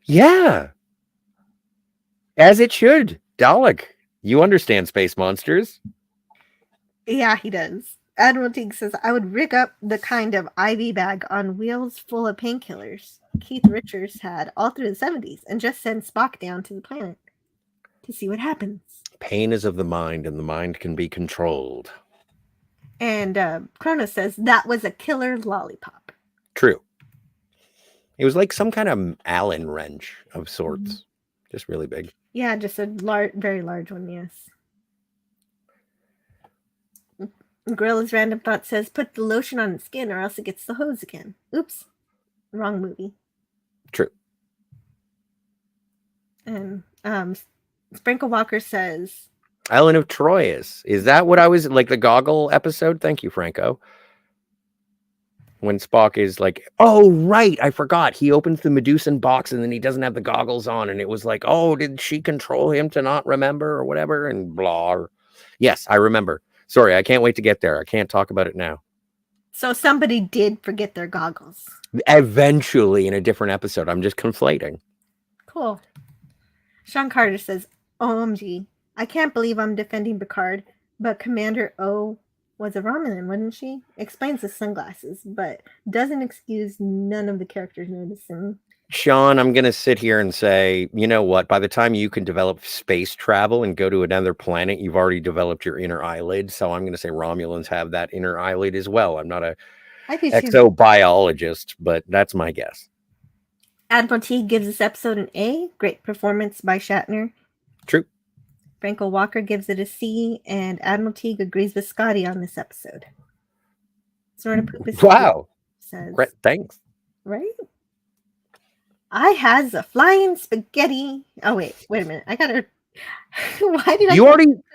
Yeah. As it should. Dalek, you understand space monsters. Yeah, he does. Admiral Teague says, I would rig up the kind of IV bag on wheels full of painkillers Keith Richards had all through the 70s and just send Spock down to the planet to see what happens. Pain is of the mind, and the mind can be controlled. And Kronos says, that was a killer lollipop. True. It was like some kind of Allen wrench of sorts. Mm-hmm. Just really big. Yeah, just a very large one, yes. Gorilla's Random Thought says, put the lotion on the skin or else it gets the hose again. Oops. Wrong movie. True. And Sprinkle Walker says, Ellen of Troy is that what I was like, the goggle episode? Thank you, Franco. When Spock is like, oh, right, I forgot. He opens the Medusan box and then he doesn't have the goggles on. And it was like, oh, did she control him to not remember or whatever? And blah. Yes, I remember. Sorry, I can't wait to get there. I can't talk about it now. So somebody did forget their goggles. Eventually in a different episode. I'm just conflating. Cool. Sean Carter says, OMG, I can't believe I'm defending Picard, but Commander O was a Romulan, wasn't she? Explains the sunglasses, but doesn't excuse none of the characters noticing. Sean, I'm going to sit here and say, you know what? By the time you can develop space travel and go to another planet, you've already developed your inner eyelid. So I'm going to say Romulans have that inner eyelid as well. I'm not a exobiologist, but that's my guess. Admiral T gives this episode an A. Great performance by Shatner. True. Frankel Walker gives it a C, and Admiral Teague agrees with Scotty on this episode. Wow. Says, great, thanks. Right? I has a flying spaghetti. Oh, wait a minute. I gotta Why did I You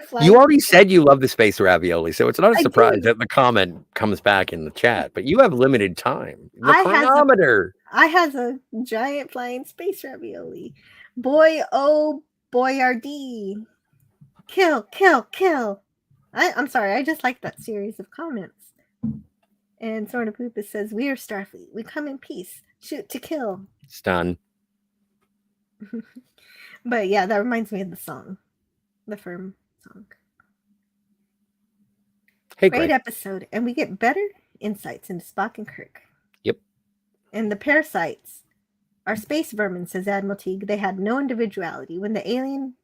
fly? already said you love the space ravioli, so it's not a I surprise did. that the comment comes back in the chat. But you have limited time. The I has a- chronometer. I has a giant flying space ravioli. Boy, oh boyardee. Kill, kill, kill. I'm sorry, I just like that series of comments. And Sort of Poopus says, we are Starfleet. We come in peace. Shoot to kill. Stun. But yeah, that reminds me of the song. The Firm song. Hey, Great Greg. episode. And we get better insights into Spock and Kirk. Yep. And the parasites are space vermin, says Admiral Teague. They had no individuality. When the alien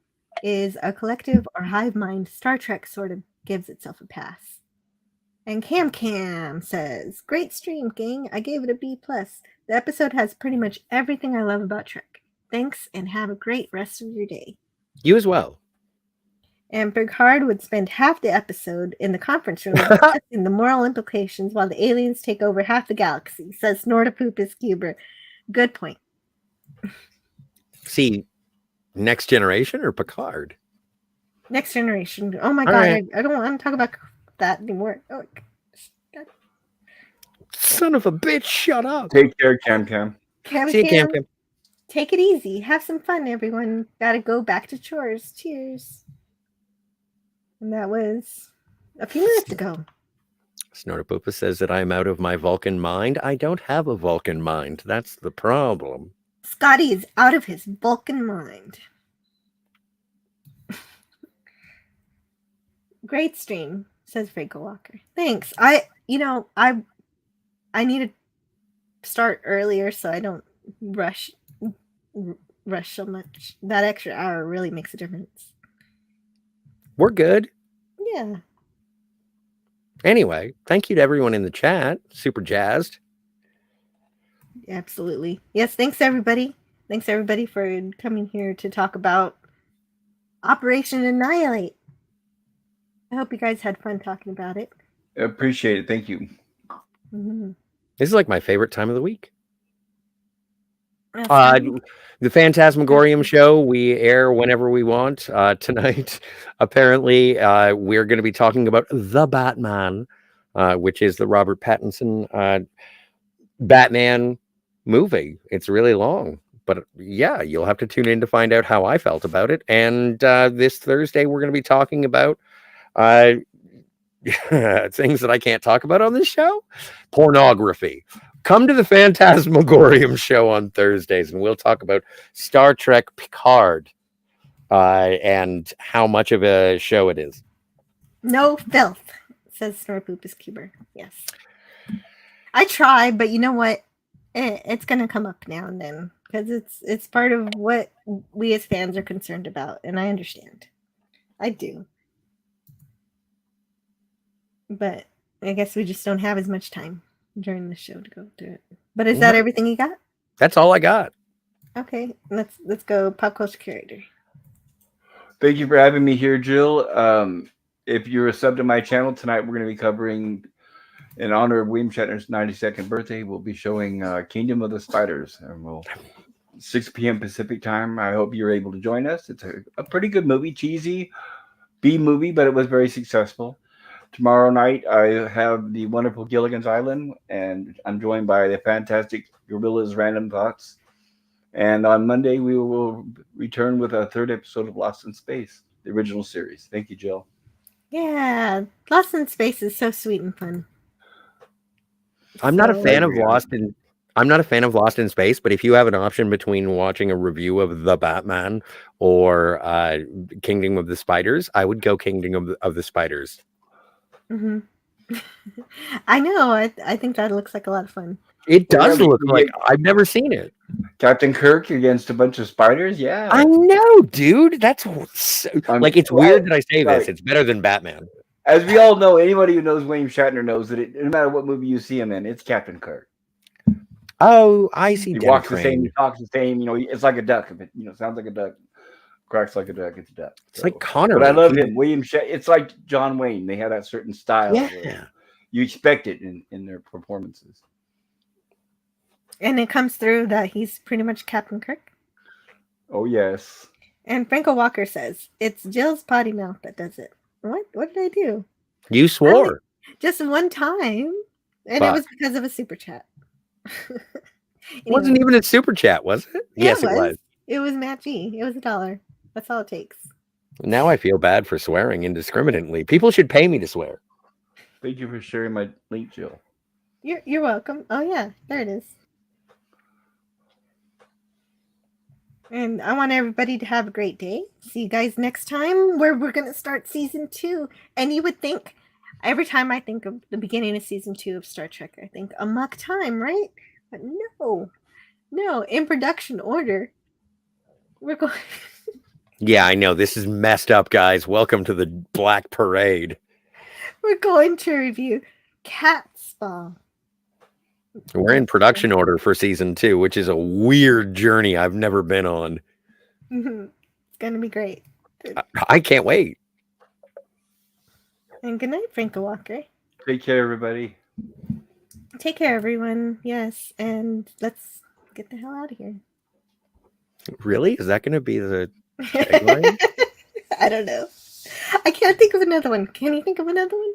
is a collective or hive mind, Star Trek sort of gives itself a pass. And Cam says, great stream, gang. I gave it a B+. The episode has pretty much everything I love about Trek. Thanks, and have a great rest of your day. You as well. And Picard would spend half the episode in the conference room discussing the moral implications while the aliens take over half the galaxy, says Snortapupus Cuber. Good point. See, Next Generation or Picard? Next Generation. Oh my All God, right. I don't want to talk about that anymore. Oh, God. Son of a bitch, shut up. Take care, Cam. See you, Cam. Take it easy. Have some fun, everyone. Gotta go back to chores. Cheers. And that was a few minutes ago. Snortapoopa says that I'm out of my Vulcan mind. I don't have a Vulcan mind. That's the problem. Scotty is out of his Vulcan mind. Great stream, says Franco Walker. Thanks. I need to start earlier so I don't rush so much. That extra hour really makes a difference. We're good. Yeah. Anyway, thank you to everyone in the chat. Super jazzed. Absolutely. Yes, thanks everybody. Thanks everybody for coming here to talk about Operation Annihilate. I hope you guys had fun talking about it. Appreciate it. Thank you. Mm-hmm. This is like my favorite time of the week. The Phantasmagorium show, we air whenever we want. Tonight, apparently, we're going to be talking about The Batman, which is the Robert Pattinson Batman movie. It's really long, but yeah, you'll have to tune in to find out how I felt about it. And this Thursday, we're going to be talking about things that I can't talk about on this show. Pornography. Come to the Phantasmagorium show on Thursdays, and we'll talk about Star Trek Picard and how much of a show it is. No filth, says Snorpoopus Cuber. Yes. I try, but you know what? It's going to come up now and then because it's part of what we as fans are concerned about, and I understand. I do. But I guess we just don't have as much time during the show to go through it. But is that everything you got? That's all I got. Okay, let's go pop culture curator. Thank you for having me here, Jill. If you're a sub to my channel tonight, we're going to be covering, in honor of William Shatner's 92nd birthday, we'll be showing Kingdom of the Spiders, and 6 p.m. Pacific time. I hope you're able to join us. It's a pretty good movie, cheesy B movie, but it was very successful. Tomorrow night, I have the wonderful Gilligan's Island, and I'm joined by the fantastic Gorilla's Random Thoughts. And on Monday, we will return with a third episode of Lost in Space, the original series. Thank you, Jill. Yeah, Lost in Space is so sweet and fun. I'm not a fan of Lost in Space, but if you have an option between watching a review of The Batman or Kingdom of the Spiders, I would go Kingdom of the Spiders. Mm-hmm. I know. I think that looks like a lot of fun. It does look like I've never seen it. Captain Kirk against a bunch of spiders. Yeah, I know, dude. That's like it's weird that I say this. It's better than Batman. As we all know, anybody who knows William Shatner knows that no matter what movie you see him in, it's Captain Kirk. Oh, I see. He walks the same. He talks the same. You know, it's like a duck. If it sounds like a duck, cracks like a duck, it's a duck. It's like Connor. But I love him. William Shatner. It's like John Wayne. They have that certain style. Yeah. You expect it in their performances. And it comes through that he's pretty much Captain Kirk. Oh yes. And Franco Walker says, it's Jill's potty mouth that does it. What? What did I do? You swore. Just one time. And Fuck. it was because of a super chat. Wasn't even a super chat, was it? Yeah, Yes, it was. It was Matt G. It was $1. That's all it takes. Now I feel bad for swearing indiscriminately. People should pay me to swear. Thank you for sharing my link, Jill. You're welcome. Oh yeah, there it is. And I want everybody to have a great day. See you guys next time where we're going to start season 2. And you would think, every time I think of the beginning of season 2 of Star Trek, I think amok time, right? But no, in production order. We're going. Yeah, I know. This is messed up, guys. Welcome to the Black Parade. We're going to review Cat Spa. We're in production order for season 2, which is a weird journey I've never been on. It's going to be great. I can't wait. And good night, Franco Walker. Take care, everybody. Take care, everyone. Yes, and let's get the hell out of here. Really? Is that going to be the tagline? I don't know. I can't think of another one. Can you think of another one?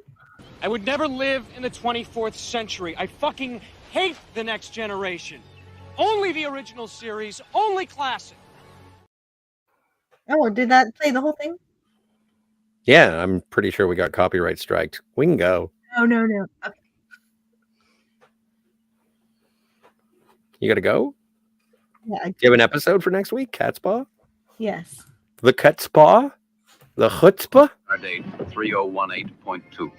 I would never live in the 24th century. I fucking hate the next generation. Only the original series, only classic. Oh, did that play the whole thing? Yeah, I'm pretty sure we got copyright striked. We can go. Oh, no. Okay. You got to go? Yeah. Do you have an episode for next week? Cat Spa? Yes. The Cat Spa? The Chutzpah? Our date 3018.2.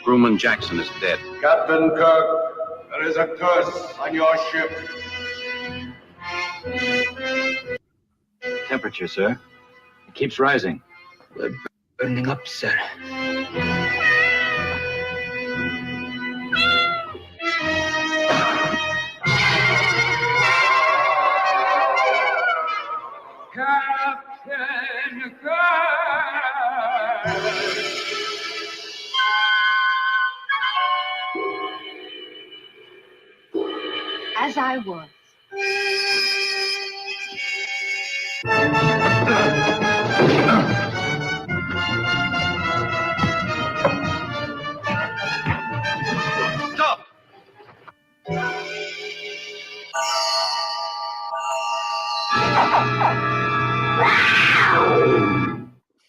Crewman Jackson is dead. Captain Kirk, there is a curse on your ship. Temperature, sir. It keeps rising. We're burning up, sir. Captain Kirk! As I was. Stop!